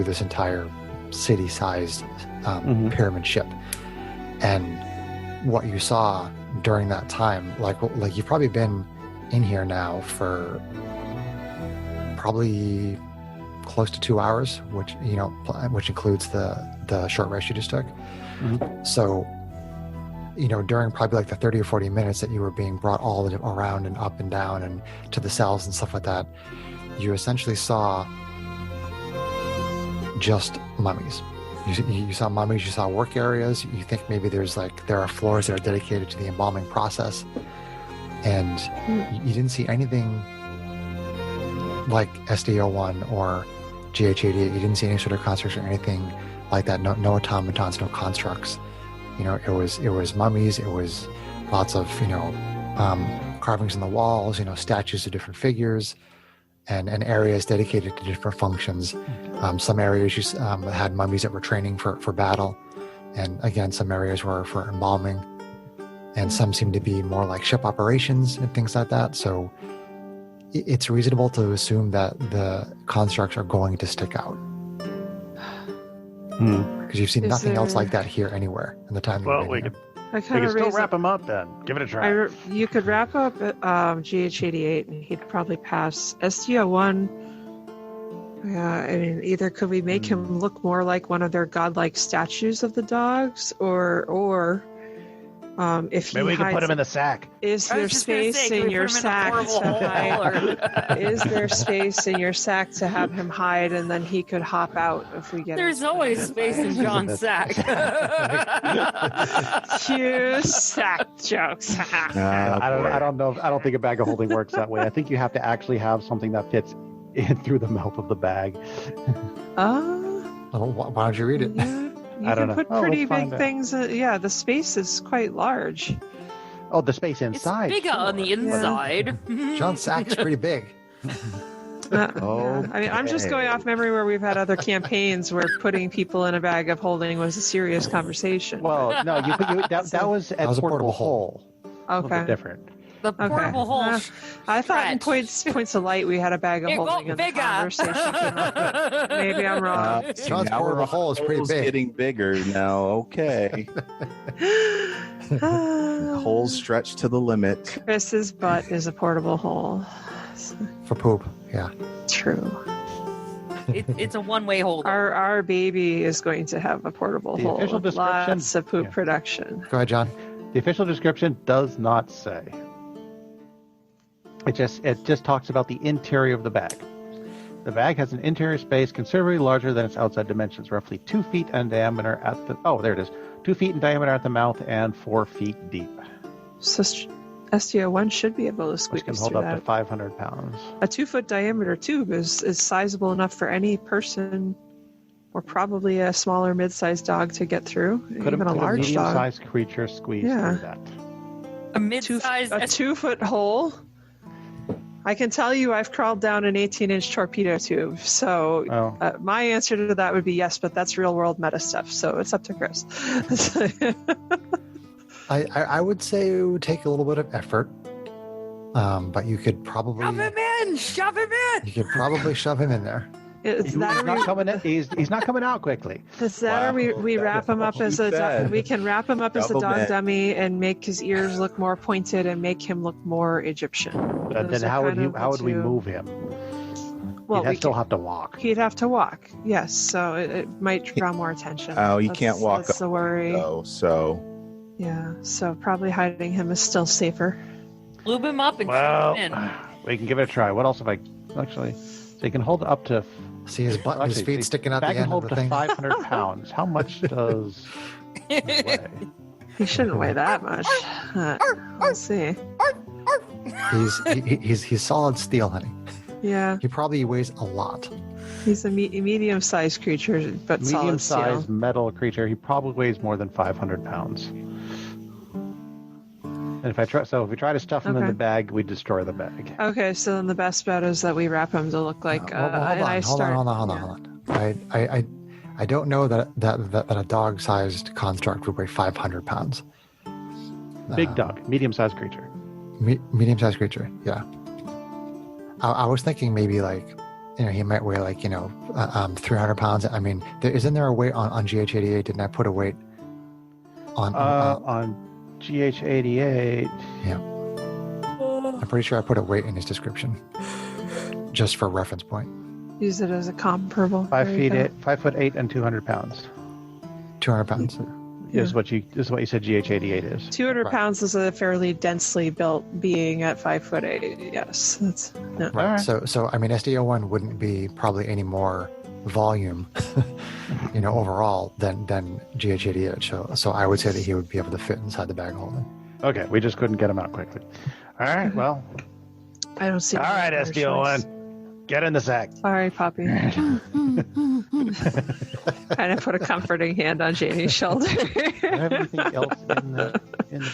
A: this entire city-sized pyramid ship, and what you saw during that time, like you've probably been in here now for probably close to 2 hours, which includes the short rest you just took.
B: Mhm.
A: So, during probably like the 30 or 40 minutes that you were being brought all around and up and down and to the cells and stuff like that, you essentially saw just mummies. You saw mummies, you saw work areas. You think maybe there are floors that are dedicated to the embalming process, and you didn't see anything like SDO1 or GH88. You didn't see any sort of constructs or anything like that. No automatons, no constructs. It was mummies. It was lots of carvings in the walls. Statues of different figures, and areas dedicated to different functions. Some areas had mummies that were training for battle, and again, some areas were for embalming, and some seem to be more like ship operations and things like that. So it's reasonable to assume that the constructs are going to stick out, because you've seen
F: Is
A: nothing else
F: there-
A: like that here anywhere in the time.
B: Well,
A: you've
B: we
A: been
B: could
A: here.
F: I
B: we
F: kind
B: could
F: of
B: still
F: raise
B: wrap them up then. Give it a try.
F: you could wrap up GH88 and he'd probably pass. SDO1 Yeah, I mean, either could we make him look more like one of their godlike statues of the dogs, or if he
B: Maybe we can put
F: hides
B: him in the sack.
F: is
D: I
F: there
D: was just gonna
F: space
D: say, can
F: in
D: we
F: your
D: put him in a
F: sack
D: portable
F: to
D: hole,
F: hide?
D: or-
F: Is there space in your sack to have him hide, and then he could hop out if we get
D: There's
F: him?
D: always space in John's sack.
F: Cue sack jokes.
B: I don't know. I don't think a bag of holding works that way. I think you have to actually have something that fits in through the mouth of the bag.
A: Oh, why don't you read it?
F: Yeah. You
B: I don't
F: can
B: know.
F: put
B: Oh,
F: pretty
B: let's find
F: big
B: it.
F: things. Yeah, the space is quite large.
B: Oh, the space
D: It's
B: inside.
D: bigger on the
B: sure.
D: inside.
A: John's sack's pretty big.
E: Oh,
F: I mean, I'm just going off memory where we've had other campaigns where putting people in a bag of holding was a serious conversation.
B: Well, no, that was at
A: was a
B: portable
A: portable
B: hole. A little bit
F: Okay.
B: different.
D: The portable hole.
F: Uh, I thought in
D: stretched.
F: points of light we had a bag of
D: It
F: holding
D: got
F: in the
D: bigger.
F: conversation. Maybe I'm wrong.
A: John's
E: now
A: portable
E: we're
A: hole is pretty
E: holes
A: big.
E: getting bigger now. Okay. Holes stretched to the limit.
F: Chris's butt is a portable hole.
A: For poop. Yeah.
F: True.
D: It's a one-way holder.
F: Our baby is going to have a portable
B: The
F: hole.
B: official description-
F: Lots of poop
B: Yeah.
F: production.
A: Go ahead, John.
B: The official description does not say. It just talks about the interior of the bag. The bag has an interior space considerably larger than its outside dimensions, roughly 2 feet in diameter at the 2 feet in diameter at the mouth and 4 feet deep.
F: So STO1 should be able to
B: Which
F: squeeze
B: can hold
F: through
B: up to
F: that.
B: 500 pounds.
F: A 2-foot diameter tube is sizable enough for any person, or probably a smaller mid-sized dog to get through.
B: Could
F: Even
B: a
F: a large dog.
B: medium-sized creature squeeze
F: Yeah.
B: through that?
D: A mid-sized.
F: A 2-foot hole. I can tell you I've crawled down an 18-inch torpedo tube. So
B: Oh,
F: my answer to that would be yes, but that's real-world meta stuff. So it's up to Chris.
A: I would say it would take a little bit of effort, but you could probably
D: Shove him in! Shove him in!
A: you could probably shove him in there.
F: It's
B: he's
F: that or
B: not
F: we-
B: coming in. He's not coming out quickly.
F: It's that, or we
E: Wow.
F: wrap him up
E: That's
F: as
E: all
F: a
E: she said.
F: we can wrap him up as a
E: Double
F: dog
E: mint.
F: dummy and make his ears look more pointed and make him look more Egyptian.
B: But
F: Those
B: then
F: are
B: how would
F: kind of
B: how would we
F: the two-
B: move him?
F: Well,
B: He'd
F: we
B: still
F: can-
B: have to walk.
F: He'd have to walk. Yes, so it might draw more attention.
E: Oh, he
F: That's-
E: can't walk
F: That's the worry.
E: Oh, so
F: Yeah, so probably hiding him is still safer.
D: Lube him up and
B: Well,
D: shove him in.
B: we can give it a try. What else have I actually? So you can hold up to.
A: See his butt and his
B: Actually,
A: feet sticking out
B: bag
A: the
B: can
A: end of
B: hold
A: the
B: to
A: thing.
B: 500 pounds. How much does it weigh?
F: He shouldn't weigh that much. Let's see.
A: He's solid steel, honey.
F: Yeah,
A: He probably weighs a lot.
F: he's a medium-sized creature, but solid steel.
B: Medium-sized metal creature. He probably weighs more than 500 pounds. And if we try to stuff him in
F: Okay.
B: the bag, we destroy the bag.
F: Okay, so then the best bet is that we wrap him to look like.
A: Hold on. I don't know that a dog-sized construct would weigh 500 pounds.
B: Big dog, medium-sized creature.
A: Medium-sized creature. Yeah. I was thinking maybe he might weigh 300 pounds. I mean, isn't there a weight on GH88? Didn't I put a weight on?
B: On GH88,
A: I'm pretty sure I put a weight in his description, just for reference point.
F: Use it as a comparable.
B: 5'8" and 200 pounds
A: 200 pounds.
B: is what you said GH88 is.
F: 200
A: Right.
F: pounds is a fairly densely built being at 5'8". Yes, that's yeah.
A: Right.
B: Alright.
A: So I mean, SDO1 wouldn't be probably any more volume, overall than GH88. So I would say that he would be able to fit inside the bag holding.
B: Okay, we just couldn't get him out quickly. All right, well,
F: I don't see.
B: all
F: any
B: right,
F: other choice.
B: SDO1, get in the sack.
F: Sorry, puppy. Kind of put a comforting hand on Janie's shoulder.
B: Do you have anything else in the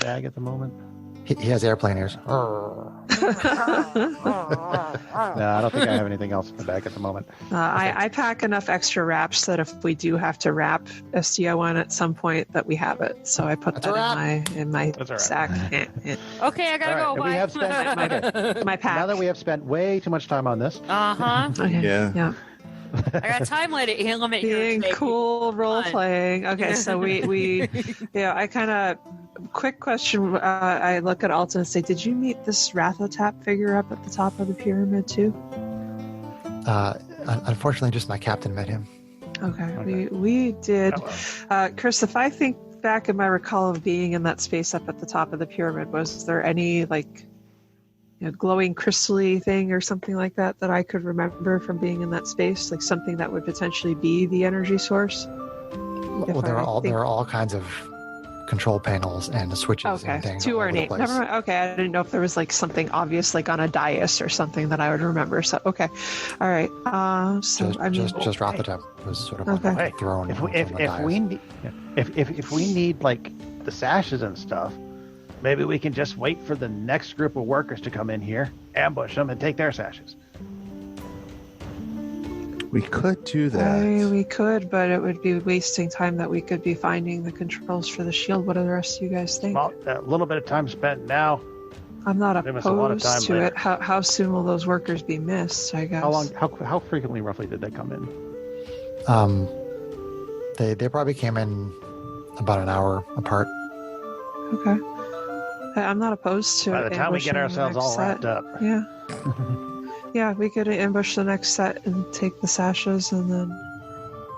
B: bag at the moment?
A: He has airplane ears.
B: No, I don't think I have anything else in the bag at the moment.
F: I pack enough extra wraps that if we do have to wrap STO1 at some point, that we have it. So I put
A: That's a
F: that in my
B: That's all right.
F: sack.
D: Okay, I gotta
B: All
D: go.
B: right, we have spent
F: My pack.
B: now that we have spent way too much time on this.
D: Uh-huh.
F: Okay.
E: Yeah.
D: I got time limit here.
F: Being
D: today.
F: cool role
D: Fun.
F: playing. Okay, so we I kind of quick question. I look at Alta and say, did you meet this Rathotap figure up at the top of the pyramid too?
A: Unfortunately, just my captain met him.
F: Okay. We did.
B: Oh, well.
F: Chris, if I think back in my recall of being in that space up at the top of the pyramid, was there any glowing crystally thing or something like that I could remember from being in that space? Like something that would potentially be the energy source?
A: Well, there are all kinds of control panels and switches and things.
F: Too
A: all over the
F: ornate.
A: place.
F: Never mind. Okay, I didn't know if there was like something obvious, like on a dais or something that I would remember. So okay, all right.
A: Just Rothatep was sort of
F: Okay.
A: like thrown.
B: If we need like the sashes and stuff, maybe we can just wait for the next group of workers to come in here, ambush them, and take their sashes.
E: We could do that.
F: We could, but it would be wasting time that we could be finding the controls for the shield. What do the rest of you guys think?
B: Well, a little bit of time spent now.
F: I'm not
B: give us a lot of time
F: opposed to
B: later.
F: it. How soon will those workers be missed? I guess.
B: How long? How frequently, roughly, did they come in?
A: They probably came in about an hour apart.
F: Okay. I'm not opposed to
B: By
F: it.
B: the time we get
F: ambushing the
B: ourselves
F: next
B: all wrapped
F: set.
B: up.
F: Yeah. Yeah, we could ambush the next set and take the sashes and then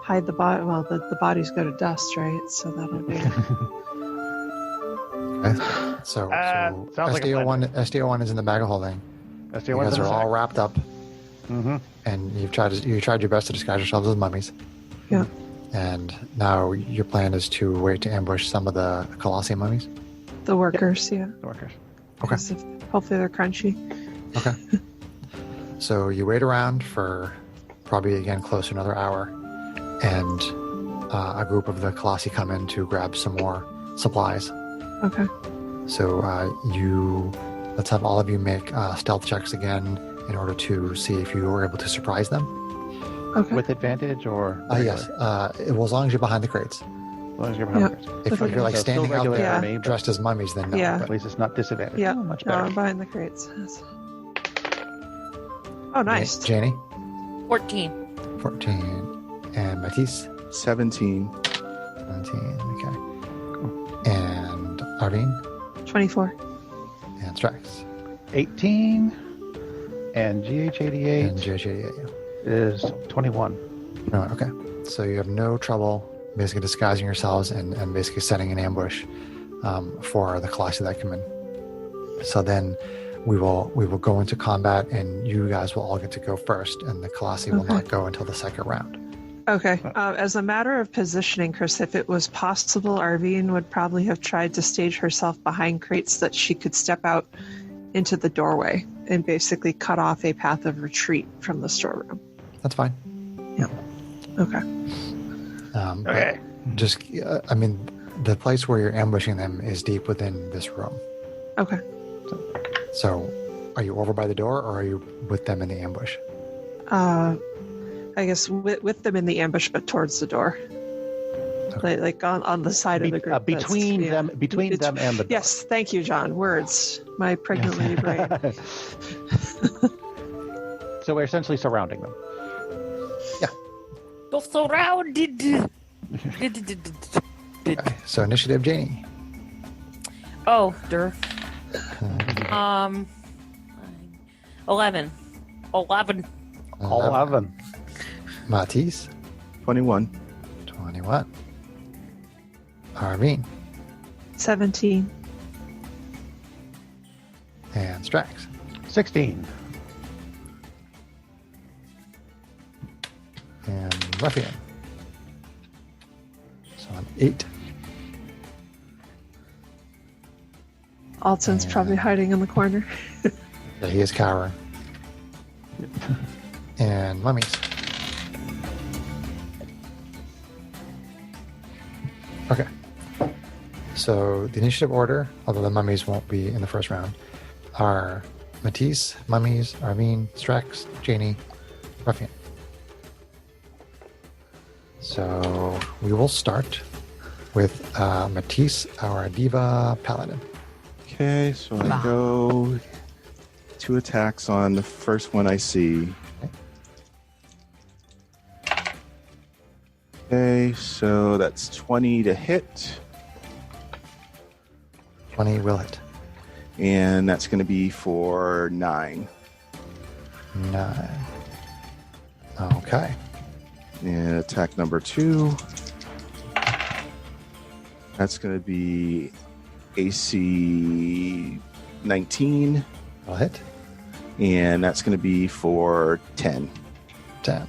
F: hide the body. Well, the bodies go to dust, right? So that'll be.
A: Okay. So
B: sounds like a plan.
A: SDO1 is in the bag of holding.
B: That's
A: You guys are all wrapped up,
B: Mm-hmm.
A: and you tried your best to disguise yourselves as mummies.
F: Yeah.
A: And now your plan is to wait to ambush some of the Colossi mummies.
F: The workers, yeah.
B: The workers.
A: Okay.
F: 'Cause hopefully they're crunchy.
A: Okay. So you wait around for probably again close to another hour, and a group of the Colossi come in to grab some more supplies.
F: Okay.
A: So let's have all of you make stealth checks again in order to see if you were able to surprise them.
F: Okay.
B: With advantage or?
A: Yes. Well, as long as you're behind the crates.
B: As long as you're behind
F: Yeah.
B: the crates.
A: If
F: Okay.
A: you're like
B: So still
A: standing out
B: regular
A: there
F: Yeah.
B: army, but
A: dressed as mummies, then no.
F: Yeah.
B: at least it's not disadvantage.
F: Yeah.
B: Oh, much
F: No,
B: better.
F: I'm behind the crates. Oh, nice.
A: Janie,
D: 14.
A: 14. And Matisse,
E: 17.
A: 17. Okay. And Arvine
F: 24.
A: and Strax
B: 18 and GH88
A: and JJ88.
B: is 21.
A: No, okay. So you have no trouble basically disguising yourselves and basically setting an ambush for the Colossi that come in. So then we will go into combat, and you guys will all get to go first, and the Colossi will
F: Okay.
A: not go until the second round.
F: Okay. As a matter of positioning, Chris, if it was possible, Arvine would probably have tried to stage herself behind crates so that she could step out into the doorway and basically cut off a path of retreat from the storeroom.
A: That's fine.
F: Okay.
A: But
B: Okay.
A: just, the place where you're ambushing them is deep within this room.
F: Okay.
A: So, are you over by the door, or are you with them in the ambush?
F: I guess with them in the ambush, but towards the door.
A: Okay.
F: Like on the side of the group. that's-
B: Between
F: yeah.
B: them and the door.
F: Yes, thank you, John. Words. My pregnant lady brain.
B: So we're essentially surrounding them.
D: You're surrounded.
A: Okay. So, initiative, Janie.
D: Oh, der. 11.
B: 11.
A: Matisse,
E: 21.
A: 21. Arvine
F: 17.
A: and Strax.
B: 16.
A: And Ruffian. So I'm 8.
F: Alton's
A: Yeah.
F: probably hiding in the corner.
A: Yeah, he is cowering. And mummies. Okay. So the initiative order, although the mummies won't be in the first round, are Matisse, mummies, Arvine, Strax, Janie, Ruffian. So we will start with Matisse, our diva paladin.
E: Okay, so I go 2 attacks on the first one I see. Okay, so that's 20 to hit,
A: 20 will hit.
E: and that's going to be for 9.
A: 9. Okay.
E: And attack number 2. That's going to be AC 19.
A: I'll hit.
E: And that's going to be for 10.
A: 10.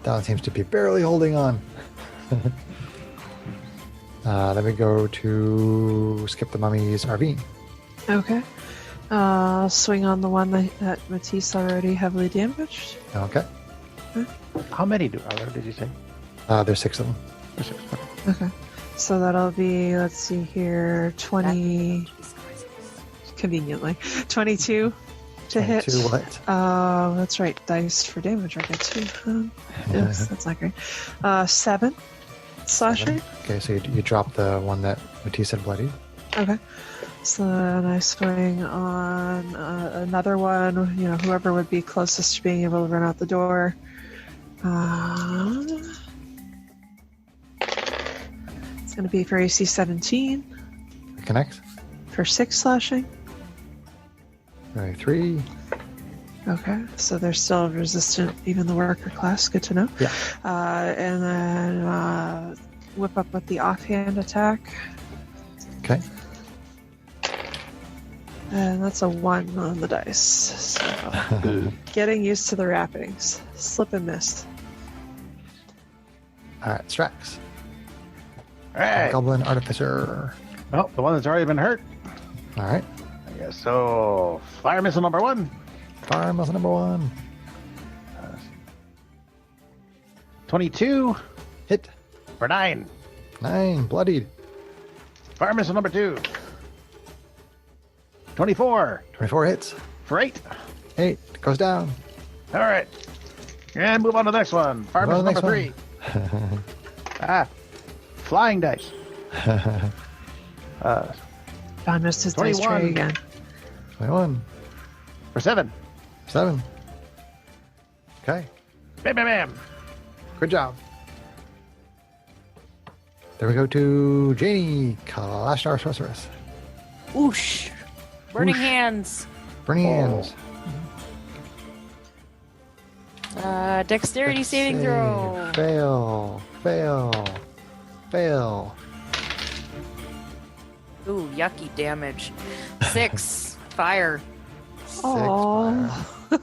A: That one seems to be barely holding on. Then we go to Skip the Mummy's RV.
F: Okay. Swing on the one that Matisse already heavily damaged.
A: Okay.
B: How many are there, did you say?
A: There's 6 of them.
B: There's six.
F: Okay. So that'll be, let's see here, 20, conveniently, 22 to hit.
A: 22 will hit.
F: That's right, dice for damage I get too. Yes, that's not great. 7 slashing.
A: Okay, so you drop the one that Matisse had bloodied.
F: Okay. So then I swing on another one, whoever would be closest to being able to run out the door. It's going to be for AC 17
A: Connect.
F: for 6 slashing.
A: Very 3.
F: Okay, so they're still resistant, even the worker class. Good to know.
A: Yeah.
F: And then whip up with the offhand attack.
A: Okay.
F: And that's a 1 on the dice. So getting used to the wrappings. Slip and miss.
A: All right, Strax.
B: All right.
A: Goblin Artificer.
B: Oh, the one that's already been hurt.
A: All right.
B: I guess so. Fire missile number 1.
A: Fire muscle number 1.
B: 22
A: Hit.
B: for 9.
A: 9. Bloodied.
B: Fire missile number 2. 24
A: 24 hits.
B: for 8.
A: 8. Goes down.
B: All right. And move on to the next one. Fire
A: Move on
B: missile
A: to the
B: number 3. Flying dice.
F: Don missed his dice
B: 21.
F: tray again.
A: 21.
B: For 7.
A: 7. Okay.
B: Bam, bam, bam.
A: Good job. There we go to Janie, Kalashtar Sorceress.
D: Whoosh. Burning
A: Whoosh.
D: hands.
A: Burning hands.
D: Dexterity saving
A: Save.
D: throw.
A: Fail. Fail. Fail.
D: Ooh, yucky damage. 6. Fire.
A: 6
F: Aw.
A: fire.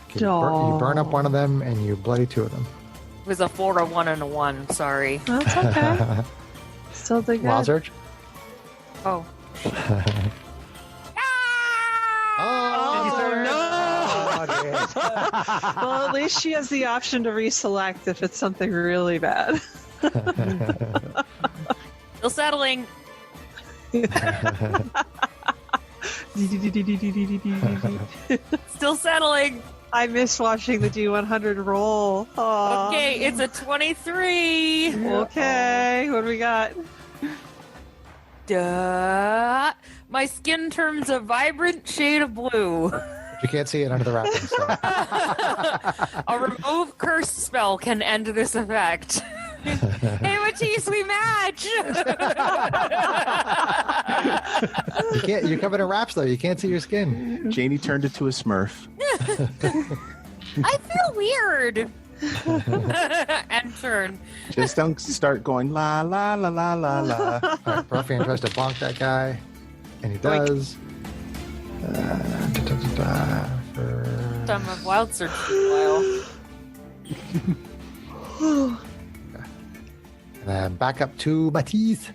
A: Okay, you burn up one of them and you bloody 2 of them.
D: It was a 4, a 1, and a 1. Sorry.
F: That's okay. Still did
A: Wild
F: good.
A: Surge.
D: Oh.
A: Oh,
F: Well, at least she has the option to reselect if it's something really bad.
D: Still settling. Still settling.
F: I miss watching the D100 roll. Aw.
D: Okay, it's a 23.
F: Okay, what do we got?
D: Duh. My skin turns a vibrant shade of blue.
A: You can't see it under the wrappings. So.
D: A remove curse spell can end this effect. Hey, Matisse, we match!
A: You can't. You're covered in wraps though. You can't see your skin.
E: Janie turned into a Smurf.
D: I feel weird. And turn.
E: Just don't start going la la la la la la.
A: All right, Ruffian tries to bonk that guy, and he
D: Oink.
A: does. For...
D: Done with wild search for a while.
A: And then back up to Matisse.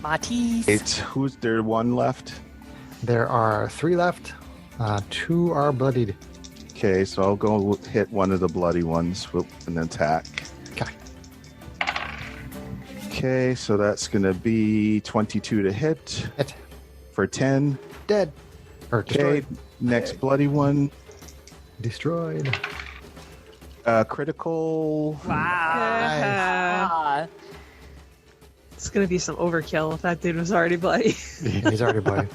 D: Matisse.
E: It's who's there? One left.
A: There are 3 left. 2 are bloodied.
E: Okay, so I'll go hit one of the bloody ones with an attack.
A: Okay.
E: Okay, so that's going to be 22 to hit
A: Hit.
E: for 10.
A: Dead. Or
E: Okay,
A: destroyed.
E: next bloody one.
A: Destroyed.
E: Critical.
D: Wow.
F: It's gonna be some overkill if that dude was already bloody.
A: He's already bloody.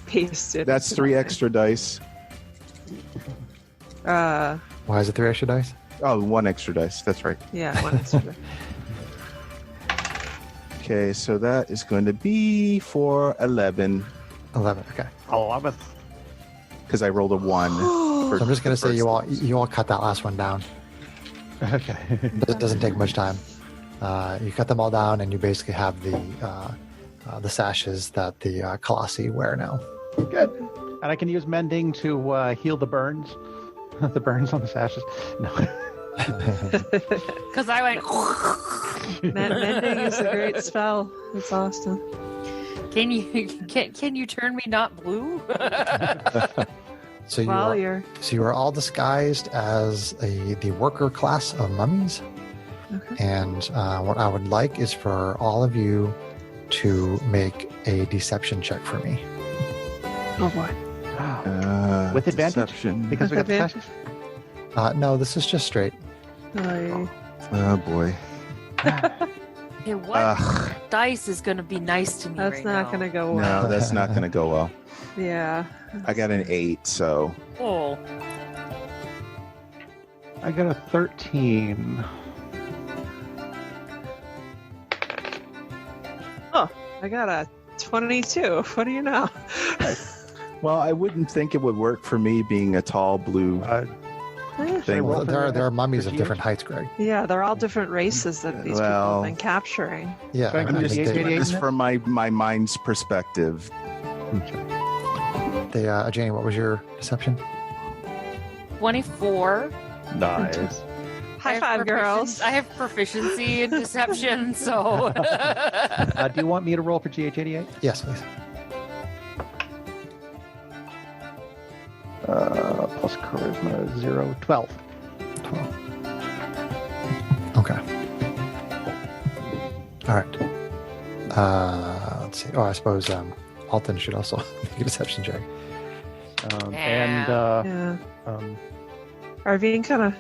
F: Pasted.
E: That's 3 extra dice.
A: Why is it 3 extra dice?
E: Oh, 1 extra dice. That's right.
F: Yeah, one extra.
E: Okay, so that is going to be for 11.
A: 11. Okay.
B: 11th.
E: because I rolled a 1.
A: So I'm just going to say you all cut that last one down.
B: Okay.
A: It doesn't take much time. You cut them all down, and you basically have the sashes that the Colossi wear now.
B: Good. And I can use mending to heal the burns. The burns on the sashes. No.
D: Because I went.
F: Mending is a great spell. It's awesome.
D: Can you turn me not blue?
A: So
F: Well,
A: you are all disguised as the worker class of mummies.
F: Okay.
A: And what I would like is for all of you to make a deception check for me.
F: Oh boy.
B: With advantage?
E: Deception.
B: Because we got the
F: Advantage?
B: sashes?
A: No, this is just straight.
E: Oh boy.
D: Hey, what dice is going to be nice to me
F: That's
D: right
F: not
D: now?
F: going to go well.
E: No, that's not going to go well.
F: Yeah.
E: I got an 8, so
D: Oh,
B: I got a 13.
F: Oh, I got a 22. What do you know?
E: well, I wouldn't think it would work for me being a tall blue thing.
B: roll
A: Well,
B: for
A: there are mummies of
B: years?
A: different heights, Greg.
F: Yeah, they're all different races that these people
E: Well-
F: have been capturing.
A: Yeah,
B: Greg,
E: I'm
B: I'm
E: just
B: just
E: doing
B: deviating
E: this
B: it?
E: from my mind's perspective.
A: Janie, what was your deception?
D: 24.
B: Nice.
D: I
F: High
D: have
F: five, girls.
D: I have proficiency in deception, so.
B: Do you want me to roll for GH88?
A: Yes, please.
B: Plus charisma 0, 12.
A: 12. Okay. All right. Let's see. Oh, I suppose Alton should also make a deception check.
B: And
F: Yeah.
B: um,
F: Arvine kind of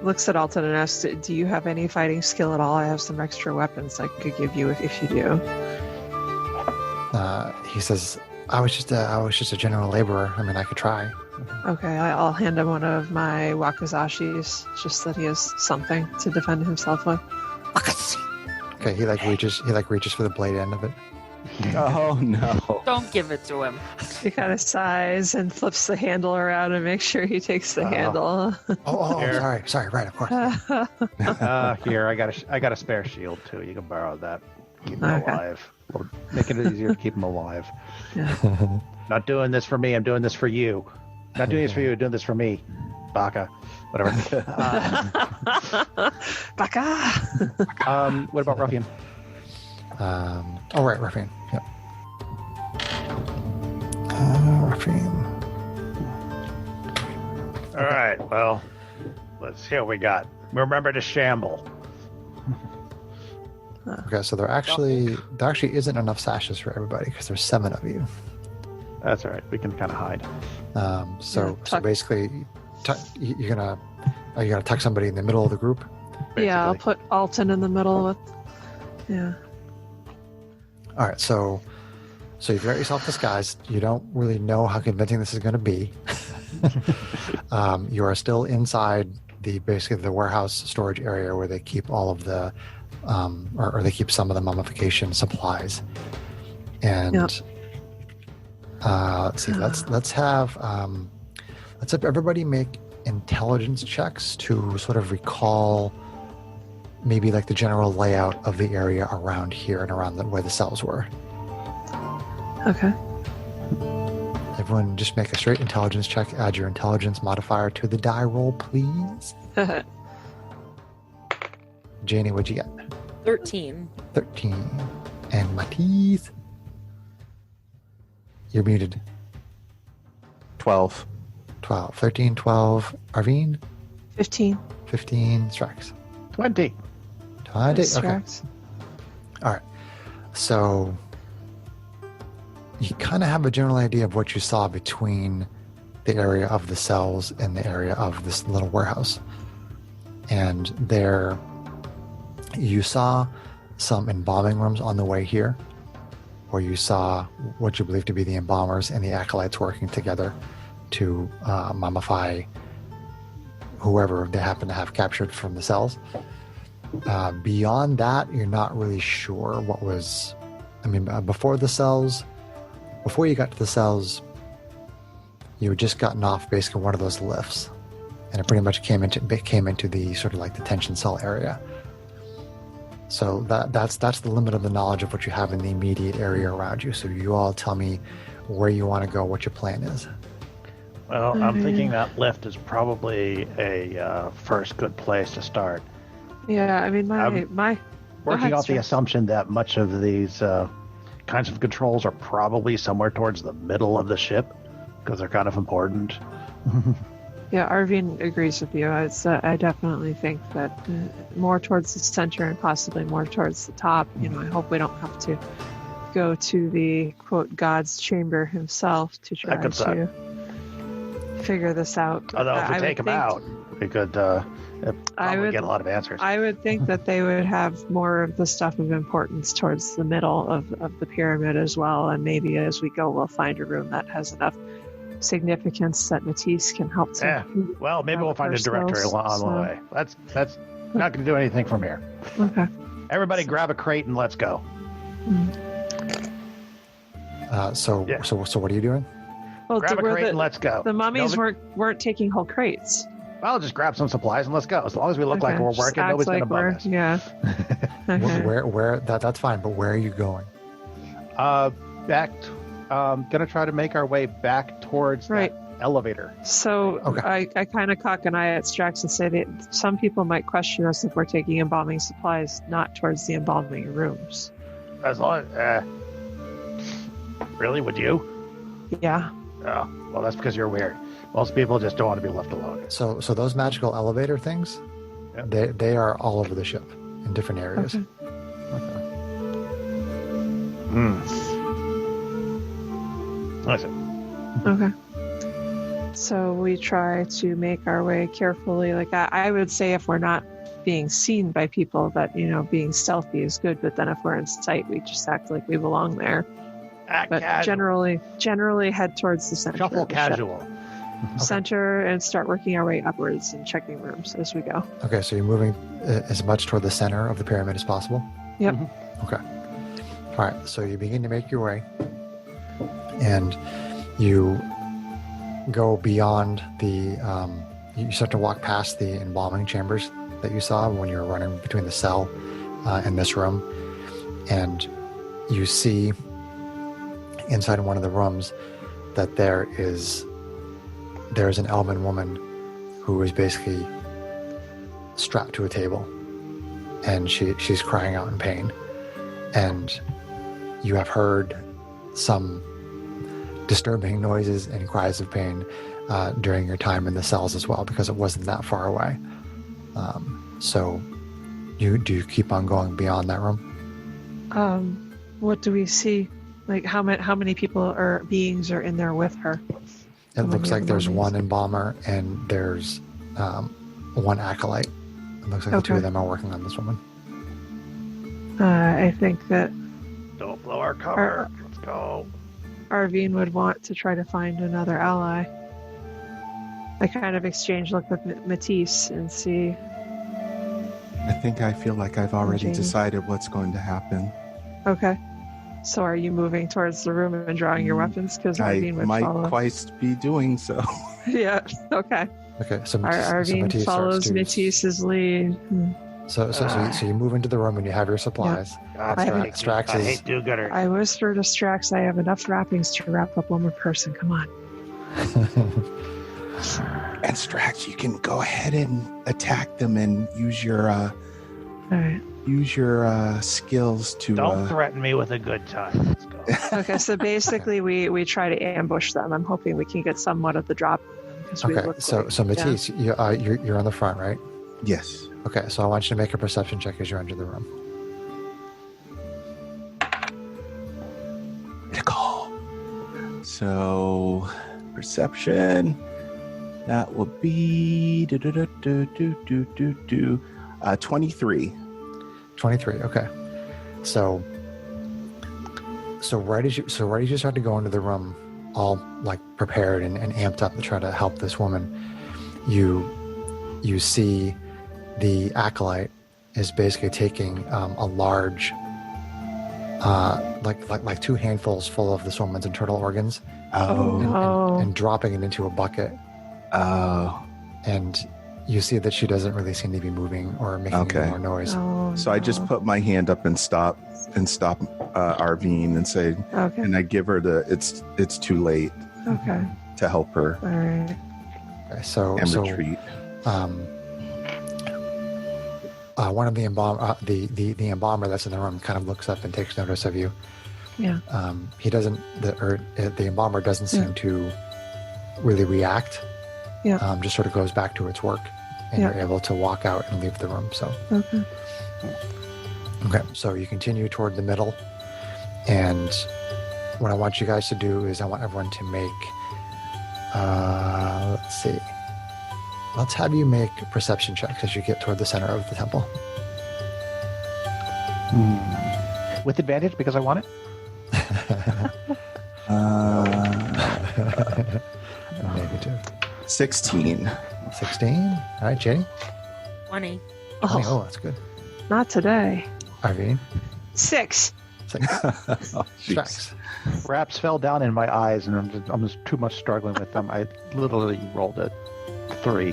F: looks at Alton and asks, do you have any fighting skill at all? I have some extra weapons I could give you if you do.
A: He says, "I was just a general laborer. I mean, I could try."
F: Okay, I'll hand him one of my wakazashis, just that he has something to defend himself with.
A: Okay, he reaches for the blade end of it.
E: Oh no!
D: Don't give it to him.
F: He kind of sighs and flips the handle around and makes sure he takes the handle.
A: Oh,
B: Here.
A: sorry, right, of course.
B: here I got a spare shield too. You can borrow that. Keep him
F: Okay.
B: alive. Or making it easier to keep him alive.
F: Yeah.
B: Not doing this for me. I'm doing this for you. Not doing this for you. I'm doing this for me. Baka. Whatever.
F: Baka!
B: What about Ruffian?
A: Right, Ruffian. Yep. Ruffian.
B: All right. Well, let's see what we got. Remember to shamble.
A: Okay, so there actually isn't enough sashes for everybody because there's 7 of you.
B: That's all right. We can kind of hide.
A: So
F: tuck-
A: basically, you're gonna tuck somebody in the middle of the group.
F: Yeah, I'll
B: basically.
F: put Alton in the middle with. Yeah.
A: All right, so you've got yourself disguised. You don't really know how convincing this is going to be. You are still inside basically the warehouse storage area where they keep all of the, or they keep some of the mummification supplies. And
F: Yep.
A: let's see. Let's have everybody make intelligence checks to sort of recall maybe like the general layout of the area around here and around where the cells were.
F: Okay.
A: Everyone just make a straight intelligence check. Add your intelligence modifier to the die roll, please. Janie, what'd you get?
D: 13.
A: 13. And Matisse. You're muted.
E: 12.
A: 12. 13, 12. Arvine?
F: 15.
A: 15. Strax.
B: 20.
A: 20. Okay.
F: Strax.
A: All right. So you kind of have a general idea of what you saw between the area of the cells and the area of this little warehouse. And there you saw some embalming rooms on the way here, where you saw what you believe to be the embalmers and the acolytes working together to mummify whoever they happen to have captured from the cells. Beyond that, you're not really sure what was. I mean, before you got to the cells, you had just gotten off basically one of those lifts, and it pretty much came into the sort of like detention cell area. So that's the limit of the knowledge of what you have in the immediate area around you. So you all tell me where you want to go, what your plan is.
B: Well, I'm thinking that lift is probably a first good place to start.
F: Yeah, I mean, my
B: Working off the
F: Strax.
B: assumption that much of these kinds of controls are probably somewhere towards the middle of the ship because they're kind of important.
F: Yeah, Arvine agrees with you. I definitely think that more towards the center and possibly more towards the top. You know, I hope we don't have to go to the quote God's chamber himself to try
B: That could suck.
F: to figure this out.
B: Although if we
F: I
B: take
F: would
B: them
F: think-
B: out, we could probably get a lot of answers.
F: I would think that they would have more of the stuff of importance towards the middle of the pyramid as well, and maybe as we go, we'll find a room that has enough significance that Matisse can help to.
B: Yeah. Well, maybe we'll find a directory
F: ourselves,
B: along the
F: so-
B: way. That's not going to do anything from here.
F: Okay.
B: Everybody grab a crate and let's go.
A: So
B: Yeah.
A: what are you doing?
F: Well,
B: Grab a crate and let's go.
F: the mummies
B: Nobody-
F: weren't taking whole crates.
B: Well, just grab some supplies and let's go. As long as we look like
F: Okay,
B: we're
F: just
B: working,
F: act
B: nobody's
F: like
B: going to bug
F: we're-
B: us.
F: Yeah. Okay.
A: Where that's fine, but where are you going?
G: Gonna try to make our way back towards
F: Right.
G: that elevator.
F: So
A: Okay.
F: I kind of cock an eye at Strax and say that some people might question us if we're taking embalming supplies not towards the embalming rooms.
B: As long really, would you?
F: Yeah.
B: Oh, well, that's because you're weird. Most people just don't want to be left alone.
A: So those magical elevator things,
B: Yep.
A: they are all over the ship in different areas.
F: Okay.
B: Listen,
F: Okay. So we try to make our way carefully. Like I would say, if we're not being seen by people, that being stealthy is good. But then if we're in sight, we just act like we belong there.
B: act
F: But
B: casual.
F: generally head towards the center.
B: Shuffle
F: of the ship.
B: casual.
F: Center and start working our way upwards and checking rooms as we go.
A: Okay, so you're moving as much toward the center of the pyramid as possible?
F: Yep.
A: Okay. All right, so you begin to make your way, and you go beyond the, you start to walk past the embalming chambers that you saw when you were running between the cell and this room, and you see inside one of the rooms that there's an elven woman who is basically strapped to a table, and she's crying out in pain, and you have heard some disturbing noises and cries of pain during your time in the cells as well, because it wasn't that far away. So do you keep on going beyond that room?
F: What do we see? Like how many people or beings are in there with her?
A: It looks like there's
F: mummies.
A: one embalmer and there's one acolyte. It looks like the two
F: Okay.
A: of them are working on this woman.
F: I think that
B: Don't blow our cover. Let's go.
F: Arvine would want to try to find another ally. I kind of exchange look with Matisse and see.
E: I feel like I've already
F: Jamie.
E: decided what's going to happen.
F: Okay. So are you moving towards the room and drawing your weapons? Because
E: I
F: Arvine would
E: might
F: follow.
E: quite be doing so.
F: Yeah. Okay.
A: Okay, so
F: Arvine
A: Matisse
F: follows
A: starts to-
F: Matisse's lead.
A: So you move into the room and you have your supplies.
B: God,
F: I
B: Strax,
A: Strax
B: I
A: is-
B: hate do-gooders.
F: I whisper to Strax, I have enough wrappings to wrap up one more person. Come on.
E: And Strax, you can go ahead and attack them and use your
F: All right.
E: skills to.
B: Don't threaten me with a good time. Let's go.
F: Okay, so basically we try to ambush them. I'm hoping we can get somewhat of the drop on them, 'cause we
A: Okay,
F: look
A: so
F: like-
A: Matisse, you're on the front, right?
E: Yes.
A: Okay, so I want you to make a perception check as you enter the room.
E: Critical. So perception. That will be 23.
A: 23. Okay. So right as you start to go into the room, all like prepared and amped up to try to help this woman, you see the acolyte is basically taking a large, like two handfuls full of this woman's internal organs
E: Oh.
A: and dropping it into a bucket.
E: Oh.
A: And you see that she doesn't really seem to be moving or making any more noise.
F: Oh,
E: So I just put my hand up and stop Arvine and say,
F: Okay.
E: and I give her it's too late
F: Okay.
E: to help her
F: All right.
A: Okay, so
E: retreat.
A: One of the embalmer that's in the room kind of looks up and takes notice of you.
F: Yeah.
A: He doesn't. The embalmer doesn't seem to really react.
F: Yeah.
A: Just sort of goes back to its work, and
F: Yeah.
A: you're able to walk out and leave the room. So
F: Okay.
A: okay, so you continue toward the middle, and what I want you guys to do is I want everyone to make. Let's see. Let's have you make perception checks as you get toward the center of the temple.
G: With advantage because I want it.
A: Maybe two.
E: 16.
A: 16. All right, Jenny.
D: 20.
A: Oh, that's good.
F: Not today.
A: Irene.
F: 6.
A: 6.
E: Oh, jeez.
A: Strax.
G: Wraps fell down in my eyes, and I'm just too much struggling with them. I literally rolled a 3.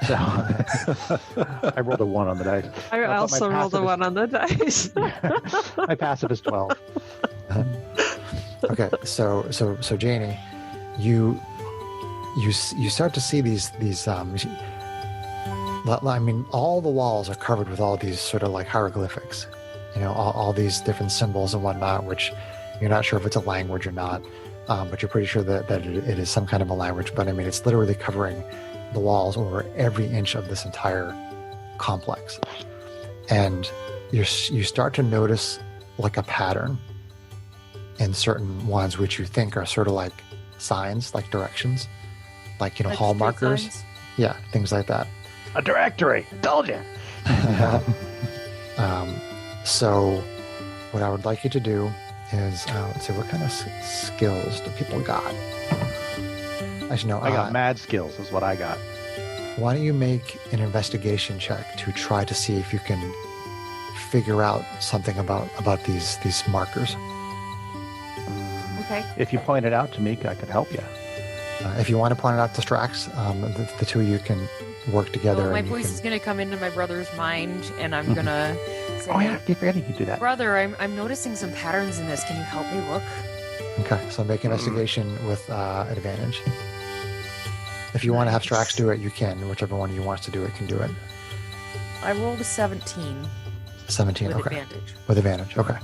G: So I rolled a 1 on the dice.
F: I
G: my
F: also rolled a
G: passive
F: 1 on the dice.
G: My passive is 12.
A: Okay, so Janie, you start to see these I mean, all the walls are covered with all these sort of like hieroglyphics, all these different symbols and whatnot, which you're not sure if it's a language or not, but you're pretty sure that it is some kind of a language. But I mean, it's literally covering the walls over every inch of this entire complex, and you start to notice like a pattern in certain ones which you think are sort of like signs, like directions, like hall
D: street
A: markers.
D: signs?
A: Yeah, things like that.
G: A directory. Told you.
A: So what I would like you to do is let's see, what kind of skills do people got? Actually, no,
G: I got mad skills is what I got.
A: why don't you make an investigation check to try to see if you can figure out something about these markers.
D: Okay.
G: If you point it out to me, I could help you.
A: If you want to point it out to Strax, the two of you can work together.
D: Well, my
A: and you
D: voice
A: can-
D: is going to come into my brother's mind, and I'm going to say,
G: Oh, yeah, I keep forgetting you do that.
D: brother, I'm noticing some patterns in this. Can you help me look?
A: Okay, so make investigation with advantage. If you want to have Strax do it, you can. Whichever one of you wants to do it can do it.
D: I rolled a 17
A: 17,
D: with
A: okay.
D: advantage.
A: With advantage, okay.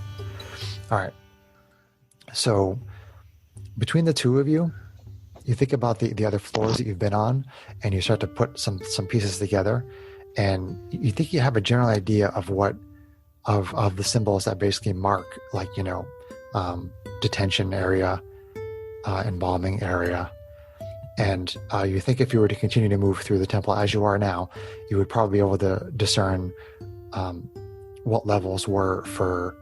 A: All right. So between the two of you, you think about the other floors that you've been on, and you start to put some pieces together, and you think you have a general idea of what of the symbols that basically mark, like, detention area, embalming area. And you think if you were to continue to move through the temple as you are now, you would probably be able to discern what levels were for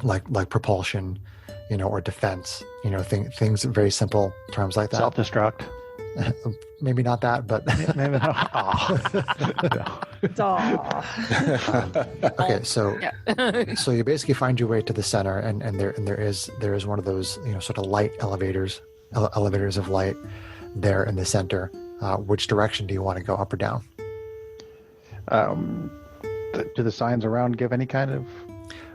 A: like propulsion, or defense, things very simple terms like that.
G: Self-destruct.
A: Maybe not that, but
G: Maybe not.
F: Aw.
A: okay. So
D: Yeah.
A: so you basically find your way to the center, and there is one of those sort of light elevators of light there in the center. Which direction do you want to go, up or down?
G: Do the signs around give any kind of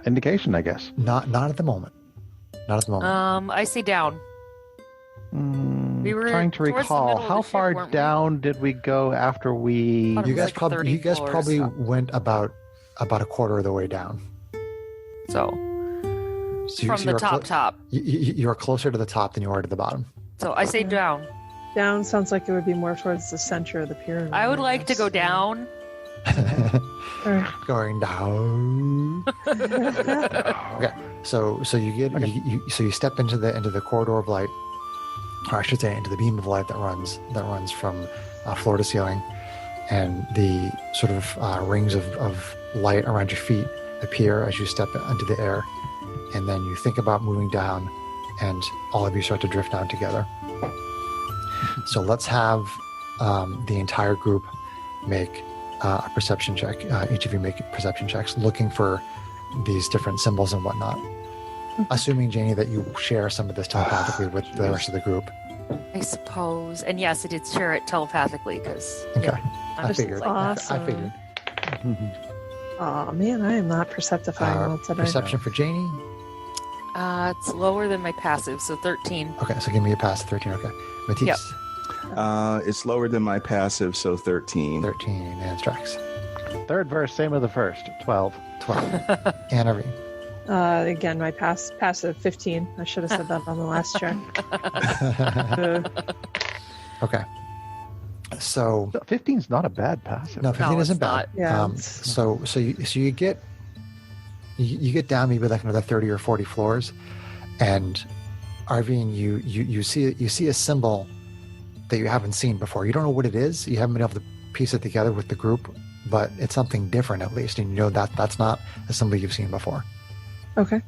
G: indication, I guess?
A: Not at the moment. Not at the moment.
D: I say down. We were
G: trying to
D: towards the
G: recall,
D: middle of
G: how
D: the ship,
G: far
D: weren't we?
G: down did we go after we...
D: Thought it
A: you
D: was
A: guys
D: like
A: probably
D: 30 floors, so.
A: went about a quarter of the way down.
D: So
A: So
D: from the
A: you're
D: top.
A: You're closer to the top than you are to the bottom.
D: So I say down.
C: Down sounds like it would be more towards the center of the pyramid.
D: I would like to go down.
C: Alright.
A: Going down. Okay, so you get so you step into the corridor of light, or I should say into the beam of light that runs from floor to ceiling, and the sort of rings of light around your feet appear as you step into the air, and then you think about moving down, and all of you start to drift down together. So let's have the entire group make a perception check. Each of you make perception checks looking for these different symbols and whatnot. Assuming, Janie, that you share some of this telepathically with the rest of the group.
D: I suppose. And yes, I did share it telepathically because.
A: Okay.
D: I'm
A: I
D: just
A: figured.
D: like-
C: Awesome.
A: I figured.
C: Oh man, I am not perceptifying well today.
A: Perception for Janie.
D: It's lower than my passive, so 13.
A: Okay, so give me a pass of 13. Okay. Matisse,
D: Yep.
E: It's lower than my passive, so 13.
A: 13. And Strax,
G: Third verse, same with the first. 12.
A: 12. And Irene.
C: Again, my passive 15. I should have said that on the last check.
A: Okay. So
G: 15's not a bad passive.
A: no, 15
D: No,
A: isn't
D: it's
A: bad.
D: not.
C: Yeah,
A: So you get down maybe like another 30 or 40 floors, and Arvine, you see a symbol that you haven't seen before. You don't know what it is. You haven't been able to piece it together with the group, but it's something different at least, and you know that's not a symbol you've seen before.
C: Okay.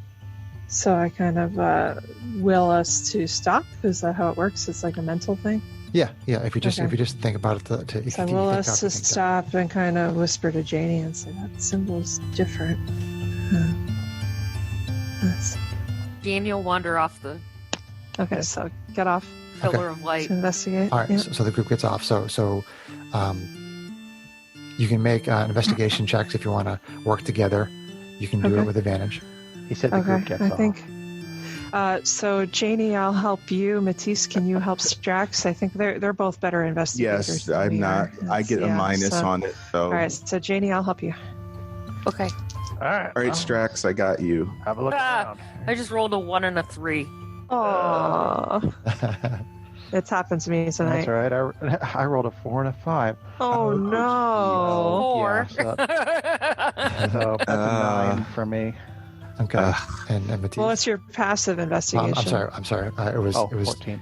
C: So I kind of will us to stop. Is that how it works? It's like a mental thing.
A: Yeah. If you just
C: Okay.
A: think about it,
C: So I will us to stop and kind of whisper to Janie and say that symbol's different. That's-
D: Daniel wander off the
C: okay, so get off
D: pillar of light.
C: to investigate.
A: All right,
C: Yeah.
A: so the group gets off. So you can make investigation checks if you want to work together. You can do it
C: Okay.
A: with advantage.
G: He said the group
C: Okay,
G: gets
C: I
G: off.
C: think. So Janie, I'll help you. Matisse, can you help Strax? I think they're both better investigators.
E: Yes,
C: than
E: I'm
C: we
E: not.
C: are.
E: I get a
C: Yeah,
E: minus
C: so-
E: on it, so.
C: All right, so Janie, I'll help you.
D: Okay.
G: All right.
E: All right, Strax, I got you.
G: Have a look
D: Ah.
G: around.
D: I just rolled a 1 and a 3.
C: Oh, it's happened to me
G: That's
C: tonight.
G: all right. I rolled a 4 and a 5.
C: Oh no!
D: 4.
G: Yeah, so that's a 9 for me.
A: Okay, and Matisse.
C: Well, it's your passive investigation.
A: I'm sorry. It was
G: 14.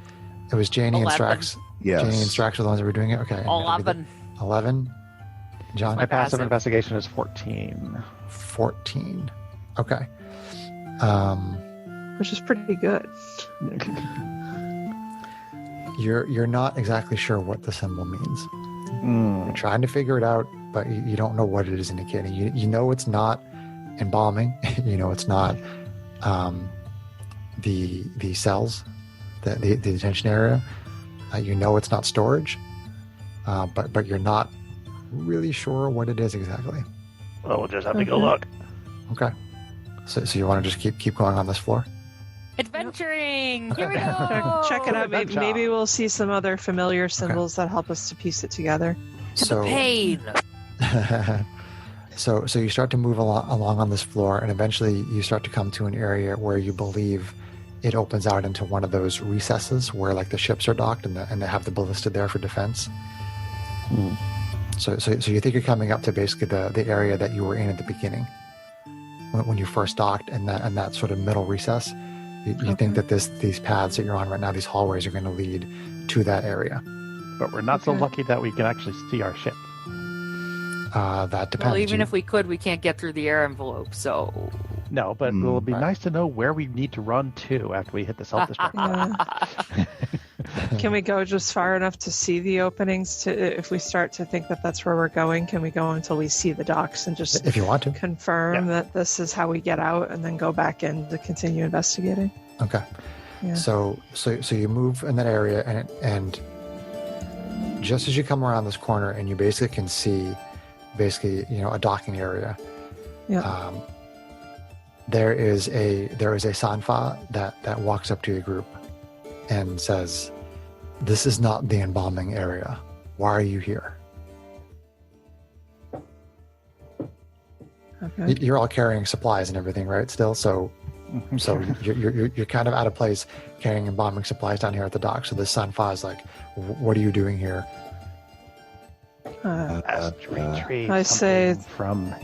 A: Janie and
D: 11.
A: Strax.
E: Yes.
A: Janie and Strax were the ones that were doing it. Okay. and
D: 11.
A: 11. John.
G: My passive
D: passive.
G: investigation is 14.
A: 14. Okay.
C: Which is pretty good.
A: You're not exactly sure what the symbol means.
G: Mm.
A: You're trying to figure it out, but you don't know what it is indicating. You know it's not embalming. You know it's not the cells, the detention area. You know it's not storage, but you're not really sure what it is exactly.
B: Well, we'll just have to go
C: Okay.
B: look.
A: Okay. So you want to just keep going on this floor?
D: Adventuring! Here we go!
C: Check it out.
G: Adventure.
C: Maybe we'll see some other familiar symbols that help us to piece it together.
D: To the pain!
A: So you start to move along on this floor, and eventually you start to come to an area where you believe it opens out into one of those recesses where like the ships are docked and they have the ballista there for defense.
G: Hmm.
A: So you think you're coming up to basically the area that you were in at the beginning when you first docked, and that sort of middle recess. You think that these paths that you're on right now, these hallways, are going to lead to that area.
G: But we're not so
C: Okay.
G: lucky that we can actually see our ship.
A: That depends.
D: Well, even
A: You-
D: if we could, we can't get through the air envelope, so.
G: No, but
E: Mm,
G: it'll be
A: right.
G: nice to know where we need to run to after we hit the self-destruct.
C: Yeah. Can we go just far enough to see the openings? If we start to think that that's where we're going, can we go until we see the docks and just
A: if you want to.
C: confirm that this is how we get out, and then go back in to continue investigating?
A: Okay.
C: Yeah.
A: So you move in that area, and just as you come around this corner, and you basically can see, a docking area.
C: Yeah.
A: There is a Sanfa that walks up to your group and says, "This is not the embalming area. Why are you here?"
C: Okay.
A: You're all carrying supplies and everything, right? Still, so you're kind of out of place carrying embalming supplies down here at the dock. So this Sanfa is like, "What are you doing here?"
G: Retrieve
C: I say-
G: something from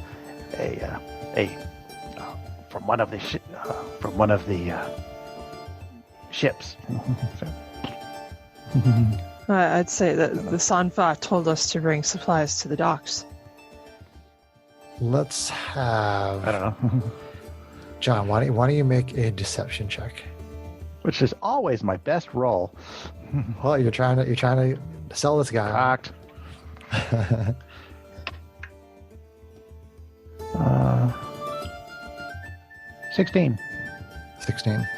G: from one of the ships.
C: I'd say that the Sanfa told us to bring supplies to the docks.
A: Let's have
G: I don't know.
A: John. Why don't you make a deception check?
G: Which is always my best roll.
A: Well, you're trying to sell this guy.
G: Cocked. 16.
A: 16.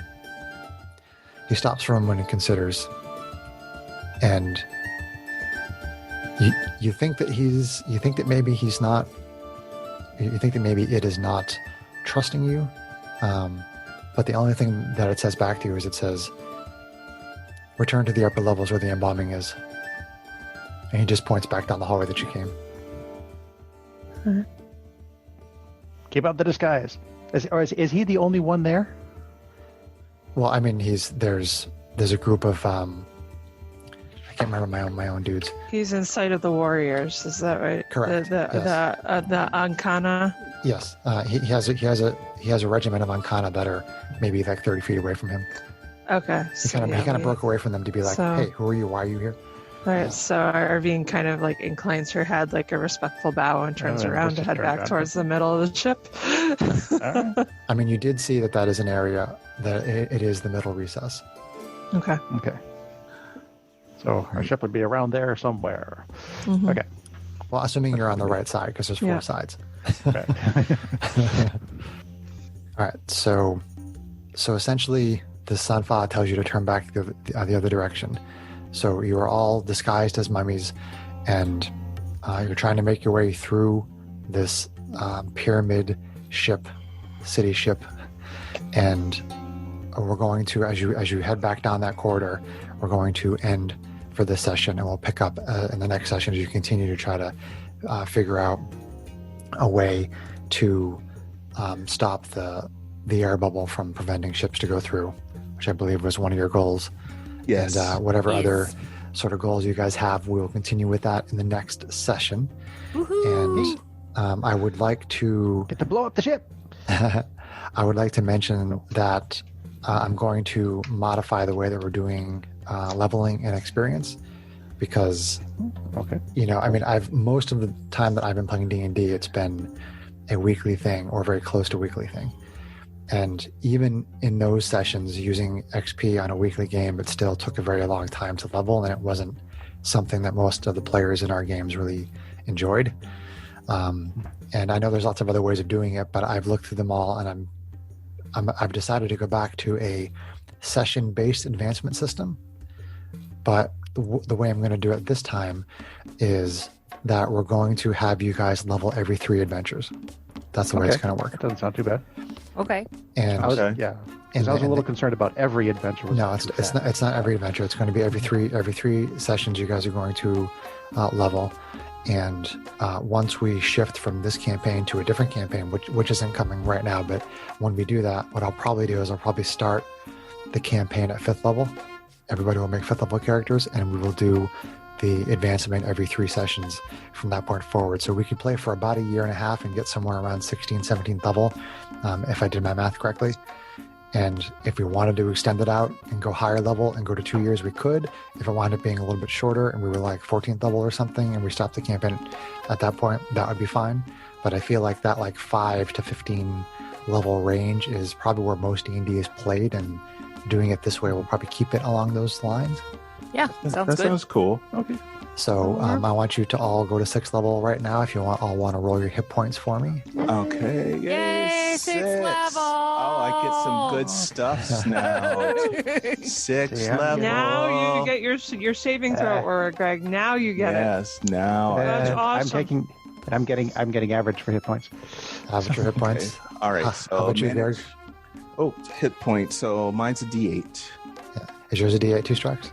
A: He stops for a moment and considers, and you think that maybe he's not. You think that maybe it is not trusting you, but the only thing that it says back to you is it says, "Return to the upper levels where the embalming is," and he just points back down the hallway that you came.
G: Keep up the disguise. Is he the only one there?
A: Well, I mean, there's a group of I can't remember my own dudes.
C: He's in sight of the warriors. Is that right?
A: Correct,
C: The Ankana.
A: Yes, he has a regiment of Ankana that are maybe like 30 feet away from him.
C: Okay.
A: He kind of broke away from them to be like,
C: So-
A: "Hey, who are you? Why are you here?"
C: Right, so Arvine kind of like inclines her head like a respectful bow and turns
G: then
C: around
G: let's
C: to
G: just
C: head
G: turn
C: back
G: around.
C: towards the middle of the ship.
G: All right.
A: I mean, you did see that is an area that it is the middle recess.
C: Okay.
G: Okay. So our ship would be around there somewhere.
C: Mhm.
G: Okay.
A: Well, assuming you're on the right side, because there's 4
C: Yeah.
A: sides.
G: Okay.
A: All right, so essentially, the Sanfa tells you to turn back the other direction. So you are all disguised as mummies, and you're trying to make your way through this pyramid ship, city ship, and we're going to, as you head back down that corridor, we're going to end for this session, and we'll pick up in the next session as you continue to try to figure out a way to stop the air bubble from preventing ships to go through, which I believe was one of your goals.
E: Yes.
A: And whatever
D: Yes.
A: other sort of goals you guys have, we will continue with that in the next session.
D: Woohoo!
A: And I would like to
G: Get to blow up the ship.
A: I would like to mention that I'm going to modify the way that we're doing leveling and experience, because
G: Okay.
A: I mean, most of the time that I've been playing D&D, it's been a weekly thing or very close to weekly thing. And even in those sessions, using XP on a weekly game, it still took a very long time to level, and it wasn't something that most of the players in our games really enjoyed. And I know there's lots of other ways of doing it, but I've looked through them all, and I've decided to go back to a session-based advancement system. But the way I'm going to do it this time is that we're going to have you guys level every 3 adventures. That's the way it's
G: Okay.
A: going to work.
G: That doesn't sound too bad.
D: Okay.
A: And
G: I was,
E: Okay.
G: yeah. 'Cause
A: And-
G: I was a
A: and
G: little
A: the-
G: concerned about every adventure. Was
A: no,
G: too
A: it's
G: bad.
A: not every adventure. It's going to be every three sessions you guys are going to level. And once we shift from this campaign to a different campaign, which isn't coming right now, but when we do that, what I'll probably do is I'll probably start the campaign at 5th level. Everybody will make 5th level characters, and we will do the advancement every 3 sessions from that point forward. So we could play for about a year and a half and get somewhere around 16th, 17th level, if I did my math correctly. And if we wanted to extend it out and go higher level and go to 2 years, we could. If it wound up being a little bit shorter and we were like 14th level or something and we stopped the campaign at that point, that would be fine. But I feel like that like 5 to 15 level range is probably where most D&D is played, and doing it this way will probably keep it along those lines.
D: Yeah,
E: That
D: sounds good.
E: sounds cool.
G: Okay.
A: So I want you to all go to 6th level right now. If you want to roll your hit points for me.
E: Okay.
D: Yay, 6th level!
E: Oh, I get some good stuff now. 6th
G: Yeah.
E: level.
C: Now you get your saving throw, or Greg. Now you get it.
E: Yes, now.
C: That's
G: And
C: awesome.
G: I'm getting average for hit points.
A: Have your hit points.
E: Okay. All right.
A: How
E: So
A: about you,
E: manage-
A: Garg?
E: Oh, hit point. So mine's a D8.
A: Is yours a D8 2 strikes?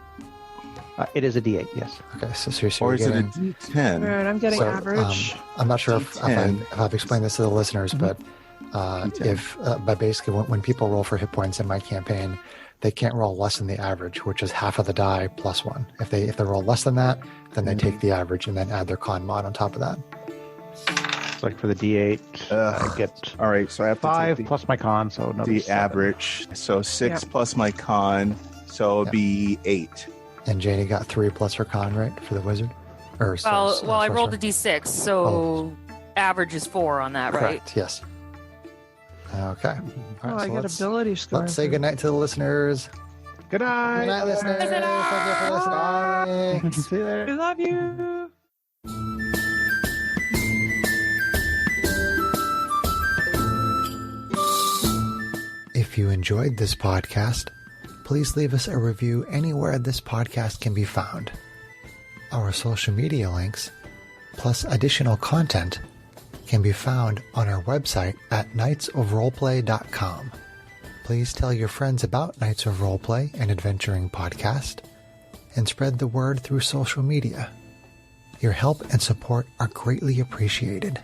G: It is a D8, yes.
A: Okay, so
E: Or
A: you're
E: is it a
A: getting,
E: D10?
C: All right, I'm getting
A: So,
C: average.
A: I'm not sure if
E: D10.
A: I've explained this to the listeners, but
E: D10.
A: but basically when people roll for hit points in my campaign, they can't roll less than the average, which is half of the die plus 1. If they roll less than that, then they take the average and then add their con mod on top of that.
G: It's like for the D8,
E: Ugh.
G: I get
E: All right, so I have to
G: 5
E: take
G: plus my con, so another
E: the
G: 7.
E: average. So 6
C: Yep.
E: plus my con, so it'd be 8.
A: And Janie got 3 plus her con, right, for the wizard? Or
D: Well, I rolled a
A: sorcerer?
D: D6, so average is 4 on that, right?
A: Correct. Yes. Okay. All
C: Oh,
A: right,
C: I
A: so
C: get ability score.
A: let's say goodnight to the listeners.
G: Good night.
A: Good night, listeners.
D: Good night.
A: Thank you for listening.
G: See you later.
C: We love you.
A: If If you enjoyed this podcast, please leave us a review anywhere this podcast can be found. Our social media links, plus additional content, can be found on our website at knightsofroleplay.com. Please tell your friends about Knights of Roleplay and Adventuring Podcast, and spread the word through social media. Your help and support are greatly appreciated.